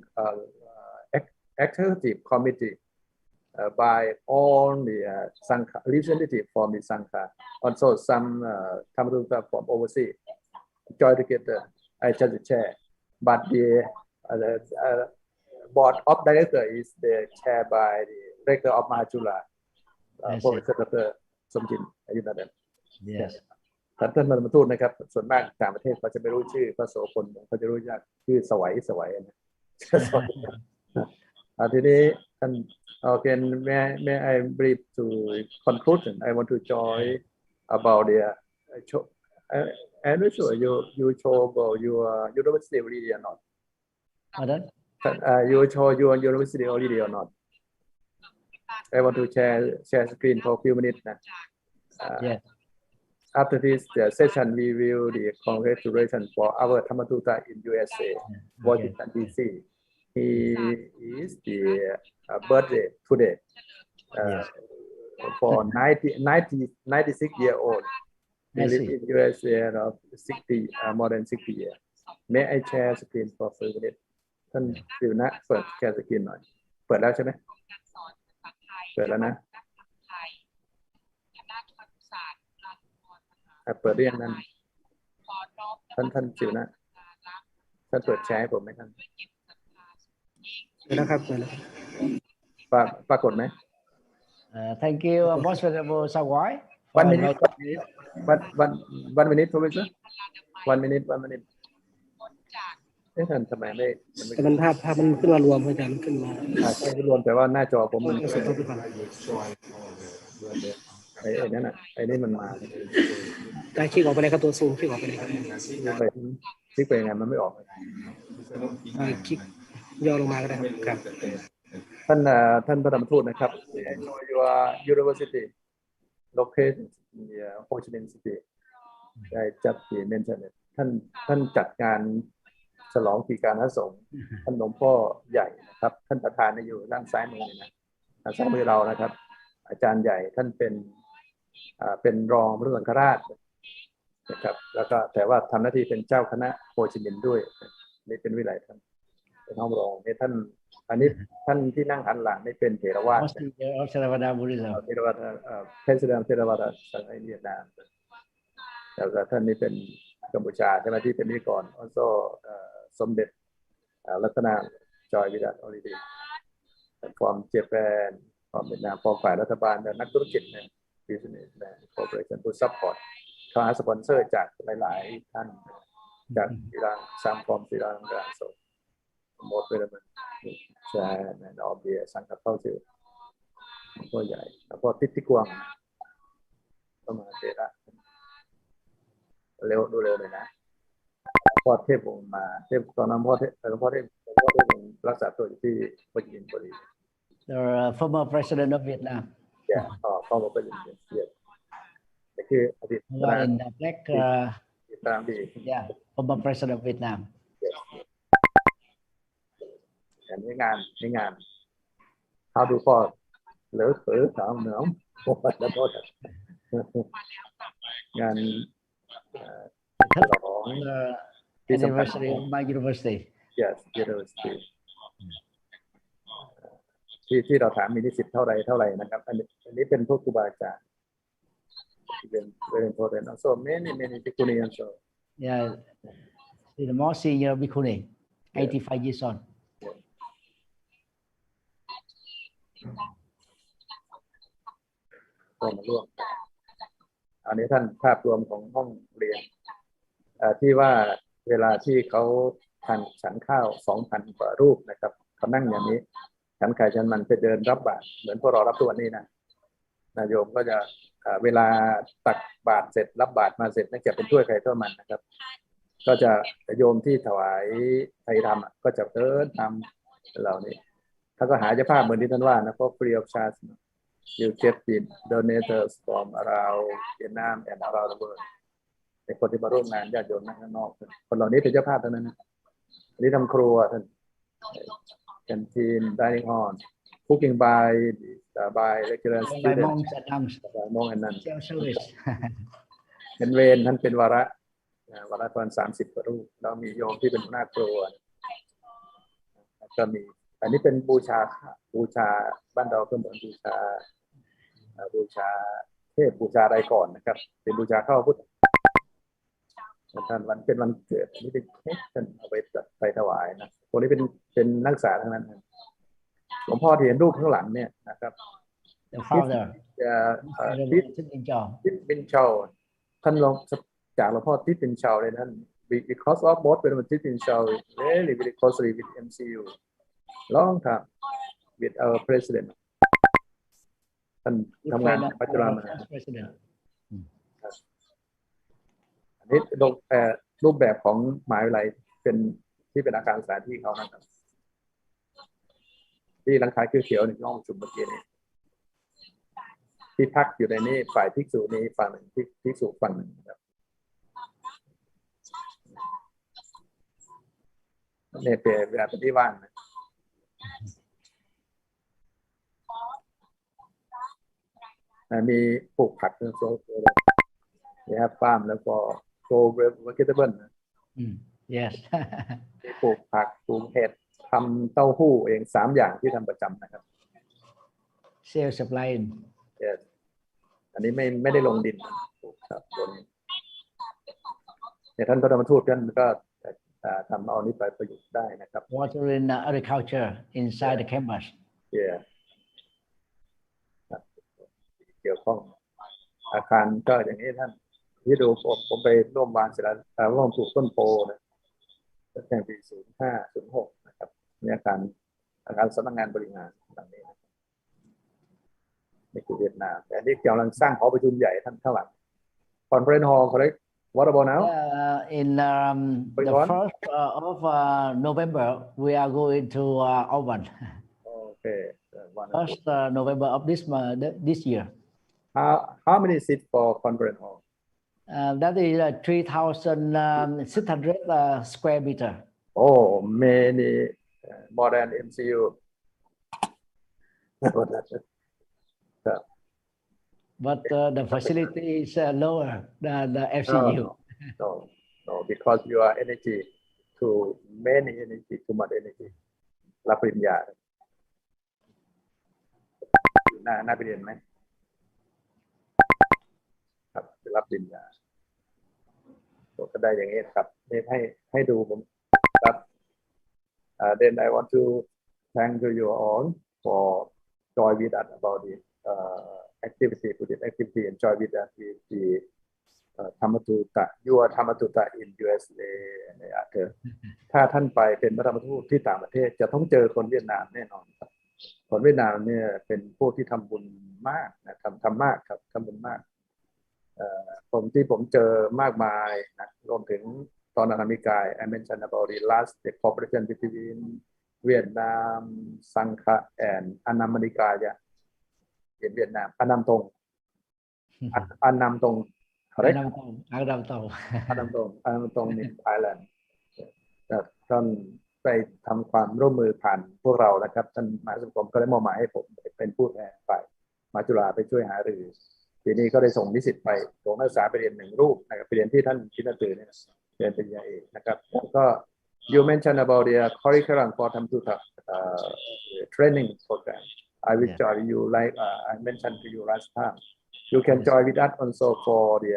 executive committee by all the Sangha, representative from the Sangha, also some Dhamma from overseas, join together. I just the chair, but the board of director is the chair by the Rector of Mahajula, Professor Dr. Somjin. You know that. Yes. ท่านมาทูตนะครับส่วนมากต่างประเทศเขาจะไม่รู้ชื่อพระโสพลเขาจะรู้จักชื่อสวัยนะทีนี้ท่าน okay may I brief to conclusion I want to join about the I'm not sure you show about your university already or not. Pardon? You show your university already or not. I want to share screen for a few minutes now. Yes. After this session, we will the congratulations for our Dhamma in USA, Washington DC. He is the birthday today. For 96-year-old. He lives in USA of 60 more than 60 years. May I share screen for a few minutes? ท่านสิวนะเปิดแชร์สกรีนหน่อยเปิดแล้วใช่ไหมเปิดแล้วนะเปิดเรื่องนั้นท่านสิวนะท่านเปิดแชร์ให้ผมไหมท่านนะครับปรากฏไหม Thank you, Most Venerable Sawai. 1 minute, Professor. 1 minute. ท่านทำไมไม่มันภาพมันขึ้นมารวมอาจารย์ขึ้นมาใช่รวมแต่ว่าหน้าจอผมมันไอ้นั่นน่ะไอ้นี่มันมาได้คลิกออกไปเลยครับตัวซูมคลิกออกไปเลยครับคลิกไปยังไงมันไม่ออกคลิกย่อลงมาก็ได้ครับท่านประธานทูตนะครับ Your University located in Ho Chi Minh City ได้จัดที่เมนชั่นท่านจัดงานฉลองปีการพระสงฆ์ท่านหลวงพ่อใหญ่นะครับท่านประธานอยู่ด้านซ้ายมือนะซ้ายมือเรานะครับอาจารย์ใหญ่ท่านเป็นรองพระสังฆราชนะครับแล้วก็แต่ว่าทำหน้าที่เป็นเจ้าคณะโฮจิมินห์ด้วยนี่เป็นวิไลท่าน เป็นห้องรองนี่ท่านอันนี้ท่านที่นั่งหันหลังนี่เป็นเถรวาท Theravada Buddhism เทรวาทPresident เทรวาทสังฆเวียดนามแล้วก็ท่านนี้เป็นกัมพูชาใช่ไหมที่เป็นนิกร also สมเด็จรัตนาจอยวิรัตออริดีฟอร์มเจแปนฟอร์มเวียดนามฟอร์มฝ่ายรัฐบาลและนักธุรกิจเนี่ย business และ corporation ผู้ support เขาหาสปอนเซอร์จากหลายๆท่านจากศิลังซัมฟอร์มศิลังกาโซโมดเวลมันใช่แมนออฟเบียสังกัดเข้าถึงก็ใหญ่แล้วก็ทิศที่กวางก็มาเจระเร็วดูเร็วเลยนะพ่อเทพองค์มาเทพตอนนั้นพ่อเทพรักษาตัวอยู่ที่ปัจจุบันบุรี the former president of Vietnam former president yes แต่คืออดีต in the black ตามดี former president of Vietnam แต่ในงานเขาดูพ่อเหลือเสือสาวเหนือพ่อแล้วพ่องานของ anniversary of my university yes university ที่เราถามมีนิสิตเท่าไหร่นะครับอันนี้เป็นพวกครูบาอาจารย์เป็น very important also many bhikkhuni also yeah the more senior bhikkhuni 85 years old ก็มาร่วมอันนี้ท่านภาพรวมของห้องเรียนที่ว่าเวลาที่เขาทานฉันข้าว 2,000 กว่ารูปนะครับเขานั่งอย่างนี้ฉันไข่ฉันมันไปเดินรับบาตรเหมือนพวกเรารับตัวนี้นะโยมก็จะเวลาตักบาตรเสร็จรับบาตรมาเสร็จนั่นจะเป็นถ้วยใครถ้วยมันนะครับก็จะโยมที่ถวายไทยธรรมก็จะเดินทำเหล่านี้ถ้าก็หาเจ้าภาพเหมือนที่ท่านว่านะเพราะ free of charge you get the donors from around Vietnam and around the world ในคนที่มาร่วมงานญาติโยมข้างนอกคนเหล่านี้เป็นเจ้าภาพเท่านั้นนะอันนี้ทำครัวท่าน canteen dining hall cooking by lecturer students monks and nuns monks and nuns service เป็นเวรท่านเป็นวาระตอน30 กว่ารูปแล้วมีโยมที่เป็นหัวหน้าครัวก็มีอันนี้เป็นบูชาบ้านเราก็เหมือนบูชาเทพบูชาอะไรก่อนนะครับเป็นบูชาข้าวพุทธท่านวันเป็นวันเกิดนี่เป็นเค้กท่านเอาไปถวายนะพวกนี้เป็นนักศึกษาทั้งนั้นหลวงพ่อที่เห็นรูปข้างหลังเนี่ยนะครับ the father ทิศบินเชาท่านลองจากหลวงพ่อทิศบินเชาเลยท่าน because of both เป็นทิศบินเชา very closely with MCU long time with our president ท่านทำงานปัจจุบันอันนี้รูปแบบของมหาวิทยาลัยที่เป็นอาคารสถานที่เขานะครับที่หลังคาเขียวๆในห้องประชุมเมื่อกี้นี้ที่พักอยู่ในนี้ฝ่ายภิกษุนี้ฝั่งหนึ่งภิกษุฝั่งหนึ่งครับเนี่ยเป็นเวลาเป็นที่ว่างนะมีปลูกผักโซนนี่ครับฟาร์มแล้วก็โกลเวอร์เกตเบิลyes ปลูกผักปลูกเห็ดทำเต้าหู้เอง3 อย่างที่ทำประจำนะครับ self supply yes อันนี้ไม่ได้ลงดินครับบนเนี่ยท่านพระธรรมทูตท่านก็ทำเอานี้ไปประยุกต์ได้นะครับ water in agriculture inside the campus yeah เกี่ยวข้องอาคารก็อย่างนี้ท่านที่ดูผมไปร่วมวางเสร็จแล้วร่วมปลูกต้นโพนะตั้งแต่ปี 05-06 นะครับในอาคารสำนักงานบริหารหลังนี้นี่คือเวียดนามแต่นี่กำลังสร้างหอประชุมใหญ่ท่านข้างหลัง Conference Hall correct what about now in the 1st of November we are going to Auburn okay 1st November of this year how many seats for Conference Hall that is 3,600 square meter oh many more than MCU but the facility is lower than the MCU no because your energy to many energy too much energy รับปริญญาน่าไปเรียนไหมครับรับปริญญาก็ได้อย่างนี้ครับให้ดูผมครับ then I want to thank you all for join with us about the activity Buddhist activity and join with us with the Dhamma-tuta your Dhamma-tuta in USA and other ถ้าท่านไปเป็นพระธรรมทูตที่ต่างประเทศจะต้องเจอคนเวียดนามแน่นอนครับคนเวียดนามเนี่ยเป็นพวกที่ทำบุญมากนะทำมากครับทำบุญมากผมเจอมากมายนะรวมถึงตอนอเมริกา I mentioned about the last the cooperation between Vietnam Sangha and Annam Nikaya in Vietnam Annam Tong Annam Tong Annam Tong in Thailand ท่านไปทำความร่วมมือผ่านพวกเรานะครับท่านมหาสมคมก็ได้มอบหมายให้ผมเป็นผู้แทนฝ่ายมหาจุฬาไปช่วยหารือทีนี้ก็ได้ส่งนิสิตไปส่งนักศึกษาไปเรียน1 รูปนะครับไปเรียนที่ท่านชินตือเนี่ยเรียนปริญญาเอกนะครับก็ you mentioned about the curriculum for Dhamma-tuta training program I will join you like I mentioned to you last time you can join with us also for the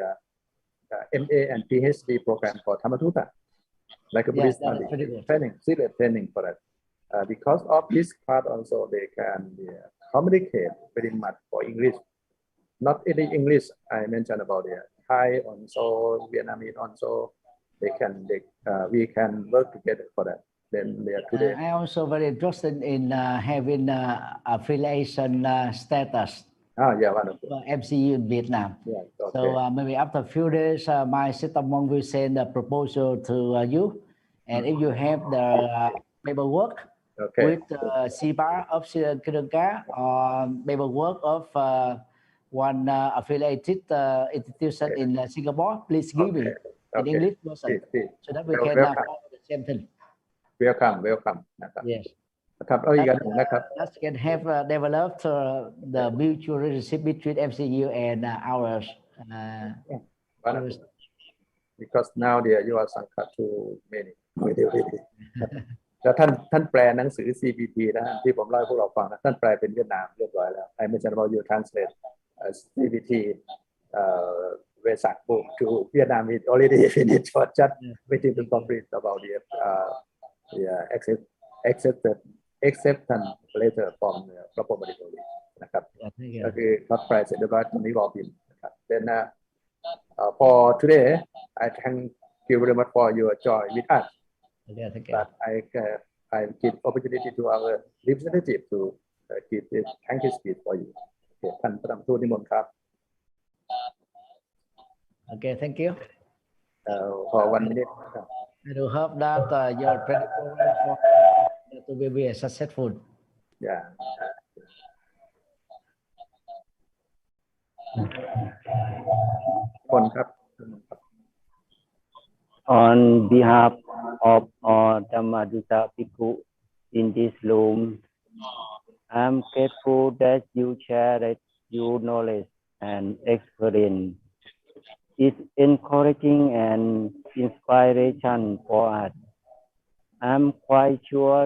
MA and PhD program for Dhamma-tuta like a Buddhist training serious training for that because of this part also they can communicate very much for English not only English I mentioned about the Thai also Vietnamese also we can work together for that then they are today I also very interested in having affiliation status yeah wonderful MCU in Vietnam okay. So maybe after a few days my sister Mong will send a proposal to you and if you have the paperwork with CBAR of Sri Lanka or paperwork of one affiliated institution in Singapore please give me in English version so that we can follow the same thing welcome นะครับ yes ครับอีกอันหนึ่งนะครับ that can have developed the mutual relationship between MCU and ours because now you are Sangha too many แล้วท่านแปลหนังสือ CPT นะที่ผมเล่าให้พวกเราฟังนะท่านแปลเป็นเวียดนามเรียบร้อยแล้ว I mentioned about you translate CPT Vesak book to Vietnam is already finished for just waiting to complete about the acceptance letter from Propagation นะครับก็คือเขาแปลเสร็จเรียบร้อยตรงนี้รอพิมพ์นะครับ then for today I thank you very much for your joy with us but I give opportunity to our representative to give this thank you speech for you ท่านประธานทูตนิมนต์ครับ Okay, thank you. For 1 minute. I do hope that your training program will be successful. Yeah. On behalf of all Dhamma-tuta Bhikkhu in this room, I'm grateful that you shared your knowledge and experience. It's encouraging and inspiration for us. I'm quite sure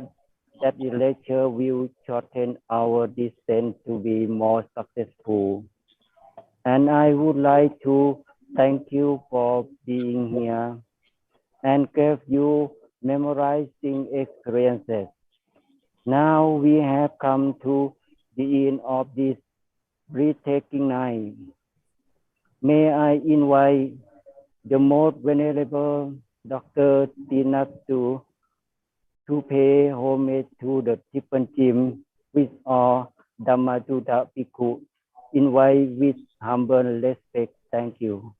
that the lecture will shorten our distance to be more successful. And I would like to thank you for being here and give you memorizing experiences. Now we have come to the end of this breathtaking night. May I invite the most venerable Dr. Thich to pay homage to the Tipanjim with all Dhamma-tuta Bhikkhu. Invite with humble respect. Thank you.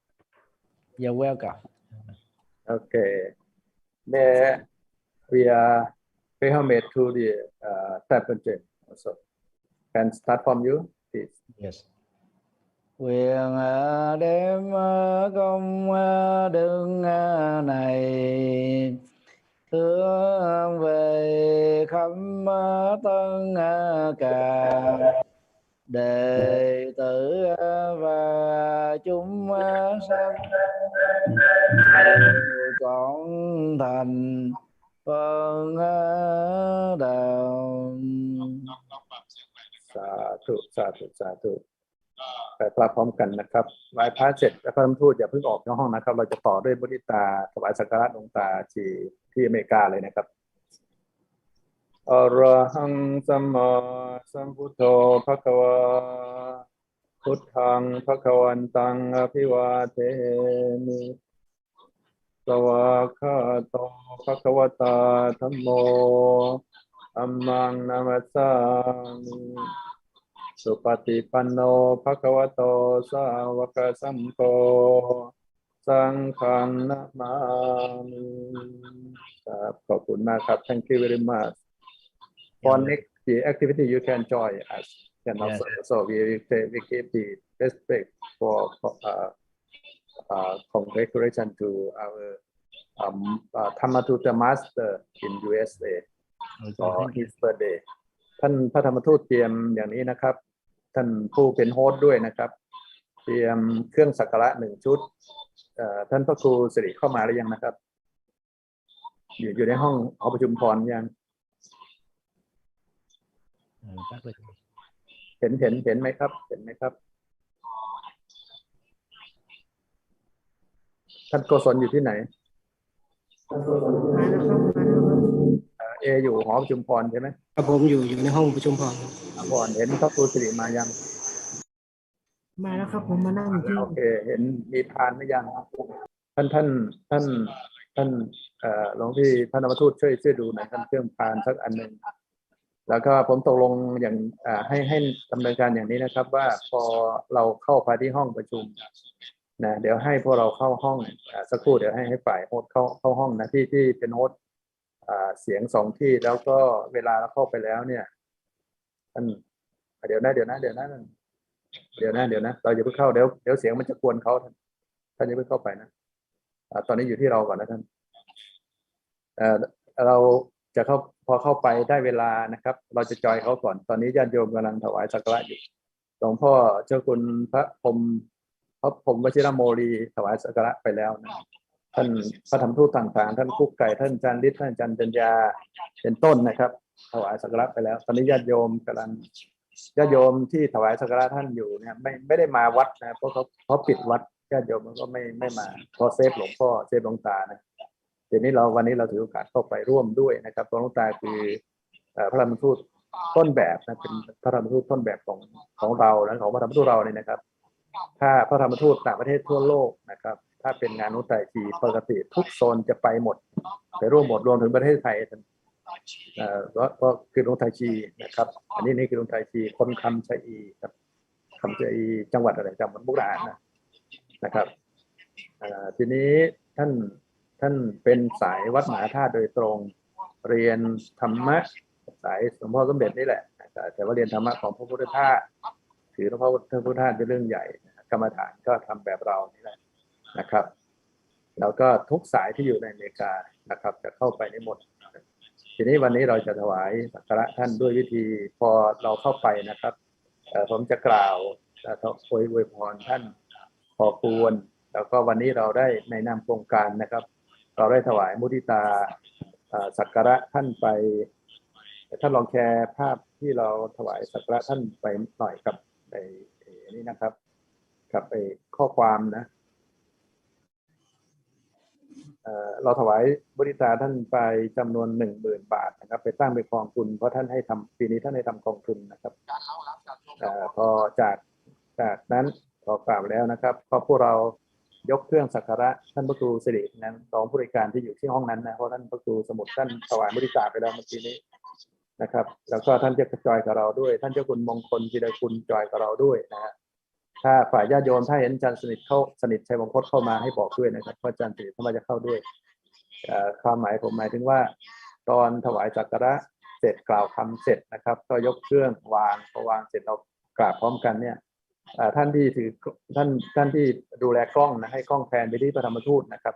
You're welcome. Okay. May we pay homage to the Tipanjim also. Can start from you, please. Yes. Nguyện đem công đức này hướng về khắp tất cả đệ tử và chúng sanh trọn thành Phật đạo. สาธุสาธุสาธุไปกราบพร้อมกันนะครับไหว้พระเสร็จแล้วพระธรรมทูตอย่าเพิ่งออกจากห้องนะครับเราจะต่อด้วยมุทิตาถวายสักการะหลวงตาที่อเมริกาเลยนะครับอะระหังสัมมาสัมพุทโธภควาพุทธังภควันตังอภิวาเทมิสวากขาโตภควตาธัมโมธัมมังนามัสสามิสุปฏิปันโนภควโตสาวกสังโฆสังฆังนะมามิครับขอบคุณมากครับ thank you very much for next the activity you can join us and also so we give the respect for congratulation to our Dhamma master in USA for his birthday ท่านพระธรรมทูตเตรียมอย่างนี้นะครับท่านผู้เป็นโฮสต์ด้วยนะครับเตรียมเครื่องสักการะ1 ชุดท่านพระครูสิริเข้ามาหรือยังนะครับอยู่ในห้องหอประชุมพรยังเห็นไหมครับเห็นไหมครับท่านโกศลอยู่ที่ไหนอยู่หอประชุมพรใช่ไหมครับผมอยู่ในห้องประชุมพรเห็นพระครูสิริมายังมาแล้วครับผมมานั่งที่โอเคเห็นมีพานหรือยังท่านหลวงพี่ท่านธรรมทูตช่วยดูหน่อยท่านเครื่องพานสักอันหนึ่งแล้วก็ผมตกลงอย่างให้ดำเนินการอย่างนี้นะครับว่าพอเราเข้าไปที่ห้องประชุมนะเดี๋ยวให้พวกเราเข้าห้องสักครู่เดี๋ยวให้ฝ่ายโฮสต์เข้าห้องนะที่เป็นโฮสต์เสียง2 ที่แล้วก็เวลาเราเข้าไปแล้วเนี่ยท่านเดี๋ยวนะเราอย่าเพิ่งเข้าเดี๋ยวเสียงมันจะกวนเขาท่านอย่าเพิ่งเข้าไปนะตอนนี้อยู่ที่เราก่อนนะท่านเราจะพอเข้าไปได้เวลานะครับเราจะจอยเขาก่อนตอนนี้ญาติโยมกำลังถวายสักการะอยู่หลวงพ่อเจ้าคุณพระพรหมวชิรโมลีถวายสักการะไปแล้วนะท่านพระธรรมทูตต่างๆท่านคุกไก่ท่านจันฤทธิ์ท่านจันจัญญาเป็นต้นนะครับถวายสักการะไปแล้วตอนนี้ญาติโยมที่ถวายสักการะท่านอยู่เนี่ยไม่ได้มาวัดนะเพราะเขาปิดวัดญาติโยมมันก็ไม่มาเพราะเซฟหลวงพ่อเซฟหลวงตานะทีนี้วันนี้เราถือโอกาสเข้าไปร่วมด้วยนะครับหลวงตาคือพระธรรมทูตต้นแบบนะเป็นพระธรรมทูตต้นแบบของเราและของพระธรรมทูตเราเนี่ยนะครับถ้าพระธรรมทูตต่างประเทศทั่วโลกนะครับถ้าเป็นงานนุไตรจีปกติทุกโซนจะไปหมดไปร่วมหมดรวมถึงประเทศไทยก็คือนุไตรจีนะครับอันนี้คือนุไตรจีคนคำชะอีครับคำชะอีจังหวัดอะไรจังหวัดมุกดาหารนะครับทีนี้ท่านเป็นสายวัดมหาธาตุโดยตรงเรียนธรรมะสายหลวงพ่อสมเด็จนี่แหละแต่ว่าเรียนธรรมะของพระพุทธทาสถือพระพุทธทาสเป็นเรื่องใหญ่กรรมฐานก็ทำแบบเรานี่แหละนะครับแล้วก็ทุกสายที่อยู่ในอเมริกานะครับจะเข้าไปในหมดทีนี้วันนี้เราจะถวายสักการะท่านด้วยวิธีพอเราเข้าไปนะครับผมจะกล่าวอวยพรท่านขอควรแล้วก็วันนี้เราได้ในนามโครงการนะครับเราได้ถวายมุทิตาสักการะท่านไปท่านลองแชร์ภาพที่เราถวายสักการะท่านไปหน่อยครับในนี้นะครับกับข้อความนะเราถวายมุทิตาท่านไปจำนวน 10,000 บาทนะครับไปตั้งเป็นกองทุนเพราะท่านให้ทำปีนี้ท่านให้ทำกองทุนนะครับพอจากนั้นขอกล่าวแล้วนะครับพอพวกเรายกเครื่องสักการะท่านพระครูสิรินั้นรองผู้บริการที่อยู่ที่ห้องนั้นนะเพราะท่านพระครูสมุทรท่านถวายมุทิตาไปแล้วเมื่อกี้นี้นะครับแล้วก็ท่านจะจอยกับเราด้วยท่านเจ้าคุณมงคลจิรคุณจอยกับเราด้วยนะฮะถ้าฝ่ายญาติโยมถ้าเห็นอาจารย์สนิทชัยมงคลเข้ามาให้บอกด้วยนะครับเพราะอาจารย์สนิทเข้ามาจะเข้าด้วยความหมายผมหมายถึงว่าตอนถวายสักการะเสร็จกล่าวคำเสร็จนะครับก็ยกเครื่องวางพอวางเสร็จเรากราบพร้อมกันเนี่ยท่านที่ถือท่านที่ดูแลกล้องนะให้กล้องแพนไปที่พระธรรมทูตนะครับ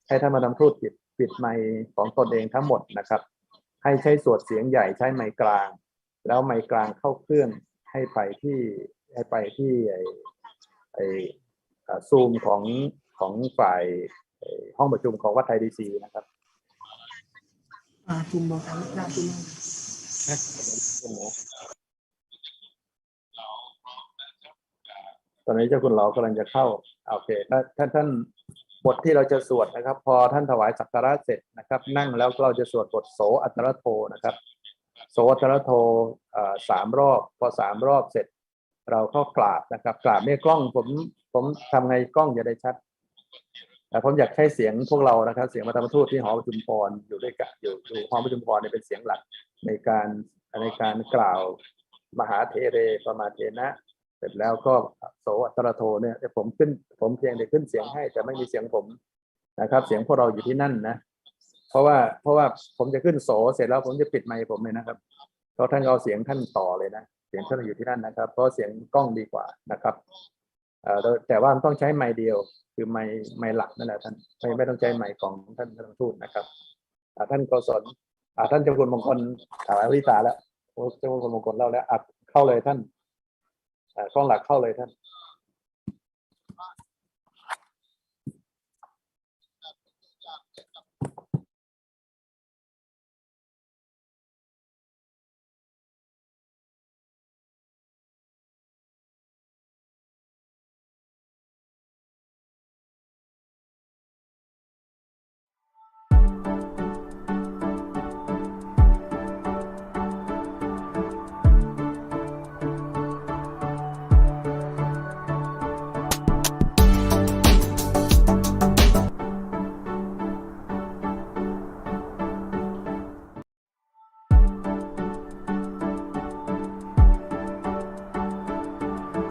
ให้ท่านพระธรรมทูตปิดไมค์ของตนเองทั้งหมดนะครับให้ใช้สวดเสียงใหญ่ใช้ไมค์กลางแล้วไมค์กลางเข้าเครื่องให้ไปที่ซูมของฝ่ายห้องประชุมของวัดไทยดีซีนะครับ ตอนนี้เจ้าคุณหลอกำลังจะเข้าโอเคท่านบทที่เราจะสวดนะครับพอท่านถวายสักการะเสร็จนะครับนั่งแล้วเราจะสวดบทโสอัตตรโธนะครับโสอัตตรโธ3 รอบพอ3 รอบเสร็จเราก็กราบนะครับกราบเนี่ยกล้องผมทำไงกล้องจะได้ชัดแต่ผมอยากใช้เสียงพวกเรานะครับเสียงพระธรรมทูตที่หอประชุมพรอยู่ด้วยกันอยู่หอประชุมพรเนี่ยเป็นเสียงหลักในการกล่าวมหาเถเรปมาเถนะเสร็จแล้วก็โสอัตตรโธเนี่ยผมเพียงแต่ขึ้นเสียงให้แต่ไม่มีเสียงผมนะครับเสียงพวกเราอยู่ที่นั่นนะเพราะว่าผมจะขึ้นโสเสร็จแล้วผมจะปิดไมค์ผมเลยนะครับเพราะท่านเอาเสียงท่านต่อเลยนะเสียงท่านอยู่ที่นั่นนะครับเพราะเสียงกล้องดีกว่านะครับแต่ว่ามันต้องใช้ไมค์เดียวคือไมค์หลักนั่นแหละท่านไม่ต้องใช้ไมค์ของท่านทูตนะครับท่านกศลท่านเจ้าคุณมงคลอริตาแล้วเจ้าคุณมงคลเล่าแล้วเข้าเลยท่านกล้องหลักเข้าเลยท่าน